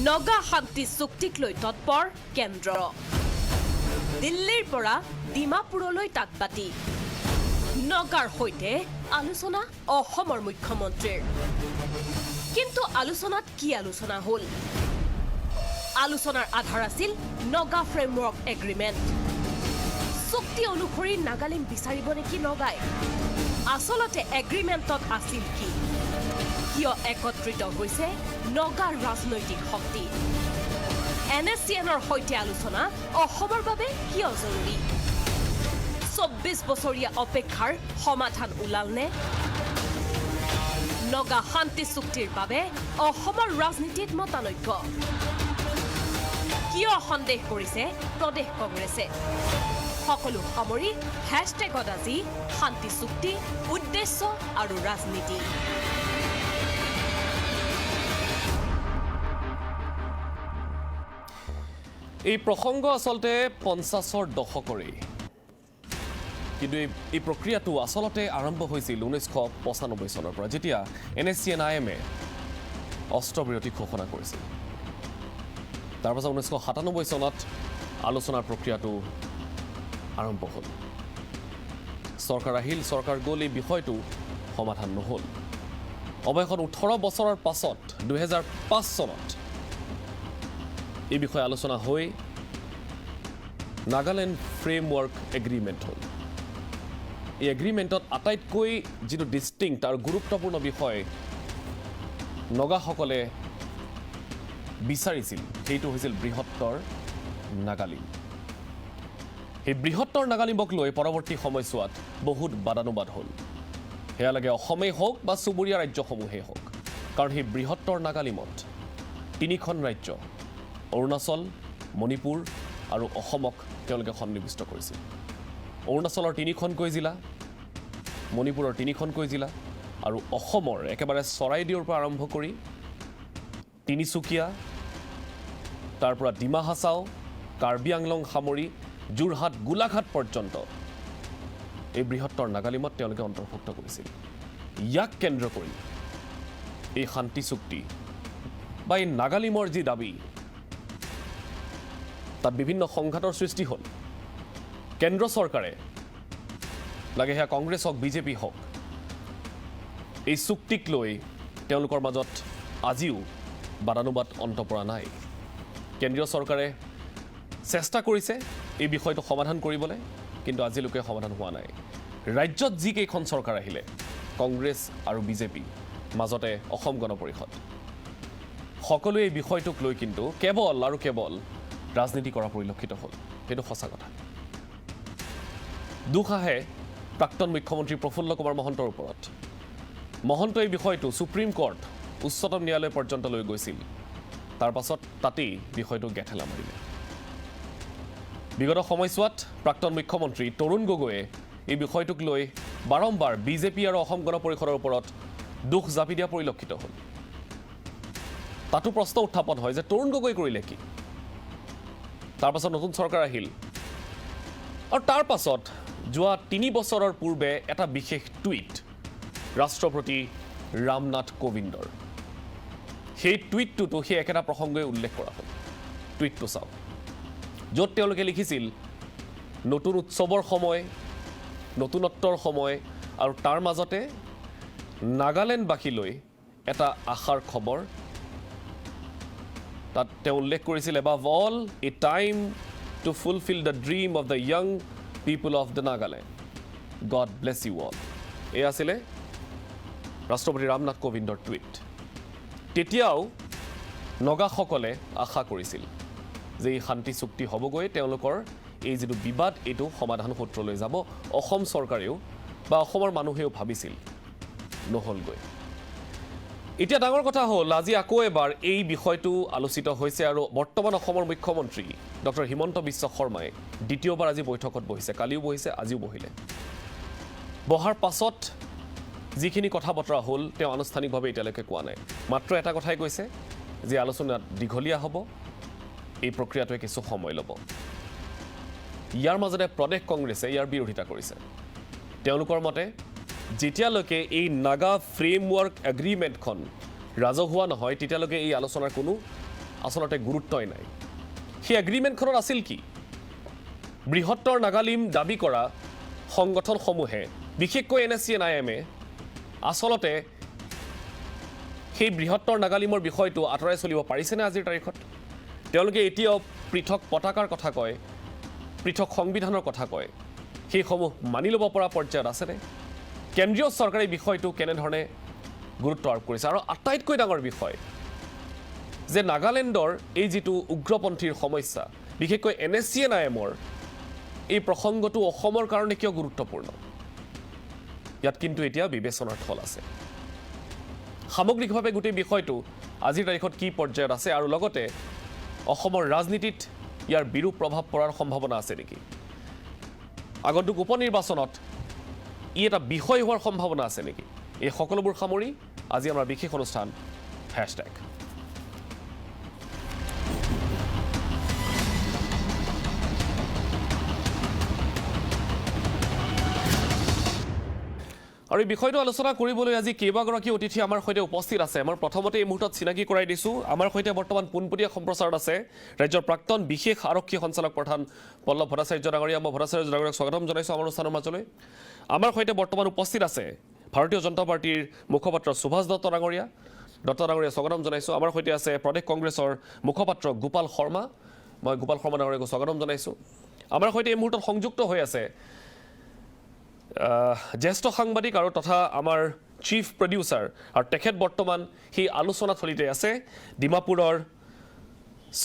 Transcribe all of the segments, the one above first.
নগা শান্তি চুক্তিক লৈ তৎপৰ কেন্দ্ৰ দিল্লীৰ পৰা ডিমাপুৰলৈ তাকবাতি নগাৰ সৈতে আলোচনা অসমৰ মুখ্যমন্ত্ৰীৰ কিন্তু আলোচনাত কি আলোচনা হ'ল আলোচনাৰ আধাৰ আছিল নগা ফ্ৰেমৱৰ্ক এগ্ৰিমেণ্ট চুক্তি অনুসৰি নাগালেণ্ড বিচাৰিব নেকি নগাই আসলতে এগ্ৰিমেণ্টত আছিল কি কিয় একত্ৰিত হৈছে নগাৰ ৰাজনৈতিক শক্তি NSCNৰ সৈতে আলোচনা অসমৰ বাবে কিয় জৰুৰী 24 বছৰীয়া অপেক্ষাৰ সমাধান ওলালনে নগা শান্তি চুক্তিৰ বাবে অসমৰ ৰাজনীতিত মতানৈক্য কিয় সন্দেহ কৰিছে প্ৰদেশ কংগ্ৰেছে সকলো সামৰি হ্যাশটেগত আজি শান্তি চুক্তি উদ্দেশ্য আৰু ৰাজনীতি এই প্ৰসংগ আসলতে 50ৰ দশকৰে কিন্তু এই প্ৰক্ৰিয়াটো আসলতে আৰম্ভ হৈছিল 1995 চনৰ পৰা যেতিয়া NSCN-IM অস্ত্ৰবিৰতি ঘোষণা কৰিছিল তাৰ পাছত 1997 চনত আলোচনাৰ প্ৰক্ৰিয়াটো আৰম্ভ হ'ল চৰকাৰ আহিল চৰকাৰ গ'ল এই বিষয়টো সমাধান নহ'ল অৱশেষত 18 বছৰৰ পাছত 2005 চনত এই বিষয়ে আলোচনা হৈ নাগালেণ্ড ফ্ৰেমৱৰ্ক এগ্ৰিমেণ্ট হ'ল এই এগ্ৰিমেণ্টত আটাইতকৈ যিটো ডিষ্টিংক্ট আৰু গুৰুত্বপূৰ্ণ বিষয় নগাসকলে বিচাৰিছিল সেইটো হৈছিল বৃহত্তৰ নাগালেণ্ড এই বৃহত্তৰ নাগালেণ্ডক লৈ পৰৱৰ্তী সময়ছোৱাত বহুত বাদানুবাদ হ'ল সেয়া লাগে অসমেই হওক বা চুবুৰীয়া ৰাজ্যসমূহেই হওক কাৰণ সেই বৃহত্তৰ নাগালেণ্ডত তিনিখন ৰাজ্য অৰুণাচল মণিপুৰ আৰু অসমক তেওঁলোকে সন্নিৱিষ্ট কৰিছিল অৰুণাচলৰ 3খনকৈ জিলা মণিপুৰৰ 3খনকৈ জিলা আৰু অসমৰ একেবাৰে চৰাইদেউৰ পৰা আৰম্ভ কৰি তিনিচুকীয়া তাৰ পৰা ডিমা হাছাও কাৰ্বি আংলং সামৰি যোৰহাট গোলাঘাট পৰ্যন্ত এই বৃহত্তৰ নাগালেণ্ডত তেওঁলোকে অন্তৰ্ভুক্ত কৰিছিল ইয়াক কেন্দ্ৰ কৰি এই শান্তি চুক্তি বা এই নাগালেণ্ডৰ যি দাবী তাত বিভিন্ন সংঘাতৰ সৃষ্টি হ'ল কেন্দ্ৰ চৰকাৰে লাগে সেয়া কংগ্ৰেছ হওক বিজেপি হওক এই চুক্তিক লৈ তেওঁলোকৰ মাজত আজিও বাদানুবাদ অন্ত পৰা নাই কেন্দ্ৰীয় চৰকাৰে চেষ্টা কৰিছে এই বিষয়টো সমাধান কৰিবলৈ কিন্তু আজিলৈকে সমাধান হোৱা নাই ৰাজ্যত যি কেইখন চৰকাৰ আহিলে কংগ্ৰেছ আৰু বিজেপি মাজতে অসম গণ পৰিষদ সকলোৱে এই বিষয়টোক লৈ কিন্তু কেৱল আৰু কেৱল ৰাজনীতি কৰা পৰিলক্ষিত হ'ল সেইটো সঁচা কথা দুখ আহে প্ৰাক্তন মুখ্যমন্ত্ৰী প্ৰফুল্ল কুমাৰ মহন্তৰ ওপৰত মহন্ত এই বিষয়টো সুপ্ৰিম কোৰ্ট উচ্চতম ন্যায়ালয় পৰ্যন্ত লৈ গৈছিল তাৰ পাছত তাতেই বিষয়টো গেঠেলা মাৰিলে বিগত সময়ছোৱাত প্ৰাক্তন মুখ্যমন্ত্ৰী তৰুণ গগৈয়ে এই বিষয়টোক লৈ বাৰম্বাৰ বিজেপি আৰু অসম গণ পৰিষদৰ ওপৰত দুখ জাপি দিয়া পৰিলক্ষিত হ'ল তাতো প্ৰশ্ন উত্থাপন হয় যে তৰুণ গগৈ কৰিলে কি তাৰ পাছত নতুন চৰকাৰ আহিল আৰু তাৰ পাছত যোৱা 3 বছৰৰ পূৰ্বে এটা বিশেষ টুইট ৰাষ্ট্ৰপতি ৰামনাথ কোবিন্দৰ সেই টুইটটোতো সেই একেটা প্ৰসংগই উল্লেখ কৰা হ'ল টুইটটো চাওক য'ত তেওঁলোকে লিখিছিল নতুন উৎসৱৰ সময় নতুনত্বৰ সময় আৰু তাৰ মাজতে নাগালেণ্ডবাসীলৈ এটা আশাৰ খবৰ তাত তেওঁ উল্লেখ কৰিছিল above all a time to fulfill the dream of the young people of the Nagaland God bless you all এই আছিলে ৰাষ্ট্ৰপতি ৰামনাথ কোবিন্দৰ টুইট তেতিয়াও নগাসকলে আশা কৰিছিল যে এই শান্তি চুক্তি হ'বগৈ তেওঁলোকৰ এই যিটো বিবাদ এইটো সমাধান সূত্ৰলৈ যাব অসম চৰকাৰেও বা অসমৰ মানুহেও ভাবিছিল নহলগৈ এতিয়া ডাঙৰ কথা হ'ল আজি আকৌ এবাৰ এই বিষয়টো আলোচিত হৈছে আৰু বৰ্তমান অসমৰ মুখ্যমন্ত্ৰী ডক্টৰ হিমন্ত বিশ্ব শৰ্মাই দ্বিতীয়বাৰ আজি বৈঠকত বহিছে কালিও বহিছে আজিও বহিলে বহাৰ পাছত যিখিনি কথা বতৰা হ'ল তেওঁ আনুষ্ঠানিকভাৱে এতিয়ালৈকে কোৱা নাই মাত্ৰ এটা কথাই কৈছে যে আলোচনা দীঘলীয়া হ'ব এই প্ৰক্ৰিয়াটোৱে কিছু সময় ল'ব ইয়াৰ মাজতে প্ৰদেশ কংগ্ৰেছে ইয়াৰ বিৰোধিতা কৰিছে তেওঁলোকৰ মতে যেতিয়ালৈকে এই নাগা ফ্ৰেমৱৰ্ক এগ্ৰিমেণ্টখন ৰাজহুৱা নহয় তেতিয়ালৈকে এই আলোচনাৰ কোনো আচলতে গুৰুত্বই নাই সেই এগ্ৰিমেণ্টখনত আছিল কি বৃহত্তৰ নাগালিম দাবী কৰা সংগঠনসমূহে বিশেষকৈ NSCN-IM আচলতে সেই বৃহত্তৰ নাগালিমৰ বিষয়টো আঁতৰাই চলিব পাৰিছেনে আজিৰ তাৰিখত তেওঁলোকে এতিয়াও পৃথক পতাকাৰ কথা কয় পৃথক সংবিধানৰ কথা কয় সেইসমূহ মানি ল'ব পৰা পৰ্যায়ত আছেনে কেন্দ্ৰীয় চৰকাৰে বিষয়টো কেনেধৰণে গুৰুত্ব আৰোপ কৰিছে আৰু আটাইতকৈ ডাঙৰ বিষয় যে নাগালেণ্ডৰ এই যিটো উগ্ৰপন্থীৰ সমস্যা বিশেষকৈ NSCN-IM এই প্ৰসংগটো অসমৰ কাৰণে কিয় গুৰুত্বপূৰ্ণ ইয়াত কিন্তু এতিয়া বিবেচনাৰ থল আছে সামগ্ৰিকভাৱে গোটেই বিষয়টো আজিৰ তাৰিখত কি পৰ্যায়ত আছে আৰু লগতে অসমৰ ৰাজনীতিত ইয়াৰ বিৰূপ প্ৰভাৱ পৰাৰ সম্ভাৱনা আছে নেকি আগন্তুক উপনিৰ্বাচনত ই এটা বিষয় হোৱাৰ সম্ভাৱনা আছে নেকি এই সকলোবোৰ সামৰি আজি আমাৰ বিশেষ অনুষ্ঠান হ্যাশট্যাগ আৰু এই বিষয়টো আলোচনা কৰিবলৈ আজি কেইবাগৰাকী অতিথি আমাৰ সৈতে উপস্থিত আছে আমাৰ প্ৰথমতে এই মুহূৰ্তত চিনাকি কৰাই দিছোঁ আমাৰ সৈতে বৰ্তমান পোনপটীয়া সম্প্ৰচাৰত আছে ৰাজ্যৰ প্ৰাক্তন বিশেষ আৰক্ষী সঞ্চালক প্ৰধান পল্লৱ ভট্টাচাৰ্য ডাঙৰীয়া মই ভট্টাচাৰ্য ডাঙৰীয়াক স্বাগতম জনাইছোঁ আমাৰ অনুষ্ঠানৰ মাজলৈ আমাৰ সৈতে বৰ্তমান উপস্থিত আছে ভাৰতীয় জনতা পাৰ্টিৰ মুখপাত্ৰ সুভাষ দত্ত ডাঙৰীয়া স্বাগতম জনাইছোঁ আমাৰ সৈতে আছে প্ৰদেশ কংগ্ৰেছৰ মুখপাত্ৰ গোপাল শৰ্মা মই গোপাল শৰ্মা ডাঙৰীয়াক স্বাগতম জনাইছোঁ আমাৰ সৈতে এই মুহূৰ্তত সংযুক্ত হৈ আছে জ্যেষ্ঠ সাংবাদিক আৰু তথা আমাৰ চিফ প্ৰডিউচাৰ আৰু তেখেত বৰ্তমান সেই আলোচনাথলীতে আছে ডিমাপুৰৰ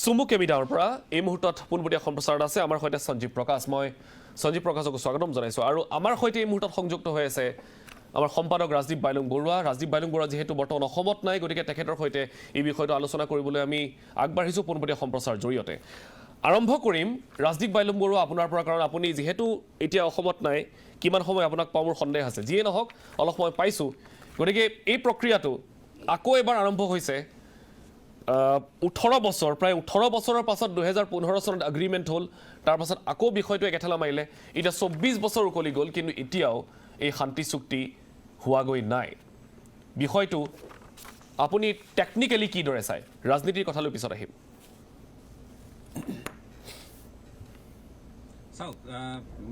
চুমু কেমিডাৰ পৰা এই মুহূৰ্তত পোনপটীয়া সম্প্ৰচাৰত আছে আমাৰ সৈতে সঞ্জীৱ প্ৰকাশ মই সঞ্জীৱ প্ৰকাশক স্বাগতম জনাইছোঁ আৰু আমাৰ সৈতে এই মুহূৰ্তত সংযুক্ত হৈ আছে আমাৰ সম্পাদক ৰাজদীপ বাইলুং বৰুৱা যেহেতু বৰ্তমান অসমত নাই গতিকে তেখেতৰ সৈতে এই বিষয়টো আলোচনা কৰিবলৈ আমি আগবাঢ়িছোঁ পোনপটীয়া সম্প্ৰচাৰৰ জৰিয়তে আৰম্ভ কৰিম ৰাজদীপ বাইলুং বৰুৱা আপোনাৰ পৰা কাৰণ আপুনি যেহেতু এতিয়া অসমত নাই কিমান সময় আপোনাক পাওঁ মোৰ সন্দেহ আছে যিয়ে নহওক অলপ সময় পাইছোঁ গতিকে এই প্ৰক্ৰিয়াটো আকৌ এবাৰ আৰম্ভ হৈছে 18 বছৰ প্ৰায় 18 বছৰৰ পাছত 2015 চনত এগ্ৰিমেণ্ট হ'ল তাৰ পাছত আকৌ বিষয়টো একেঠেলা মাৰিলে এতিয়া 24 বছৰ উকলি গ'ল কিন্তু এতিয়াও এই শান্তি চুক্তি হোৱাগৈ নাই বিষয়টো আপুনি টেকনিক্যালি কি দৰে চাই ৰাজনীতিৰ কথালৈ পিছত আহিম চাওক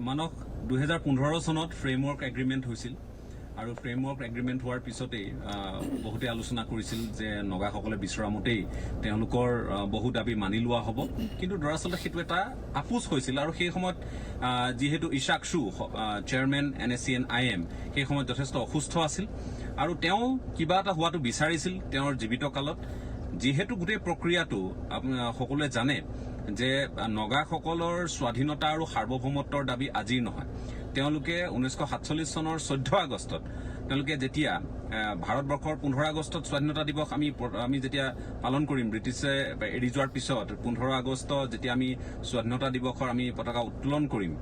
মানক 2015 চনত ফ্ৰেমৱৰ্ক এগ্ৰিমেণ্ট হৈছিল আৰু ফ্ৰেমৱৰ্ক এগ্ৰিমেণ্ট হোৱাৰ পিছতেই বহুতে আলোচনা কৰিছিল যে নগাসকলে বিচৰা মতেই তেওঁলোকৰ বহু দাবী মানি লোৱা হ'ব কিন্তু দৰাচলতে সেইটো এটা আপোচ হৈছিল আৰু সেই সময়ত যিহেতু ইছাক ছু চেয়াৰমেন NSCN-IM সেই সময়ত যথেষ্ট অসুস্থ আছিল আৰু তেওঁ কিবা এটা হোৱাটো বিচাৰিছিল তেওঁৰ জীৱিত কালত যিহেতু গোটেই প্ৰক্ৰিয়াটো সকলোৱে জানে যে নগাসকলৰ স্বাধীনতা আৰু সাৰ্বভৌমত্বৰ দাবী আজিৰ নহয় তেওঁলোকে 1947 চনৰ 14 আগষ্টত তেওঁলোকে যেতিয়া ভাৰতবৰ্ষৰ 15 আগষ্টত স্বাধীনতা দিৱস আমি যেতিয়া পালন কৰিম ব্ৰিটিছে এৰি যোৱাৰ পিছত 15 আগষ্ট যেতিয়া আমি স্বাধীনতা দিৱসৰ আমি পতাকা উত্তোলন কৰিম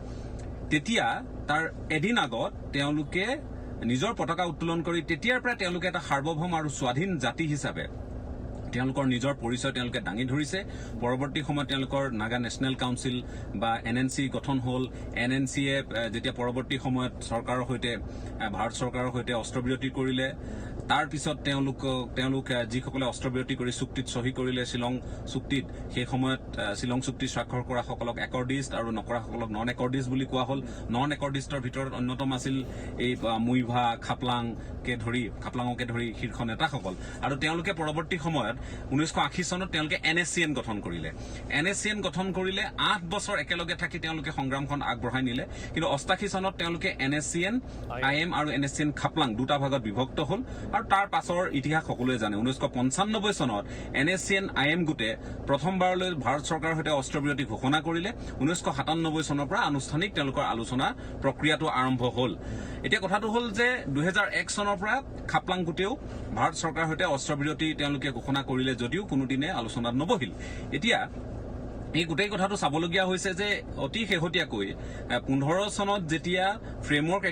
তেতিয়া তাৰ এদিন আগত তেওঁলোকে নিজৰ পতাকা উত্তোলন কৰি তেতিয়াৰ পৰা তেওঁলোকে এটা সাৰ্বভৌম আৰু স্বাধীন জাতি হিচাপে তেওঁলোকৰ নিজৰ পৰিচয় তেওঁলোকে দাঙি ধৰিছে পৰৱৰ্তী সময়ত তেওঁলোকৰ নাগা নেশ্যনেল কাউন্সিল বা NNC গঠন হ'ল NNCয়ে যেতিয়া পৰৱৰ্তী সময়ত চৰকাৰৰ সৈতে ভাৰত চৰকাৰৰ সৈতে অস্ত্ৰবিৰতি কৰিলে তাৰ পিছত তেওঁলোক যিসকলে অস্ত্ৰবিৰতি কৰি চুক্তিত সহি কৰিলে শ্বিলং চুক্তিত সেই সময়ত শ্বিলং চুক্তি স্বাক্ষৰ কৰা সকলক একৰ্ডিষ্ট আৰু নকৰা সকলক নন একৰ্ডিষ্ট বুলি কোৱা হ'ল নন একৰ্ডিষ্টৰ ভিতৰত অন্যতম আছিল এই মুইভা খাপলাঙকে ধৰি শীৰ্ষ নেতাসকল আৰু তেওঁলোকে পৰৱৰ্তী সময়ত 1980 চনত তেওঁলোকে NSCN গঠন কৰিলে 8 বছৰ একেলগে থাকি তেওঁলোকে সংগ্ৰামখন আগবঢ়াই নিলে কিন্তু 88 চনত তেওঁলোকে NSCN-IM আৰু NSCN খাপলাং দুটা ভাগত বিভক্ত হ'ল আৰু তাৰ পাছৰ ইতিহাস সকলোৱে জানে 1995 চনত NSCN-IM গোটে প্ৰথমবাৰলৈ ভাৰত চৰকাৰৰ সৈতে অস্ত্ৰবিৰতি ঘোষণা কৰিলে 1997 চনৰ পৰা আনুষ্ঠানিক তেওঁলোকৰ আলোচনা প্ৰক্ৰিয়াটো আৰম্ভ হ'ল এতিয়া কথাটো হ'ল যে 2001 চনৰ পৰা খাপলাং গোটেও ভাৰত চৰকাৰৰ সৈতে অস্ত্ৰবিৰতি তেওঁলোকে ঘোষণা কৰিলে যদিও কোনোদিনে আলোচনাত নবহিল এতিয়া এই গোটেই কথাটো চাবলগীয়া হৈছে যে অতি শেহতীয়াকৈ 15 চনত যেতিয়া ফ্ৰেমৱৰ্ক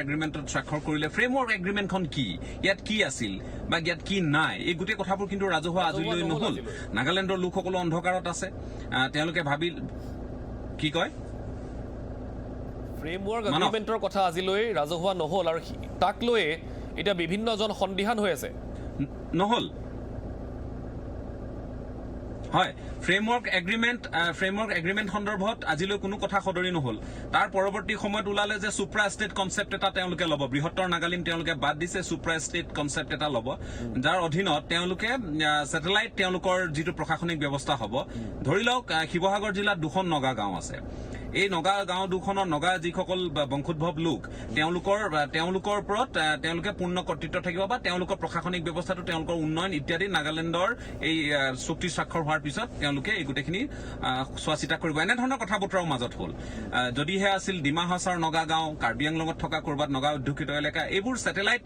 এগ্ৰিমেণ্টত স্বাক্ষৰ কৰিলে ফ্ৰেমৱৰ্ক এগ্ৰিমেণ্টখন কি ইয়াত কি আছিল বা ইয়াত কি নাই এই গোটেই কথাবোৰ কিন্তু ৰাজহুৱা আজিলৈ নহল নাগালেণ্ডৰ লোকসকলো অন্ধকাৰত আছে তেওঁলোকে ভাবিল কি কয় ফ্ৰেমৱৰ্ক এগ্ৰিমেণ্টৰ কথা আজিলৈ ৰাজহুৱা নহল আৰু তাক লৈ এতিয়া বিভিন্নজন সন্দিহান হৈ আছে নহল হয় ফ্ৰেমৱৰ্ক এগ্ৰিমেণ্ট সন্দৰ্ভত আজিলৈ কোনো কথা সদৰি নহল তাৰ পৰৱৰ্তী সময়ত ওলালে যে সুপ্ৰা ষ্টেট কনচেপ্ট এটা তেওঁলোকে ল'ব বৃহত্তৰ নাগালিম তেওঁলোকে বাদ দিছে সুপ্ৰা ষ্টেট কনচেপ্ট এটা ল'ব যাৰ অধীনত তেওঁলোকে স্যাটেলাইট তেওঁলোকৰ যিটো প্ৰশাসনিক ব্যৱস্থা হ'ব ধৰি লওক শিৱসাগৰ জিলাত 2খন নগা গাঁও আছে এই নগা গাঁও দুখনৰ নগা যিসকল বংশোদ্ভৱ লোক তেওঁলোকৰ ওপৰত তেওঁলোকে পূৰ্ণ কৰ্তৃত্ব থাকিব বা তেওঁলোকৰ প্ৰশাসনিক ব্যৱস্থাটো তেওঁলোকৰ উন্নয়ন ইত্যাদি নাগালেণ্ডৰ এই চুক্তি স্বাক্ষৰ হোৱাৰ পিছত তেওঁলোকে এই গোটেইখিনি চোৱা চিতা কৰিব এনেধৰণৰ কথা বতৰাও মাজত হ'ল যদিহে আছিল ডিমা হাছাৰ নগা গাঁও কাৰ্বি আংলঙত থকা ক'ৰবাত নগা অধ্যুষিত এলেকা এইবোৰ স্যাটেলাইট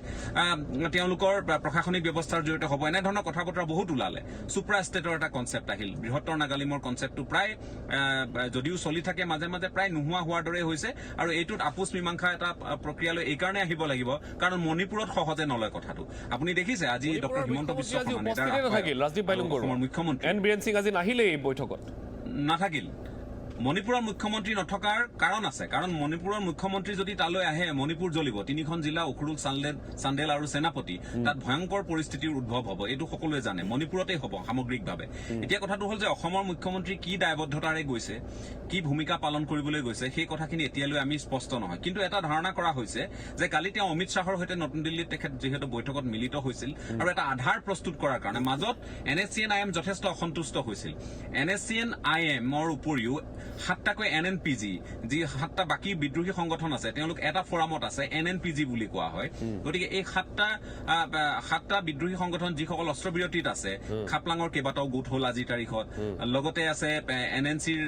তেওঁলোকৰ প্ৰশাসনিক ব্যৱস্থাৰ জৰিয়তে হ'ব এনেধৰণৰ কথা বতৰা বহুত ওলালে সুপ্ৰা ষ্টেটৰ এটা কনচেপ্ট আহিল বৃহত্তৰ নাগালিমৰ কনচেপ্টটো প্ৰায় যদিও চলি থাকে মাজে মাজে প্ৰায় নোহোৱা হোৱাৰ দৰে হৈছে আৰু এইটোত আপোচ মীমাংসা এটা প্ৰক্ৰিয়ালৈ এই কাৰণে আহিব লাগিব কাৰণ মণিপুৰত সহজে নলয় কথাটো আপুনি দেখিছে আজি ডক্টৰ হিমন্ত বিশ্ব শৰ্মা ৰাজদীপ বাইলুং বৰুৱা মুখ্যমন্ত্ৰী এন বীৰেন সিং আজি নাহিলে এই বৈঠকত নাথাকিল মণিপুৰৰ মুখ্যমন্ত্ৰী নথকাৰ কাৰণ আছে কাৰণ মণিপুৰৰ মুখ্যমন্ত্ৰী যদি তালৈ আহে মণিপুৰ জ্বলিব 3খন জিলা উখৰুল চান্দেল আৰু সেনাপতি তাত ভয়ংকৰ পৰিস্থিতিৰ উদ্ভৱ হ'ব এইটো সকলোৱে জানে মণিপুৰতেই হ'ব সামগ্ৰিকভাৱে এতিয়া কথাটো হ'ল যে অসমৰ মুখ্যমন্ত্ৰী কি দায়বদ্ধতাৰে গৈছে কি ভূমিকা পালন কৰিবলৈ গৈছে সেই কথাখিনি এতিয়ালৈ আমি স্পষ্ট নহয় কিন্তু এটা ধাৰণা কৰা হৈছে যে কালি তেওঁ অমিত শ্বাহৰ সৈতে নতুন দিল্লীত তেখেত যিহেতু বৈঠকত মিলিত হৈছিল আৰু এটা আধাৰ প্ৰস্তুত কৰাৰ কাৰণে মাজত NSCN-IM যথেষ্ট অসন্তুষ্ট হৈছিল NSCN-IM-ৰ উপৰিও 7টাকৈ NNPG যি 7টা বাকী বিদ্ৰোহী সংগঠন আছে তেওঁলোক এটা ফৰামত আছে NNPG বুলি কোৱা হয় গতিকে এই 7টা বিদ্ৰোহী সংগঠন যিসকল অস্ত্ৰবিৰতিত আছে খাপলাঙৰ কেইবাটাও গোট হ'ল আজিৰ তাৰিখত লগতে আছে NNCৰ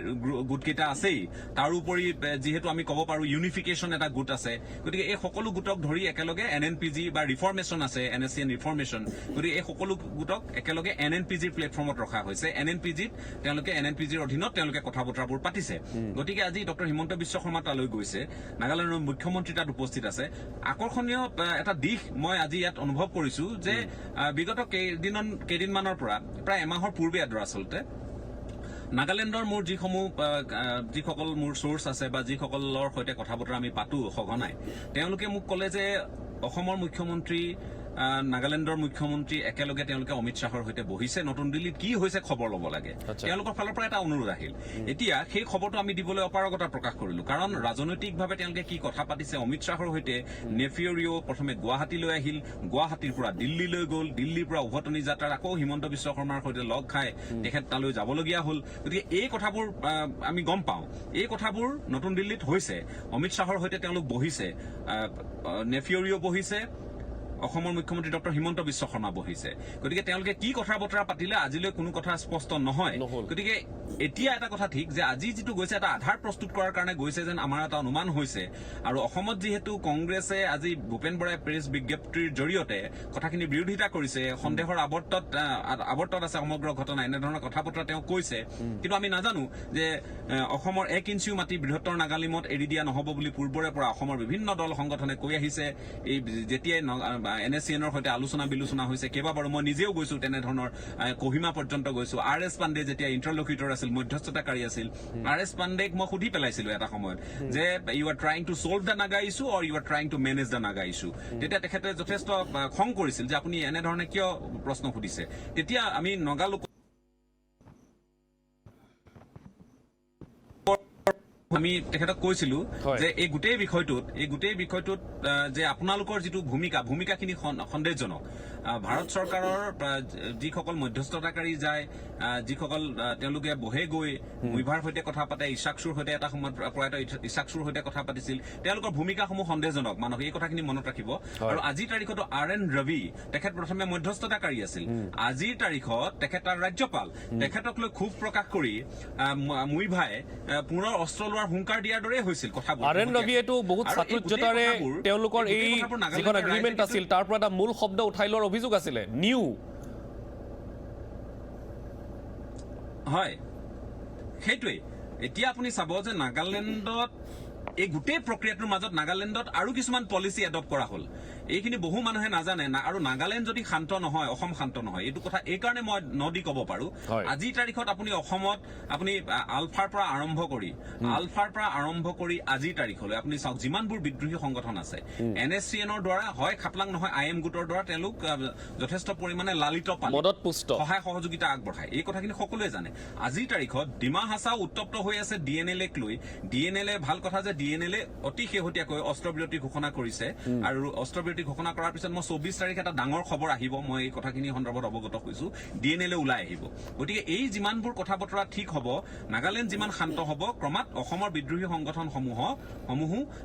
গোটকেইটা আছেই তাৰোপৰি যিহেতু আমি ক'ব পাৰো ইউনিফিকেশ্যন এটা গোট আছে গতিকে এই সকলো গোটক ধৰি একেলগে NNPG বা ৰিফৰ্মেশ্যন আছে NSCN ৰিফৰ্মেশ্যন গতিকে এই সকলো গোটক একেলগে NNPGৰ প্লেটফৰ্মত ৰখা হৈছে NNPGত তেওঁলোকে NNPGৰ অধীনত তেওঁলোকে কথা বতৰাবোৰ পাতিছে গতিকে আজি ডক্টৰ হিমন্ত বিশ্ব শৰ্মা তালৈ গৈছে নাগালেণ্ডৰ মুখ্যমন্ত্ৰী তাত উপস্থিত আছে আকৰ্ষণীয় এটা দিশ মই আজি ইয়াত অনুভৱ কৰিছো যে বিগত কেইদিনমানৰ পৰা প্ৰায় এমাহৰ পূৰ্বে আচলতে নাগালেণ্ডৰ মোৰ যিসকল মোৰ চ'ৰ্চ আছে বা যিসকলৰ সৈতে কথা বতৰা আমি পাতো সঘনাই তেওঁলোকে মোক ক'লে যে অসমৰ মুখ্যমন্ত্ৰী নাগালেণ্ডৰ মুখ্যমন্ত্ৰী একেলগে তেওঁলোকে অমিত শ্বাহৰ সৈতে বহিছে নতুন দিল্লীত কি হৈছে খবৰ ল'ব লাগে তেওঁলোকৰ ফালৰ পৰা এটা অনুৰোধ আহিল এতিয়া সেই খবৰটো আমি দিবলৈ অপাৰগতা প্ৰকাশ কৰিলো কাৰণ ৰাজনৈতিকভাৱে তেওঁলোকে কি কথা পাতিছে অমিত শ্বাহৰ সৈতে নেফিয়ৰিঅ প্ৰথমে গুৱাহাটীলৈ আহিল গুৱাহাটীৰ পৰা দিল্লীলৈ গ'ল দিল্লীৰ পৰা উভতনি যাত্ৰাত আকৌ হিমন্ত বিশ্ব শৰ্মাৰ সৈতে লগ খাই তেখেত তালৈ যাবলগীয়া হ'ল গতিকে এই কথাবোৰ আমি গম পাওঁ এই কথাবোৰ নতুন দিল্লীত হৈছে অমিত শ্বাহৰ সৈতে তেওঁলোক বহিছে নেফিয়ৰিঅ বহিছে অসমৰ মুখ্যমন্ত্ৰী ডক্টৰ হিমন্ত বিশ্ব শৰ্মা বহিছে গতিকে তেওঁলোকে কি কথা বতৰা পাতিলে আজিলৈ কোনো কথা স্পষ্ট নহয় গতিকে এতিয়া এটা কথা ঠিক যে আজি যিটো গৈছে এটা আধাৰ প্ৰস্তুত কৰাৰ কাৰণে গৈছে যেন আমাৰ এটা অনুমান হৈছে আৰু অসমত যিহেতু কংগ্ৰেছে আজি ভূপেন বৰাই প্ৰেছ বিজ্ঞপ্তিৰ জৰিয়তে কথাখিনি বিৰোধিতা কৰিছে সন্দেহৰ আৱৰ্তত আছে সমগ্ৰ ঘটনা এনেধৰণৰ কথা বতৰা তেওঁ কৈছে কিন্তু আমি নাজানো যে অসমৰ 1 ইঞ্চিও মাটি বৃহত্তৰ নাগালিমত এৰি দিয়া নহ'ব বুলি পূৰ্বৰে পৰা অসমৰ বিভিন্ন দল সংগঠনে কৈ আহিছে এই যেতিয়াই NSCN-ৰ সৈতে আলোচনা বিলোচনা হৈছে কেইবাবাৰো মই নিজেও গৈছো তেনেধৰণৰ কহিমা পৰ্যন্ত গৈছো RS পাণ্ডে যেতিয়া ইণ্টাৰলকিউটৰ আছিল মধ্যস্থতাকাৰী আছিল RS পাণ্ডেক মই সুধি পেলাইছিলো এটা সময়ত যে you are trying to solve the Naga issue or you are trying to manage the Naga issue তেতিয়া তেখেতে যথেষ্ট খং কৰিছিল যে আপুনি এনেধৰণে কিয় প্ৰশ্ন সুধিছে তেতিয়া আমি নগালোক আমি তেখেতক কৈছিলো যে এই গোটেই বিষয়টোত যে আপোনালোকৰ যিটো ভূমিকাখিনি সন্দেহজনক ভাৰত চৰকাৰৰ যিসকল মধ্যস্থতাকাৰী যায় যিসকল তেওঁলোকে বহে গৈ মুইভাৰ সৈতে কথা পাতে ইছাকছুৰ সৈতে এটা সময়ত প্ৰয়াত ইছাকছুৰ সৈতে কথা পাতিছিল তেওঁলোকৰ ভূমিকাসমূহ সন্দেহজনক মানক এই কথাখিনি মনত ৰাখিব আৰু আজিৰ তাৰিখতো RN ৰবি তেখেত প্ৰথমে মধ্যস্থতাকাৰী আছিল আজিৰ তাৰিখত তেখেত ৰাজ্যপাল তেখেতক লৈ ক্ষোভ প্ৰকাশ কৰি মুইভাই পুনৰ অস্ত্ৰ হুংকাৰ দিয়াৰ দৰে হৈছিল কথাবোৰ RN ৰবিয়েটো বহুত চাতুৰ্যতাৰে তেওঁলোকৰ এই যিখন এগ্ৰিমেণ্ট আছিল তাৰ পৰা এটা মূল শব্দ উঠাই লোৱাৰ অভিযোগ আছিলে নিউ হয় সেইটোৱে এতিয়া আপুনি চাব যে নাগালেণ্ডত এই গোটেই প্ৰক্ৰিয়াটোৰ মাজত নাগালেণ্ডত আৰু কিছুমান পলিচি এডপ্ট কৰা হ'ল এইখিনি বহু মানুহে নাজানে আৰু নাগালেণ্ড যদি শান্ত নহয় অসম শান্ত নহয় এইটো কথা এইকাৰণে মই নদি ক'ব পাৰো আজিৰ তাৰিখত আপুনি অসমত আপুনি আলফাৰ পৰা আৰম্ভ কৰি আজিৰ তাৰিখলৈ আপুনি চাওক যিমানবোৰ বিদ্ৰোহী সংগঠন আছে NSCNৰ দ্বাৰা হয় খাপলাং নহয় IM গোটৰ দ্বাৰা তেওঁলোক যথেষ্ট পৰিমাণে লালিত পালে সহায় সহযোগিতা আগবঢ়ায় এই কথাখিনি সকলোৱে জানে আজিৰ তাৰিখত ডিমা হাছাও উত্তপ্ত হৈ আছে DNLক লৈ DNLে ভাল কথা যে DNLে অতি শেহতীয়াকৈ অস্ত্ৰবিৰতি ঘোষণা কৰিছে আৰু অস্ত্ৰবিৰতি ঘোষণা কৰাৰ পিছত মই 24 তাৰিখে এটা ডাঙৰ খবৰ আহিব মই এই কথাখিনি সন্দৰ্ভত অৱগত হৈছো DNLে ওলাই আহিব গতিকে এই যিমানবোৰ কথা বতৰা ঠিক হ'ব নাগালেণ্ড যিমান শান্ত হ'ব ক্ৰমাৎ অসমৰ বিদ্ৰোহী সংগঠনসমূহো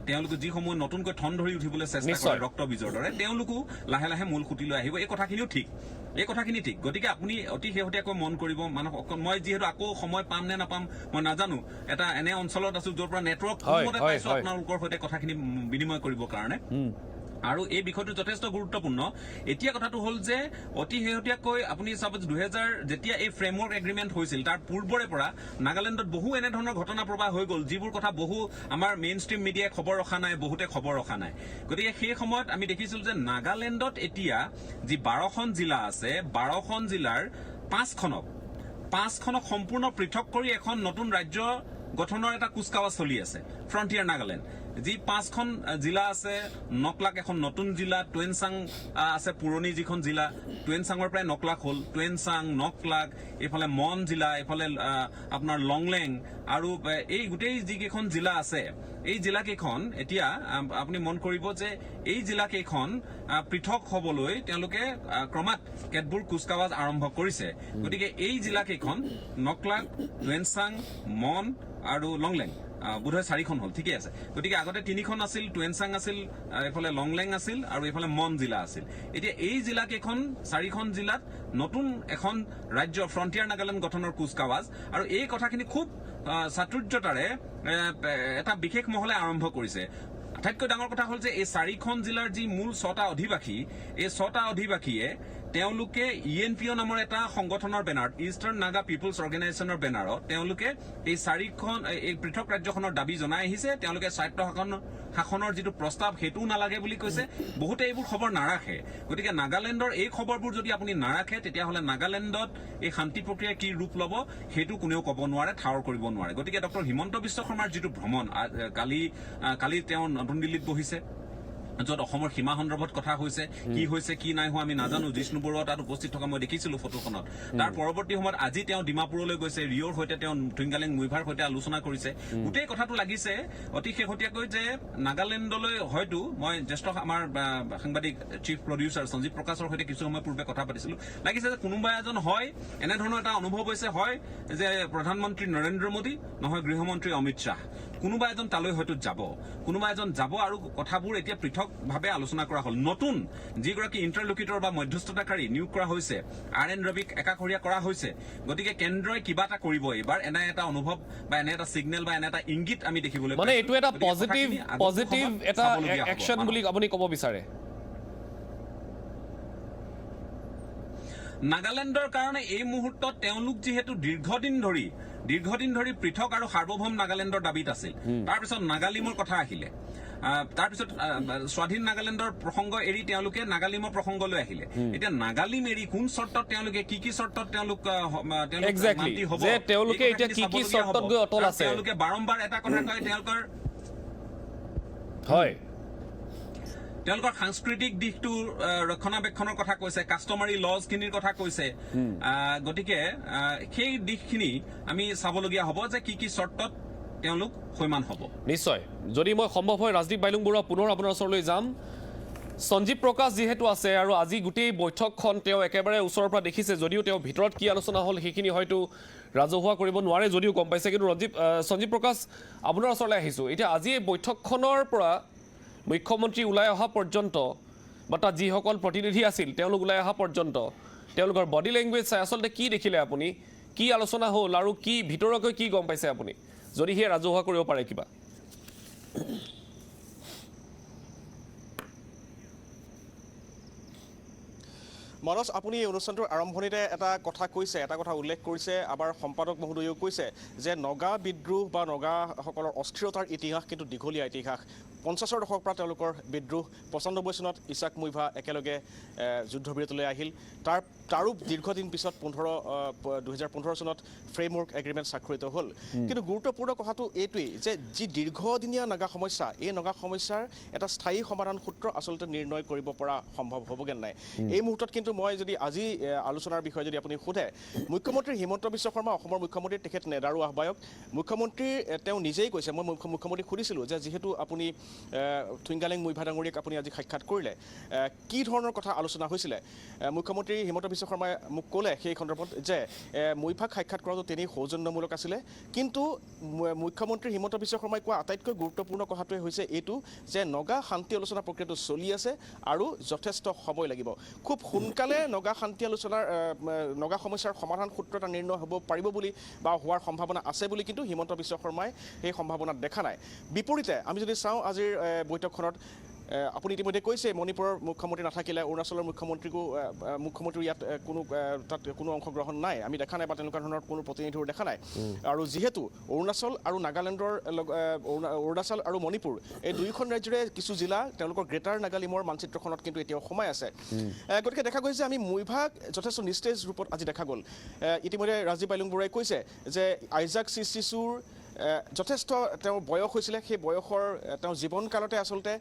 তেওঁলোকে যিসমূহ নতুনকৈ ঠন ধৰি উঠিবলৈ চেষ্টা কৰে ৰক্ত বীজৰ দৰে তেওঁলোকো লাহে লাহে মূল খুঁটিলৈ আহিব এই কথাখিনিও ঠিক গতিকে আপুনি অতি শেহতীয়াকৈ মন কৰিব মানুহক মই যিহেতু আকৌ সময় পাম নে নাপাম মই নাজানো এটা এনে অঞ্চলত আছো য'ৰ পৰা নেটৱৰ্ক পাইছো আপোনালোকৰ সৈতে কথাখিনি বিনিময় কৰিবৰ কাৰণে আৰু এই বিষয়টো যথেষ্ট গুৰুত্বপূৰ্ণ এতিয়া কথাটো হ'ল যে অতি শেহতীয়াকৈ আপুনি চাব 2000 যেতিয়া এই ফ্ৰেমৱৰ্ক এগ্ৰিমেণ্ট হৈছিল তাৰ পূৰ্বৰে পৰা নাগালেণ্ডত বহু এনেধৰণৰ ঘটনা প্ৰবাহ হৈ গ'ল যিবোৰ কথা বহু আমাৰ মেইন ষ্ট্ৰীম মিডিয়াই খবৰ ৰখা নাই বহুতে খবৰ ৰখা নাই গতিকে সেই সময়ত আমি দেখিছিলো যে নাগালেণ্ডত এতিয়া যি 12খন জিলা আছে 12খন জিলাৰ 5খনক সম্পূৰ্ণ পৃথক কৰি এখন নতুন ৰাজ্য গঠনৰ এটা কুচকাৱাজ চলি আছে ফ্ৰণ্টিয়াৰ নাগালেণ্ড যি 5খন জিলা আছে নকলাক এখন নতুন জিলা টুৱেনচাং আছে পুৰণি যিখন জিলা টুৱেনচাঙৰ প্ৰায় নকলাক হ'ল টুৱেনচাং নকলাক এইফালে মন জিলা এইফালে আপোনাৰ লংলেং আৰু এই গোটেই যিকেইখন জিলা আছে এই জিলাকেইখন এতিয়া আপুনি মন কৰিব যে এই জিলাকেইখন পৃথক হ'বলৈ তেওঁলোকে ক্ৰমাৎ কেতবোৰ কুচকাৱাজ আৰম্ভ কৰিছে গতিকে এই জিলাকেইখন নকলাক টুৱেনচাং মন আৰু লংলেং বোধহয় 4খন হ'ল ঠিকে আছে গতিকে আগতে 3খন আছিল টুৱেনচাং আছিল এইফালে লংলেং আছিল আৰু এইফালে মন জিলা আছিল এতিয়া এই জিলাকেইখন 4খন জিলাত নতুন এখন ৰাজ্য ফ্ৰণ্টিয়াৰ নাগালেণ্ড গঠনৰ কুচকাৱাজ আৰু এই কথাখিনি খুব চাতুৰ্যতাৰে এটা বিশেষ মহলে আৰম্ভ কৰিছে আটাইতকৈ ডাঙৰ কথা হ'ল যে এই 4খন জিলাৰ যি মূল 6টা অধিবাসী এই 6টা অধিবাসীয়ে তেওঁলোকে ENPO নামৰ এটা সংগঠনৰ বেনাৰ ইষ্টাৰ্ণ নাগা পিপলছ অৰ্গেনাইজেশ্যনৰ বেনাৰত তেওঁলোকে এই 4খন এই পৃথক ৰাজ্যখনৰ দাবী জনাই আহিছে তেওঁলোকে স্বায়ত্ব শাসনৰ যিটো প্ৰস্তাৱ সেইটোও নালাগে বুলি কৈছে বহুতে এইবোৰ খবৰ নাৰাখে গতিকে নাগালেণ্ডৰ এই খবৰবোৰ যদি আপুনি নাৰাখে তেতিয়াহ'লে নাগালেণ্ডত এই শান্তি প্ৰক্ৰিয়া কি ৰূপ ল'ব সেইটো কোনেও ক'ব নোৱাৰে ঠাৱৰ কৰিব নোৱাৰে গতিকে ডক্টৰ হিমন্ত বিশ্ব শৰ্মাৰ যিটো ভ্ৰমণ কালি তেওঁ নতুন দিল্লীত বহিছে য'ত অসমৰ সীমা সন্দৰ্ভত কথা হৈছে কি নাই হোৱা আমি নাজানো জিষ্ণু বৰুৱা তাত উপস্থিত থকা মই দেখিছিলো ফটোখনত তাৰ পৰৱৰ্তী সময়ত আজি তেওঁ ডিমাপুৰলৈ গৈছে ৰিঅ'ৰ সৈতে তেওঁ টুইংগালেং মুইভাৰ সৈতে আলোচনা কৰিছে গোটেই কথাটো লাগিছে অতি শেহতীয়াকৈ যে নাগালেণ্ডলৈ হয়তো মই জ্যেষ্ঠ আমাৰ সাংবাদিক চিফ প্ৰডিউচাৰ সঞ্জীৱ প্ৰকাশৰ সৈতে কিছু সময় পূৰ্বে কথা পাতিছিলো লাগিছে যে কোনোবা এজন হয় এনেধৰণৰ এটা অনুভৱ হৈছে হয় যে প্ৰধানমন্ত্ৰী নৰেন্দ্ৰ মোদী নহয় গৃহমন্ত্ৰী অমিত শ্বাহ কোনোবা এজন তালৈ হয়তো যাব আৰু কথাবোৰ এতিয়া পৃথকভাৱে আলোচনা কৰা হ'ল নতুন যিগৰাকী ইণ্টাৰলকিউটৰ বা মধ্যস্থতাকাৰী নিয়োগ কৰা হৈছে RN ৰবিক একাষৰীয়া কৰা হৈছে গতিকে কেন্দ্ৰই কিবা এটা কৰিব এইবাৰ এনে এটা অনুভৱ বা এনে এটা সিগনেল বা এনে এটা ইংগিত আমি দেখিবলৈ মানে এইটো এটা পজিটিভ এটা একচন বুলি আপুনি ক'ব বিচাৰে নাগালেণ্ডৰ কাৰণে এই মুহূৰ্তত তেওঁলোক যিহেতু দীৰ্ঘদিন ধৰি পৃথক আৰু সাৰ্বভৌম নাগালেণ্ডৰ দাবীত আছিল তাৰপিছত নাগালিমৰ কথা আহিলে তাৰপিছত স্বাধীন নাগালেণ্ডৰ প্ৰসংগ এৰি তেওঁলোকে নাগালিমৰ প্ৰসংগলৈ আহিলে এতিয়া নাগালিম এৰি কোন চৰ্তত তেওঁলোকে কি চৰ্তত তেওঁলোকে বাৰম্বাৰ এটা কথা কয় তেওঁলোকৰ সাংস্কৃতিক দিশটো ৰক্ষণাবেক্ষণৰ কথা কৈছে কাষ্টমাৰী লজখিনিৰ কথা কৈছে গতিকে সেই দিশখিনি আমি চাবলগীয়া হ'ব যে কি চৰ্তত তেওঁলোক সৈমান হ'ব নিশ্চয় যদি মই সম্ভৱ হয় ৰাজদীপ বাইলুং বৰুৱা পুনৰ আপোনাৰ ওচৰলৈ যাম সঞ্জীৱ প্ৰকাশ যিহেতু আছে আৰু আজি গোটেই বৈঠকখন তেওঁ একেবাৰে ওচৰৰ পৰা দেখিছে যদিও তেওঁ ভিতৰত কি আলোচনা হ'ল সেইখিনি হয়তো ৰাজহুৱা কৰিব নোৱাৰে যদিও গম পাইছে কিন্তু সঞ্জীৱ প্ৰকাশ আপোনাৰ ওচৰলৈ আহিছোঁ এতিয়া আজি এই বৈঠকখনৰ পৰা মুখ্যমন্ত্ৰী ওলাই অহা পৰ্যন্ত বা তাত যিসকল প্ৰতিনিধি আছিল তেওঁলোক ওলাই অহা পৰ্যন্ত তেওঁলোকৰ বডি লেংগুৱেজ চাই আচলতে কি দেখিলে আপুনি কি আলোচনা হ'ল আৰু কি ভিতৰকৈ কি গম পাইছে আপুনি যদি সেই ৰাজহুৱা কৰিব পাৰে কিবা মনজ আপুনি এই অনুষ্ঠানটোৰ আৰম্ভণিতে এটা কথা কৈছে, এটা কথা উল্লেখ কৰিছে, আমাৰ সম্পাদক মহোদয়েও কৈছে যে নগা বিদ্ৰোহ বা নগাসকলৰ অস্থিৰতাৰ ইতিহাস কিন্তু দীঘলীয়া ইতিহাস। 50ৰ দশকৰ পৰা তেওঁলোকৰ বিদ্ৰোহ, 95 চনত ইছাক মুইভা একেলগে যুদ্ধবিৰতিলৈ আহিল। তাৰো দীৰ্ঘদিন পিছত 2015 চনত ফ্ৰেমৱৰ্ক এগ্ৰিমেণ্ট স্বাক্ষৰিত হ'ল। কিন্তু গুৰুত্বপূৰ্ণ কথাটো এইটোৱেই যে যি দীৰ্ঘদিনীয়া নগা সমস্যা, এই নগা সমস্যাৰ এটা স্থায়ী সমাধান সূত্ৰ আচলতে নিৰ্ণয় কৰিব পৰা সম্ভৱ হ'বগৈ নাই। এই মুহূৰ্তত কিন্তু মই যদি আজি আলোচনাৰ বিষয়ে যদি আপুনি সোধে, মুখ্যমন্ত্ৰী হিমন্ত বিশ্ব শৰ্মা অসমৰ মুখ্যমন্ত্ৰী, তেখেত নেডাৰু আহ্বায়ক। মুখ্যমন্ত্ৰী তেওঁ নিজেই কৈছে, মই মুখ্যমন্ত্ৰীক সুধিছিলোঁ যে যিহেতু আপুনি থুইংগালেং মুইভা ডাঙৰীয়াক আপুনি আজি সাক্ষাৎ কৰিলে, কি ধৰণৰ কথা আলোচনা হৈছিলে? মুখ্যমন্ত্ৰী হিমন্ত বিশ্ব শৰ্মাই মোক ক'লে সেই সন্দৰ্ভত যে মুইভাক সাক্ষাৎ কৰাটো তেনেই সৌজন্যমূলক আছিলে, কিন্তু মুখ্যমন্ত্ৰী হিমন্ত বিশ্ব শৰ্মাই কোৱা আটাইতকৈ গুৰুত্বপূৰ্ণ কথাটোৱে হৈছে এইটো যে নগা শান্তি আলোচনা প্ৰক্ৰিয়াটো চলি আছে আৰু যথেষ্ট সময় লাগিব। খুব সোনকালে নগা শান্তি আলোচনাৰ নগা সমস্যাৰ সমাধান সূত্ৰ এটা নিৰ্ণয় হ'ব পাৰিব বুলি বা হোৱাৰ সম্ভাৱনা আছে বুলি কিন্তু হিমন্ত বিশ্ব শৰ্মাই সেই সম্ভাৱনা দেখা নাই। বিপৰীতে আমি যদি চাওঁ আজিৰ বৈঠকখনত, আপুনি ইতিমধ্যে কৈছে মণিপুৰৰ মুখ্যমন্ত্ৰী নাথাকিলে, অৰুণাচলৰ মুখ্যমন্ত্ৰীৰ ইয়াত তাত কোনো অংশগ্ৰহণ নাই, আমি দেখা নাই বা তেনেকুৱা ধৰণৰ কোনো প্ৰতিনিধিও দেখা নাই। আৰু যিহেতু অৰুণাচল আৰু নাগালেণ্ডৰ অৰুণাচল আৰু মণিপুৰ এই দুয়োখন ৰাজ্যৰে কিছু জিলা তেওঁলোকৰ গ্ৰেটাৰ নাগালিমৰ মানচিত্ৰখনত কিন্তু এতিয়াও সোমাই আছে। গতিকে দেখা গৈছে আমি মুইভাক যথেষ্ট নিস্তেজ ৰূপত আজি দেখা গ'ল। ইতিমধ্যে ৰাজীৱ বাইলুং বৰুৱাই কৈছে যে আইজাক চিচিচুৰ যথেষ্ট তেওঁৰ বয়স হৈছিলে, সেই বয়সৰ তেওঁ জীৱনকালতে আচলতে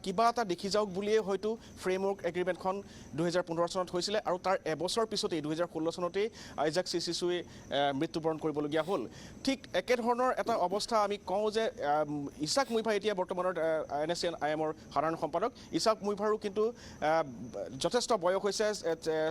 কিবা এটা দেখি যাওক বুলিয়ে হয়তো ফ্ৰেমৱৰ্ক এগ্ৰিমেণ্টখন 2015 চনত হৈছিলে আৰু তাৰ এবছৰ পিছতেই 2016 চনতেই আইজাক চিচিচুৱে মৃত্যুবৰণ কৰিবলগীয়া হ'ল। ঠিক একেধৰণৰ এটা অৱস্থা আমি কওঁ যে ইছাক মুইভা এতিয়া বৰ্তমানৰ NSCN-IM-ৰ সাধাৰণ সম্পাদক। ইছাক মুইভাৰো কিন্তু যথেষ্ট বয়স হৈছে,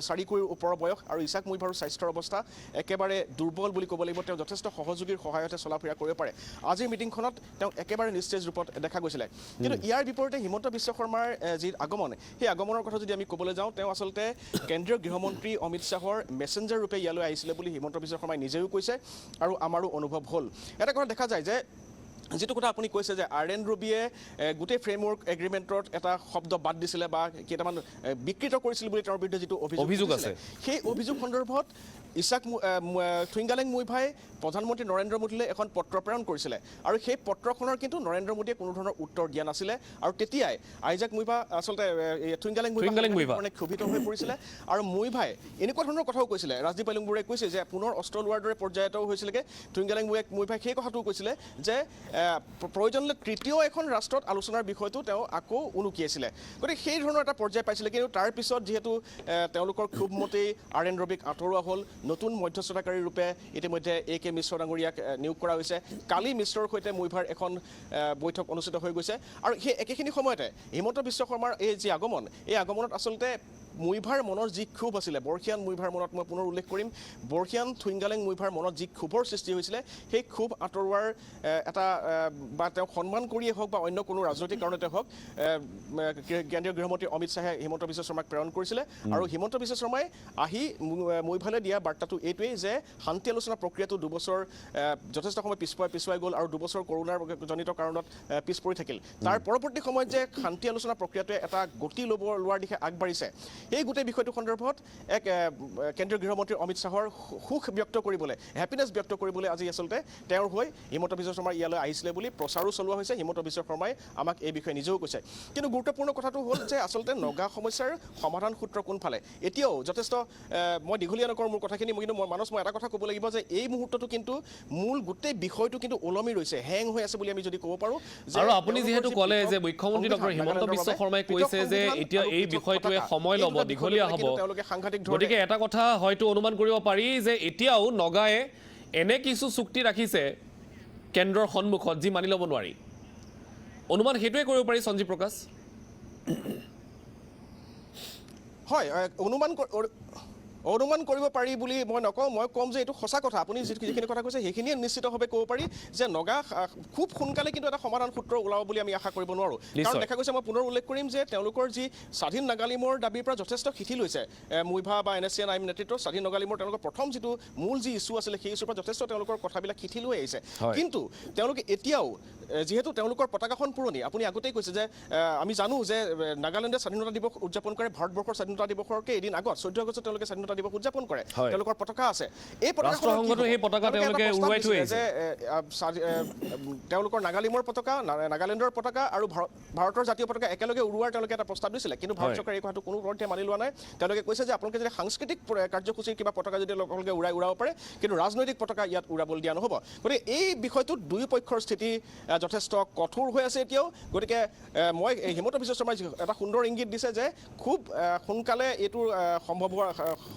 4 কোটিৰ ওপৰৰ বয়স, আৰু ইছাক মুইভাৰো স্বাস্থ্যৰ অৱস্থা একেবাৰে দুৰ্বল বুলি ক'ব লাগিব। তেওঁ যথেষ্ট সহযোগীৰ সহায়তে চলাফুৰা কৰিব পাৰে। আজিৰ মিটিংখনত তেওঁ একেবাৰে নিস্তেজ ৰূপত দেখা গৈছিলে। কিন্তু ইয়াৰ বিপৰীতে হিমন্ত বিশ্ব শৰ্মাৰ যি আগমন, সেই আগমনৰ কথা যদি আমি ক'বলৈ যাওঁ, তেওঁ আচলতে কেন্দ্ৰীয় গৃহমন্ত্ৰী অমিত শ্বাহৰ মেছেঞ্জাৰ ৰূপে ইয়ালৈ আহিছিলে বুলি হিমন্ত বিশ্ব শৰ্মাই নিজেও কৈছে আৰু আমাৰো অনুভৱ হ'ল। এটা কথা দেখা যায় যে যিটো কথা আপুনি কৈছে যে RN ৰবিয়ে গোটেই ফ্ৰেমৱৰ্ক এগ্ৰিমেণ্টত এটা শব্দ বাদ দিছিলে বা কেইটামান বিকৃত কৰিছিল বুলি তেওঁৰ বিৰুদ্ধে যিটো অভিযোগ আছে, সেই অভিযোগ সন্দৰ্ভত থুইংগালেং মুইভাই প্ৰধানমন্ত্ৰী নৰেন্দ্ৰ মোদীলৈ এখন পত্ৰ প্ৰেৰণ কৰিছিলে আৰু সেই পত্ৰখনৰ কিন্তু নৰেন্দ্ৰ মোদীয়ে কোনো ধৰণৰ উত্তৰ দিয়া নাছিলে। আৰু তেতিয়াই আইজাক মুইভা আচলতে থুইংগালেং মুইভা ক্ষোভিত হৈ পৰিছিলে আৰু মুইভাই এনেকুৱা ধৰণৰ কথাও কৈছিলে। ৰাজীৱ বাইলুং বৰুৱাই কৈছে যে পুনৰ অস্ত্ৰ লোৱাৰ দৰে পৰ্যায়তো হৈছিলেগৈ। থুইংগালেং মুইভাই সেই কথাটোও কৈছিলে যে প্ৰয়োজন হ'লে তৃতীয় এখন ৰাষ্ট্ৰত আলোচনাৰ বিষয়টো তেওঁ আকৌ উনুকিয়াইছিলে। গতিকে সেই ধৰণৰ এটা পৰ্যায় পাইছিলে। কিন্তু তাৰ পিছত যিহেতু তেওঁলোকৰ ক্ষোভমতেই RN ৰবিক আঁতৰোৱা হ'ল, নতুন মধ্যস্থতাকাৰী ৰূপে ইতিমধ্যে AK মিশ্ৰ ডাঙৰীয়াক নিয়োগ কৰা হৈছে। কালি মিশ্ৰৰ সৈতে মুইভাৰ এখন বৈঠক অনুষ্ঠিত হৈ গৈছে আৰু সেই একেখিনি সময়তে হিমন্ত বিশ্ব শৰ্মাৰ এই যি আগমন, এই আগমনত আচলতে মুইভাৰ মনৰ যি ক্ষোভ আছিলে, বৰ্ষিয়ান মুইভাৰ মনত মই পুনৰ উল্লেখ কৰিম, বৰ্ষিয়ান থুইংগালেং মুইভাৰ মনত যি ক্ষোভৰ সৃষ্টি হৈছিলে, সেই ক্ষোভ আঁতৰোৱাৰ এটা বা তেওঁক সন্মান কৰিয়ে হওক বা অন্য কোনো ৰাজনৈতিক কাৰণতে হওক কেন্দ্ৰীয় গৃহমন্ত্ৰী অমিত শ্বাহে হিমন্ত বিশ্ব শৰ্মাক প্ৰেৰণ কৰিছিলে। আৰু হিমন্ত বিশ্ব শৰ্মাই আহি মুইভালৈ দিয়া বাৰ্তাটো এইটোৱেই যে শান্তি আলোচনা প্ৰক্ৰিয়াটো 2 বছৰ যথেষ্ট সময় পিছুৱাই গ'ল আৰু 2 বছৰ কৰোণাৰ জনিত কাৰণত পিছ পৰি থাকিল। তাৰ পৰৱৰ্তী সময়ত যে শান্তি আলোচনা প্ৰক্ৰিয়াটোৱে এটা গতি লোৱাৰ দিশে আগবাঢ়িছে, এই গোটেই বিষয়টো সন্দৰ্ভত এক কেন্দ্ৰীয় গৃহমন্ত্ৰী অমিত শ্বাহৰ সুখ ব্যক্ত কৰিবলৈ, হেপিনেছ ব্যক্ত কৰিবলৈ আজি আচলতে তেওঁৰ হৈ হিমন্ত বিশ্ব শৰ্মা ইয়ালৈ আহিছিলে বুলি প্ৰচাৰো চলোৱা হৈছে। হিমন্ত বিশ্ব শৰ্মাই আমাক এই বিষয়ে নিজেও কৈছে। কিন্তু গুৰুত্বপূৰ্ণ কথাটো হ'ল যে আচলতে নগা সমস্যাৰ সমাধান সূত্ৰ কোনফালে এতিয়াও যথেষ্ট মই দীঘলীয়া নকৰোঁ মোৰ কথাখিনি, কিন্তু মই এটা কথা ক'ব লাগিব যে এই মুহূৰ্ততো কিন্তু মূল গোটেই বিষয়টো কিন্তু ওলমি ৰৈছে, হেং হৈ আছে বুলি আমি যদি ক'ব পাৰোঁ। আৰু আপুনি যিহেতু ক'লে যে মুখ্যমন্ত্ৰী ডক্টৰ হিমন্ত বিশ্ব শৰ্মাই কৈছে যে এতিয়া এই বিষয়টোৱে সময় ল'ব, দীঘলীয়া হ'ব, গতিকে এটা কথা হয়তো অনুমান কৰিব পাৰি যে এতিয়াও নগায়ে এনে কিছু চুক্তি ৰাখিছে কেন্দ্ৰৰ সন্মুখত যি মানি ল'ব নোৱাৰি। অনুমান সেইটোৱে কৰিব পাৰি সঞ্জীৱ প্ৰকাশ? হয়, অনুমান অনুমান কৰিব পাৰি বুলি মই নকওঁ, মই ক'ম যে এইটো সঁচা কথা। আপুনি যিখিনি কথা কৈছে সেইখিনিয়ে নিশ্চিতভাৱে ক'ব পাৰি যে নগা খুব সোনকালে কিন্তু এটা সমাধান সূত্ৰ ওলাব বুলি আমি আশা কৰিব নোৱাৰোঁ। কাৰণ দেখা গৈছে, মই পুনৰ উল্লেখ কৰিম যে তেওঁলোকৰ যি স্বাধীন নাগালিমৰ দাবীৰ পৰা যথেষ্ট শিথিল হৈছে। মুইভা বা NSCN নেতৃত্বৰ স্বাধীন নাগালিমৰ তেওঁলোকৰ প্ৰথম যিটো মূল যি ইছ্যু আছিলে সেই ইছ্যুৰ পৰা যথেষ্ট তেওঁলোকৰ কথাবিলাক শিথিল হৈ আহিছে। কিন্তু তেওঁলোকে এতিয়াও যিহেতু তেওঁলোকৰ পতাকাখন পুৰণি, আপুনি আগতেই কৈছে যে আমি জানো যে নাগালেণ্ডে স্বাধীনতা দিৱস উদযাপন কৰে, ভাৰতবৰ্ষৰ স্বাধীনতা দিৱসৰকে এদিন আগত 14 আগষ্ট তেওঁলোকে স্বাধীনতা দিৱস উদযাপন কৰে, তেওঁলোকৰ পতাকা আছে। এই তেওঁলোকৰ নাগালিমৰ পতাকা, নাগালেণ্ডৰ পতাকা আৰু ভাৰতৰ জাতীয় পতাকা একেলগে উৰুৱাৰ তেওঁলোকে এটা প্ৰস্তাৱ দিছিলে, কিন্তু ভাৰত চৰকাৰে এই কথাটো কোনো অৰ্থে মানি লোৱা নাই। তেওঁলোকে কৈছে যে আপোনালোকে যদি সাংস্কৃতিক কাৰ্যসূচীৰ কিবা পতাকা যদি তেওঁলোকে উৰাব পাৰে, কিন্তু ৰাজনৈতিক পতাকা ইয়াত উৰাবলৈ দিয়া নহ'ব। গতিকে এই বিষয়টোত দুয়ো পক্ষৰ স্থিতি যথেষ্ট কঠোৰ হৈ আছে এতিয়াও। গতিকে মই হিমন্ত বিশ্ব শৰ্মাই এটা সুন্দৰ ইংগিত দিছে যে খুব সোনকালে এইটো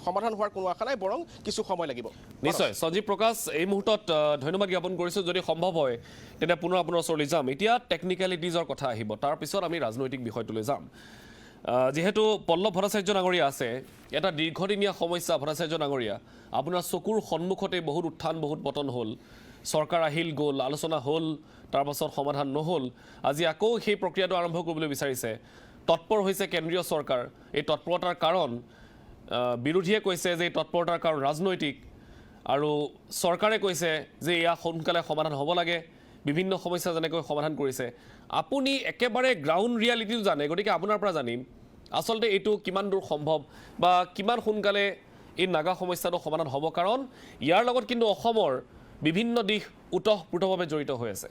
সমাধান হোৱাৰ কোনো আশা নাই, বৰং কিছু সময় লাগিব। নিশ্চয় সঞ্জীৱ প্ৰকাশ, এই মুহূৰ্তত ধন্যবাদ জ্ঞাপন কৰিছোঁ। যদি সম্ভৱ হয় তেতিয়া পুনৰ আপোনাৰ ওচৰলৈ যাম। এতিয়া টেকনিকেলিটিজৰ কথা আহিব, তাৰপিছত আমি ৰাজনৈতিক বিষয়টোলৈ যাম। যিহেতু পল্লৱ ভট্টাচাৰ্য ডাঙৰীয়া আছে, এটা দীৰ্ঘদিনীয়া সমস্যা ভট্টাচাৰ্য ডাঙৰীয়া, আপোনাৰ চকুৰ সন্মুখতে বহুত উত্থান বহুত পতন হ'ল, চৰকাৰ আহিল গ'ল, আলোচনা হ'ল, তাৰপাছত সমাধান নহ'ল। আজি আকৌ সেই প্ৰক্ৰিয়াটো আৰম্ভ কৰিবলৈ বিচাৰিছে, তৎপৰ হৈছে কেন্দ্ৰীয় চৰকাৰ। এই তৎপৰতাৰ কাৰণ বিৰোধীয়ে কৈছে যে এই তৎপৰতাৰ কাৰণ ৰাজনৈতিক, আৰু চৰকাৰে কৈছে যে এয়া সোনকালে সমাধান হ'ব লাগে, বিভিন্ন সমস্যা যেনেকৈ সমাধান কৰিছে। আপুনি একেবাৰে গ্ৰাউণ্ড ৰিয়েলিটিটো জানে, গতিকে আপোনাৰ পৰা জানিম আচলতে এইটো কিমান দূৰ সম্ভৱ বা কিমান সোনকালে এই নাগা সমস্যাটো সমাধান হ'ব, কাৰণ ইয়াৰ লগত কিন্তু অসমৰ বিভিন্ন দিশ ওতঃপ্ৰোতভাৱে জড়িত হৈ আছে।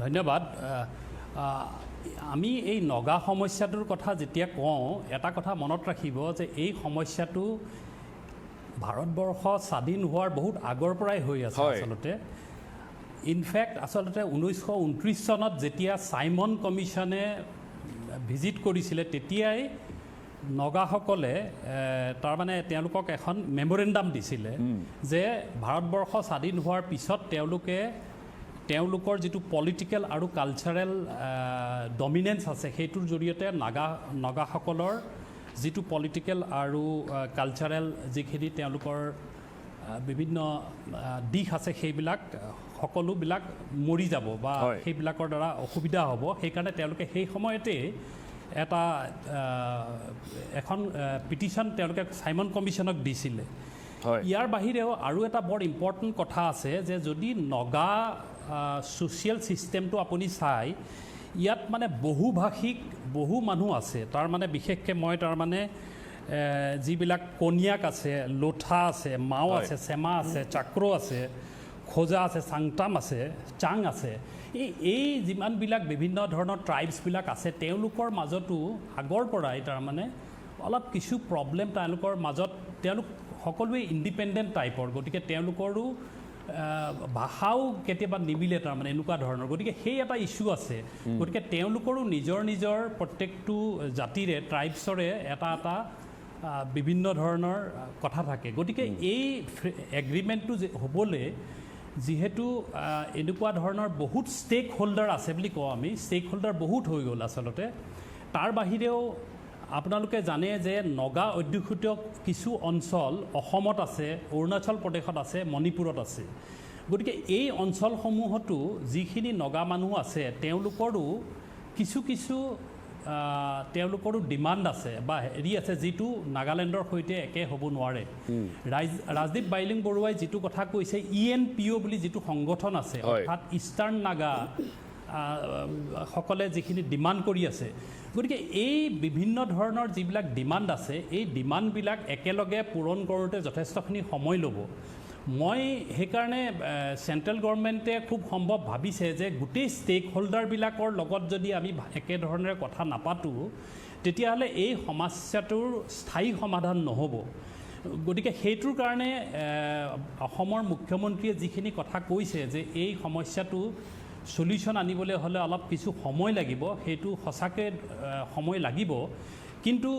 ধন্যবাদ। আমি এই নগা সমস্যাটোৰ কথা যেতিয়া কওঁ, এটা কথা মনত ৰাখিব যে এই সমস্যাটো ভাৰতবৰ্ষ স্বাধীন হোৱাৰ বহুত আগৰ পৰাই হৈ আছে। আচলতে ইনফেক্ট আচলতে 1929 চনত যেতিয়া চাইমন কমিশ্যনে ভিজিট কৰিছিলে, তেতিয়াই নগাসকলে তাৰমানে তেওঁলোকক এখন মেমৰেণ্ডাম দিছিলে যে ভাৰতবৰ্ষ স্বাধীন হোৱাৰ পিছত তেওঁলোকৰ যিটো পলিটিকেল আৰু কালচাৰেল ডমিনেন্স আছে, সেইটোৰ জৰিয়তে নগাসকলৰ যিটো পলিটিকেল আৰু কালচাৰেল যিখিনি তেওঁলোকৰ বিভিন্ন দিশ আছে, সেইবিলাক সকলোবিলাক মৰি যাব বা সেইবিলাকৰ দ্বাৰা অসুবিধা হ'ব। সেইকাৰণে তেওঁলোকে সেই সময়তে এখন পিটিশ্যন তেওঁলোকে চাইমন কমিশ্যনক দিছিলে। ইয়াৰ বাহিৰেও আৰু এটা বৰ ইম্পৰ্টেণ্ট কথা আছে যে যদি নগা ছ'চিয়েল ছিষ্টেমটো আপুনি চাই, ইয়াত মানে বহুভাষিক বহু মানুহ আছে। তাৰমানে বিশেষকৈ মই তাৰমানে যিবিলাক কণিয়াক আছে, লোঠা আছে, মাও আছে, চেমা আছে, চাক্ৰ আছে, খোজা আছে, চাংটাম আছে, চাং আছে, এই যিমানবিলাক বিভিন্ন ধৰণৰ ট্ৰাইবছবিলাক আছে, তেওঁলোকৰ মাজতো আগৰ পৰাই তাৰমানে অলপ কিছু প্ৰব্লেম তেওঁলোকৰ মাজত। তেওঁলোক সকলোৱে ইণ্ডিপেণ্ডেণ্ট টাইপৰ, গতিকে তেওঁলোকৰো ভাষাও কেতিয়াবা নিমিলে, তাৰমানে এনেকুৱা ধৰণৰ। গতিকে সেই এটা ইছ্যু আছে। গতিকে তেওঁলোকৰো নিজৰ নিজৰ প্ৰত্যেকটো জাতিৰে, ট্ৰাইবছৰে এটা বিভিন্ন ধৰণৰ কথা থাকে। গতিকে এই এগ্ৰিমেণ্টটো হ'বলৈ যিহেতু এনেকুৱা ধৰণৰ বহুত ষ্টেক হোল্ডাৰ আছে বুলি কওঁ আমি, ষ্টেক হোল্ডাৰ বহুত হৈ গ'ল আচলতে। তাৰ বাহিৰেও আপোনালোকে জানে যে নগা অধ্যুষিত কিছু অঞ্চল অসমত আছে, অৰুণাচল প্ৰদেশত আছে, মণিপুৰত আছে। গতিকে এই অঞ্চলসমূহতো যিখিনি নগা মানুহ আছে, তেওঁলোকৰো কিছু তেওঁলোকৰো ডিমাণ্ড আছে বা হেৰি আছে, যিটো নাগালেণ্ডৰ সৈতে একে হ'ব নোৱাৰে। ৰাজদীপ বাইলিং বৰুৱাই যিটো কথা কৈছে, ENPO বুলি যিটো সংগঠন আছে, অৰ্থাৎ ইষ্টাৰ্ণ নাগা সকলে যিখিনি ডিমাণ্ড কৰি আছে, গতিকে এই বিভিন্ন ধৰণৰ যিবিলাক ডিমাণ্ড আছে, এই ডিমাণ্ডবিলাক একেলগে পূৰণ কৰোঁতে যথেষ্টখিনি সময় ল'ব। মই সেইকাৰণে চেণ্ট্ৰেল গভৰ্ণমেণ্টে খুব সম্ভৱ ভাবিছে যে গোটেই ষ্টেক হোল্ডাৰবিলাকৰ লগত যদি আমি একেধৰণেৰে কথা নাপাতোঁ, তেতিয়াহ'লে এই সমস্যাটোৰ স্থায়ী সমাধান নহ'ব। গতিকে সেইটোৰ কাৰণে অসমৰ মুখ্যমন্ত্ৰীয়ে যিখিনি কথা কৈছে যে এই সমস্যাটো সলিউশ্যন আনিবলৈ হ'লে অলপ কিছু সময় লাগিব, সেইটো সঁচাকৈ সময় লাগিব। কিন্তু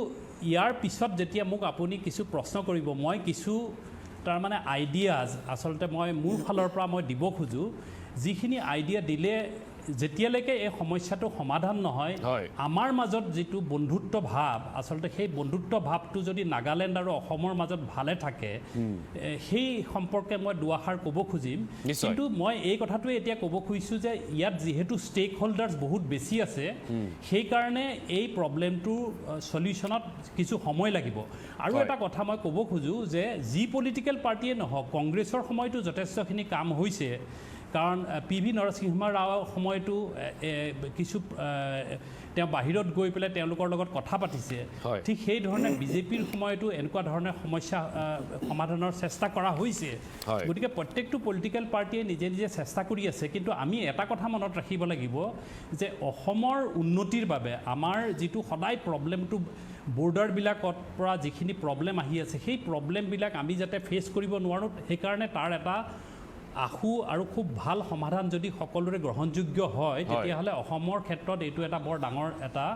ইয়াৰ পিছত যেতিয়া মোক আপুনি কিছু প্ৰশ্ন কৰিব, মই কিছু তাৰমানে আইডিয়াজ আচলতে মই মোৰ ফালৰ পৰা মই দিব খোজোঁ, যিখিনি আইডিয়া দিলে যেতিয়ালৈকে এই সমস্যাটো সমাধান নহয় আমাৰ মাজত যিটো বন্ধুত্ব ভাৱ আচলতে সেই বন্ধুত্ব ভাৱটো যদি নাগালেণ্ড আৰু অসমৰ মাজত ভালে থাকে সেই সম্পৰ্কে মই দুআষাৰ ক'ব খুজিম কিন্তু মই এই কথাটোৱে এতিয়া ক'ব খুজিছোঁ যে ইয়াত যিহেতু ষ্টেক হোল্ডাৰ্ছ বহুত বেছি আছে সেইকাৰণে এই প্ৰব্লেমটোৰ সলিউশ্যনত কিছু সময় লাগিব আৰু এটা কথা মই ক'ব খোজোঁ যে যি পলিটিকেল পাৰ্টিয়ে নহওক কংগ্ৰেছৰ সময়তো যথেষ্টখিনি কাম হৈছে কাৰণ PV নৰসিংহ ৰাওৰ সময়তো কিছু তেওঁ বাহিৰত গৈ পেলাই তেওঁলোকৰ লগত কথা পাতিছে ঠিক সেই ধৰণে বিজেপিৰ সময়তো এনেকুৱা ধৰণৰ সমস্যা সমাধানৰ চেষ্টা কৰা হৈছে গতিকে প্ৰত্যেকটো পলিটিকেল পাৰ্টিয়ে নিজে নিজে চেষ্টা কৰি আছে কিন্তু আমি এটা কথা মনত ৰাখিব লাগিব যে অসমৰ উন্নতিৰ বাবে আমাৰ যিটো সদায় প্ৰব্লেমটো বৰ্ডাৰবিলাকত পৰা যিখিনি প্ৰব্লেম আহি আছে সেই প্ৰব্লেমবিলাক আমি যাতে ফেচ কৰিব নোৱাৰোঁ সেইকাৰণে তাৰ এটা আশু আৰু খুব ভাল সমাধান যদি সকলোৰে গ্ৰহণযোগ্য হয় তেতিয়াহ'লে অসমৰ ক্ষেত্ৰত এইটো এটা বৰ ডাঙৰ এটা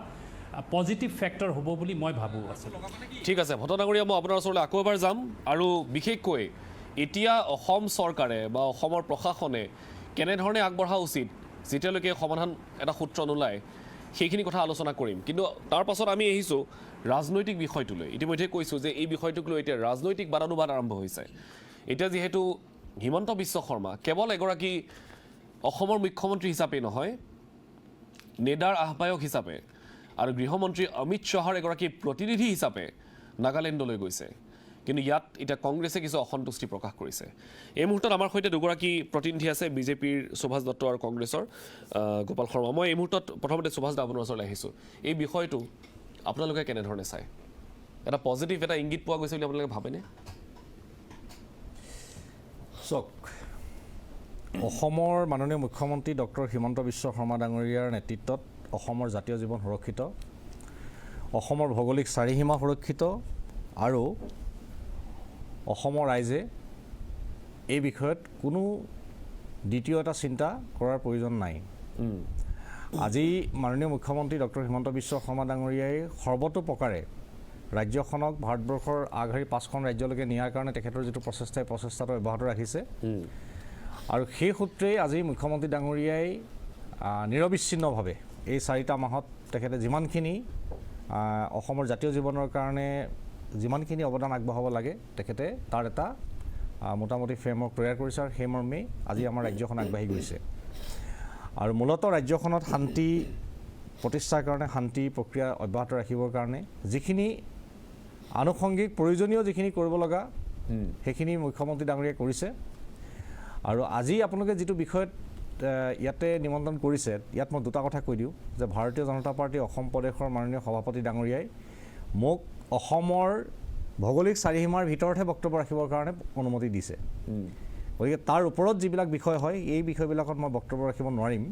পজিটিভ ফেক্টৰ হ'ব বুলি মই ভাবোঁ আছিলোঁ ঠিক আছে ভট্টাচাৰ্য মই আপোনাৰ ওচৰলৈ আকৌ এবাৰ যাম আৰু বিশেষকৈ এতিয়া অসম চৰকাৰে বা অসমৰ প্ৰশাসনে কেনেধৰণে আগবঢ়া উচিত যেতিয়ালৈকে সমাধান এটা সূত্ৰ নোলায় সেইখিনি কথা আলোচনা কৰিম কিন্তু তাৰ পাছত আমি আহিছোঁ ৰাজনৈতিক বিষয়টোলৈ ইতিমধ্যে কৈছোঁ যে এই বিষয়টোক লৈ এতিয়া ৰাজনৈতিক বাদানুবাদ আৰম্ভ হৈছে এতিয়া যিহেতু হিমন্ত বিশ্ব শৰ্মা কেৱল এগৰাকী অসমৰ মুখ্যমন্ত্ৰী হিচাপে নহয় নেডাৰ আহ্বায়ক হিচাপে আৰু গৃহমন্ত্ৰী অমিত শ্বাহৰ এগৰাকী প্ৰতিনিধি হিচাপে নাগালেণ্ডলৈ গৈছে কিন্তু ইয়াত এতিয়া কংগ্ৰেছে কিছু অসন্তুষ্টি প্ৰকাশ কৰিছে এই মুহূৰ্তত আমাৰ সৈতে দুগৰাকী প্ৰতিনিধি আছে বিজেপিৰ সুভাষ দত্ত আৰু কংগ্ৰেছৰ গোপাল শৰ্মা মই এই মুহূৰ্তত প্ৰথমতে সুভাষ দা আপোনাৰ ওচৰলৈ আহিছোঁ এই বিষয়টো আপোনালোকে কেনেধৰণে চায় এটা পজিটিভ এটা ইংগিত পোৱা গৈছে বুলি আপোনালোকে ভাবেনে চাওক অসমৰ মাননীয় মুখ্যমন্ত্ৰী ডক্টৰ হিমন্ত বিশ্ব শৰ্মা ডাঙৰীয়াৰ নেতৃত্বত অসমৰ জাতীয় জীৱন সুৰক্ষিত অসমৰ ভৌগোলিক চাৰিসীমা সুৰক্ষিত আৰু অসমৰ ৰাইজে এই বিষয়ত কোনো দ্বিতীয় এটা চিন্তা কৰাৰ প্ৰয়োজন নাই আজি মাননীয় মুখ্যমন্ত্ৰী ডক্টৰ হিমন্ত বিশ্ব শৰ্মা ডাঙৰীয়াই সৰ্বতোপ্ৰকাৰে ৰাজ্যখনক ভাৰতবৰ্ষৰ আগশাৰীৰ 5খন ৰাজ্যলৈকে নিয়াৰ কাৰণে তেখেতৰ যিটো প্ৰচেষ্টাটো অব্যাহত ৰাখিছে আৰু সেই সূত্ৰেই আজি মুখ্যমন্ত্ৰী ডাঙৰীয়াই নিৰবিচ্ছিন্নভাৱে এই 4টা মাহত তেখেতে যিমানখিনি অসমৰ জাতীয় জীৱনৰ কাৰণে যিমানখিনি অৱদান আগবঢ়াব লাগে তেখেতে তাৰ এটা মোটামুটি ফ্ৰেমৱৰ্ক তৈয়াৰ কৰিছে আৰু সেই মৰ্মেই আজি আমাৰ ৰাজ্যখন আগবাঢ়ি গৈছে আৰু মূলতঃ ৰাজ্যখনত শান্তি প্ৰতিষ্ঠাৰ কাৰণে শান্তি প্ৰক্ৰিয়া অব্যাহত ৰাখিবৰ কাৰণে যিখিনি আনুষংগিক প্ৰয়োজনীয় যিখিনি কৰিব লগা সেইখিনি মুখ্যমন্ত্ৰী ডাঙৰীয়াই কৰিছে আৰু আজি আপোনালোকে যিটো বিষয়ত ইয়াতে নিমন্ত্ৰণ কৰিছে ইয়াত মই দুটা কথা কৈ দিওঁ যে ভাৰতীয় জনতা পাৰ্টি অসম প্ৰদেশৰ মাননীয় সভাপতি ডাঙৰীয়াই মোক অসমৰ ভৌগোলিক চাৰিসীমাৰ ভিতৰতহে বক্তব্য ৰাখিবৰ কাৰণে অনুমতি দিছে গতিকে তাৰ ওপৰত যিবিলাক বিষয় হয় এই বিষয়বিলাকত মই বক্তব্য ৰাখিব নোৱাৰিম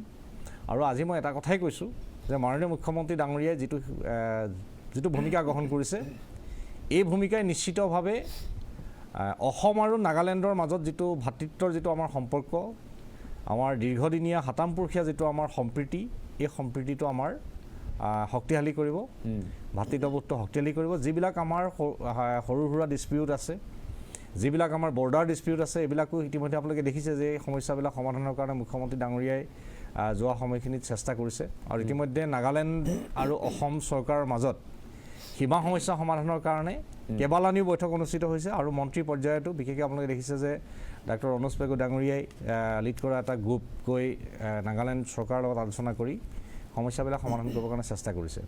আৰু আজি মই এটা কথাই কৈছোঁ যে মাননীয় মুখ্যমন্ত্ৰী ডাঙৰীয়াই যিটো ভূমিকা গ্ৰহণ কৰিছে এই ভূমিকাই নিশ্চিতভাৱে অসম আৰু নাগালেণ্ডৰ মাজত যিটো ভাতৃত্বৰ যিটো আমাৰ সম্পৰ্ক আমাৰ দীৰ্ঘদিনীয়া হাতামপুৰুষীয়া যিটো আমাৰ সম্প্ৰীতি এই সম্প্ৰীতিটো আমাৰ শক্তিশালী কৰিব ভাতৃত্ববোধটো শক্তিশালী কৰিব যিবিলাক আমাৰ সৰু সুৰা ডিছপিউট আছে যিবিলাক আমাৰ বৰ্ডাৰ ডিছপিউট আছে এইবিলাকো ইতিমধ্যে আপোনালোকে দেখিছে যে এই সমস্যাবিলাক সমাধানৰ কাৰণে মুখ্যমন্ত্ৰী ডাঙৰীয়াই যোৱা সময়খিনিত চেষ্টা কৰিছে আৰু ইতিমধ্যে নাগালেণ্ড আৰু অসম চৰকাৰৰ মাজত সীমা সমস্যা সমাধানৰ কাৰণে কেইবালানিও বৈঠক অনুষ্ঠিত হৈছে আৰু মন্ত্ৰী পৰ্যায়তো বিশেষকৈ আপোনালোকে দেখিছে যে ডাক্টৰ অনুজ পেগু ডাঙৰীয়াই লিড কৰা এটা গ্ৰুপ গৈ নাগালেণ্ড চৰকাৰৰ লগত আলোচনা কৰি সমস্যাবিলাক সমাধান কৰিবৰ কাৰণে চেষ্টা কৰিছে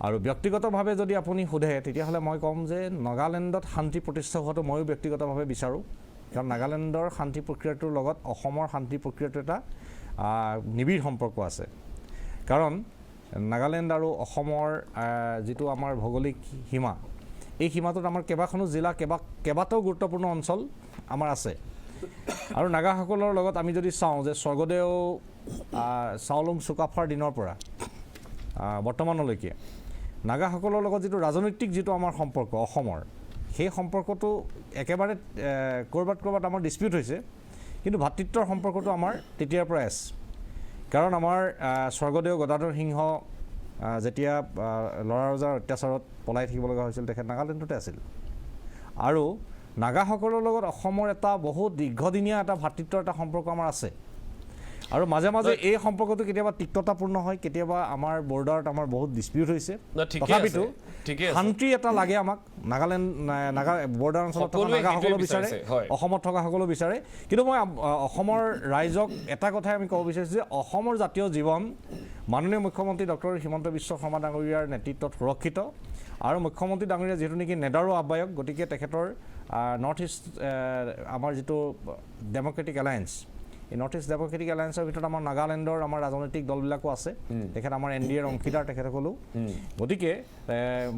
আৰু ব্যক্তিগতভাৱে যদি আপুনি সোধে তেতিয়াহ'লে মই ক'ম যে নাগালেণ্ডত শান্তি প্ৰতিষ্ঠা হোৱাটো ময়ো ব্যক্তিগতভাৱে বিচাৰোঁ কাৰণ নাগালেণ্ডৰ শান্তি প্ৰক্ৰিয়াটোৰ লগত অসমৰ শান্তি প্ৰক্ৰিয়াটো এটা নিবিড় সম্পৰ্ক আছে কাৰণ নাগালেণ্ড আৰু অসমৰ যিটো আমাৰ ভৌগোলিক সীমা এই সীমাটোত আমাৰ কেইবাখনো জিলা কেইবাটাও গুৰুত্বপূৰ্ণ অঞ্চল আমাৰ আছে আৰু নাগাসকলৰ লগত আমি যদি চাওঁ যে স্বৰ্গদেউ চাওলুং চুকাফাৰ দিনৰ পৰা বৰ্তমানলৈকে নাগাসকলৰ লগত যিটো ৰাজনৈতিক যিটো আমাৰ সম্পৰ্ক অসমৰ সেই সম্পৰ্কটো একেবাৰে ক'ৰবাত আমাৰ ডিছপিউট হৈছে কিন্তু ভাতৃত্বৰ সম্পৰ্কটো আমাৰ তেতিয়াৰ পৰাই আছে কাৰণ আমাৰ স্বৰ্গদেউ গদাধৰ সিংহ যেতিয়া ল'ৰা ৰজাৰ অত্যাচাৰত পলাই থাকিব লগা হৈছিল তেখেত নাগালেণ্ডতে আছিল আৰু নাগাসকলৰ লগত অসমৰ এটা বহুত দীৰ্ঘদিনীয়া এটা ভাতৃত্বৰ এটা সম্পৰ্ক আমাৰ আছে আৰু মাজে মাজে এই সম্পৰ্কটো কেতিয়াবা তিক্ততাপূৰ্ণ হয়, কেতিয়াবা আমাৰ বৰ্ডাৰত আমাৰ বহুত ডিসপিউট হৈছে, তথাপিতো শান্তি এটা লাগে আমাক। নাগালেণ্ড বৰ্ডাৰ অঞ্চলত থকা নাগাসকলো বিচাৰে, অসমত থকা সকলো বিচাৰে। কিন্তু মই অসমৰ ৰাইজক এটা কথাই আমি ক'ব বিচাৰিছোঁ যে অসমৰ জাতীয় জীৱন মাননীয় মুখ্যমন্ত্ৰী ডক্টৰ হিমন্ত বিশ্ব শৰ্মা ডাঙৰীয়াৰ নেতৃত্বত সুৰক্ষিত। আৰু মুখ্যমন্ত্ৰী ডাঙৰীয়া যিহেতু নেকি নেডাৰো আহ্বায়ক, গতিকে তেখেতৰ নৰ্থ ইষ্ট আমাৰ যিটো ডেম'ক্ৰেটিক এলায়েন্স, এই নৰ্থ ইষ্ট ডেম'ক্ৰেটিক এলায়েন্সৰ ভিতৰত আমাৰ নাগালেণ্ডৰ আমাৰ ৰাজনৈতিক দলবিলাকো আছে, তেখেত আমাৰ NDAৰ অংশীদাৰ তেখেতসকলো। গতিকে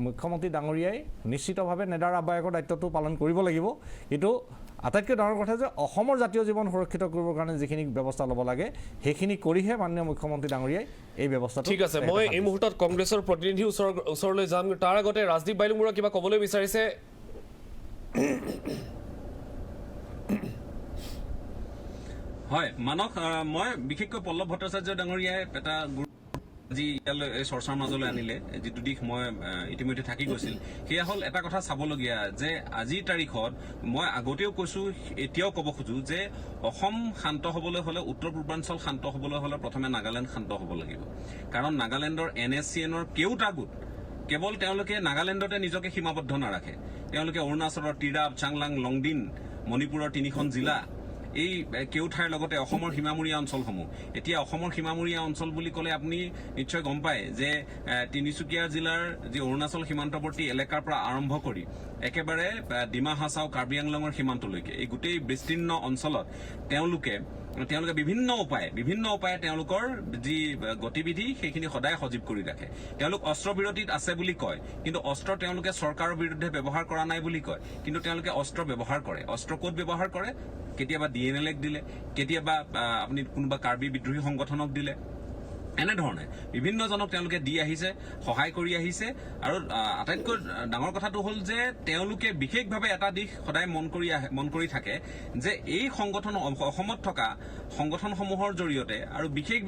মুখ্যমন্ত্ৰী ডাঙৰীয়াই নিশ্চিতভাৱে নেডাৰ আহ্বায়কৰ দায়িত্বটো পালন কৰিব লাগিব। কিন্তু আটাইতকৈ ডাঙৰ কথা যে অসমৰ জাতীয় জীৱন সুৰক্ষিত কৰিবৰ কাৰণে যিখিনি ব্যৱস্থা ল'ব লাগে সেইখিনি কৰিহে মাননীয় মুখ্যমন্ত্ৰী ডাঙৰীয়াই এই ব্যৱস্থাটো। ঠিক আছে, মই এই মুহূৰ্তত কংগ্ৰেছৰ প্ৰতিনিধি ওচৰলৈ যাম। তাৰ আগতে ৰাজদীপ বাইলুঙুৰা কিবা ক'বলৈ বিচাৰিছে? হয় মানস, মই বিশেষকৈ পল্লৱ ভট্টাচাৰ্য ডাঙৰীয়াই এটা আজি ইয়ালৈ চৰ্চাৰ মাজলৈ আনিলে, যিটো দিশ মই ইতিমধ্যে থাকি গৈছিল, সেয়া হ'ল এটা কথা চাবলগীয়া যে আজিৰ তাৰিখত মই আগতেও কৈছো, এতিয়াও ক'ব খোজো যে অসম শান্ত হ'বলৈ হ'লে, উত্তৰ পূৰ্বাঞ্চল শান্ত হ'বলৈ হ'লে প্ৰথমে নাগালেণ্ড শান্ত হ'ব লাগিব। কাৰণ নাগালেণ্ডৰ NSCNৰ কেওটা গোট কেৱল তেওঁলোকে নাগালেণ্ডতে নিজকে সীমাবদ্ধ নাৰাখে, তেওঁলোকে অৰুণাচলৰ তিৰাপ, চাংলাং, লংডিং, মণিপুৰৰ 3খন জিলা, এই কেওঠাইৰ লগতে অসমৰ সীমামূৰীয়া অঞ্চলসমূহ। এতিয়া অসমৰ সীমামূৰীয়া অঞ্চল বুলি ক'লে আপুনি নিশ্চয় গম পায় যে তিনিচুকীয়া জিলাৰ যি অৰুণাচল সীমান্তৱৰ্তী এলেকাৰ পৰা আৰম্ভ কৰি একেবাৰে ডিমা হাছাও, কাৰ্বি আংলঙৰ সীমান্তলৈকে এই গোটেই বিস্তীৰ্ণ অঞ্চলত তেওঁলোকে বিভিন্ন উপায়ে তেওঁলোকৰ যি গতিবিধি সেইখিনি সদায় সজীৱ কৰি ৰাখে। তেওঁলোক অস্ত্ৰবিৰতিত আছে বুলি কয়, কিন্তু অস্ত্ৰ তেওঁলোকে চৰকাৰৰ বিৰুদ্ধে ব্যৱহাৰ কৰা নাই বুলি কয়, কিন্তু তেওঁলোকে অস্ত্ৰ ব্যৱহাৰ কৰে। অস্ত্ৰ ক'ত ব্যৱহাৰ কৰে? কেতিয়াবা DNLক দিলে, কেতিয়াবা আপুনি কোনোবা কাৰ্বি বিদ্ৰোহী সংগঠনক দিলে, এনেধৰণে বিভিন্নজনক তেওঁলোকে দি আহিছে, সহায় কৰি আহিছে। আৰু আটাইতকৈ ডাঙৰ কথাটো হ'ল যে তেওঁলোকে বিশেষভাৱে এটা দিশ সদায় মন কৰি থাকে যে এই সংগঠন, অসমত থকা সংগঠনসমূহৰ জৰিয়তে, আৰু বিশেষ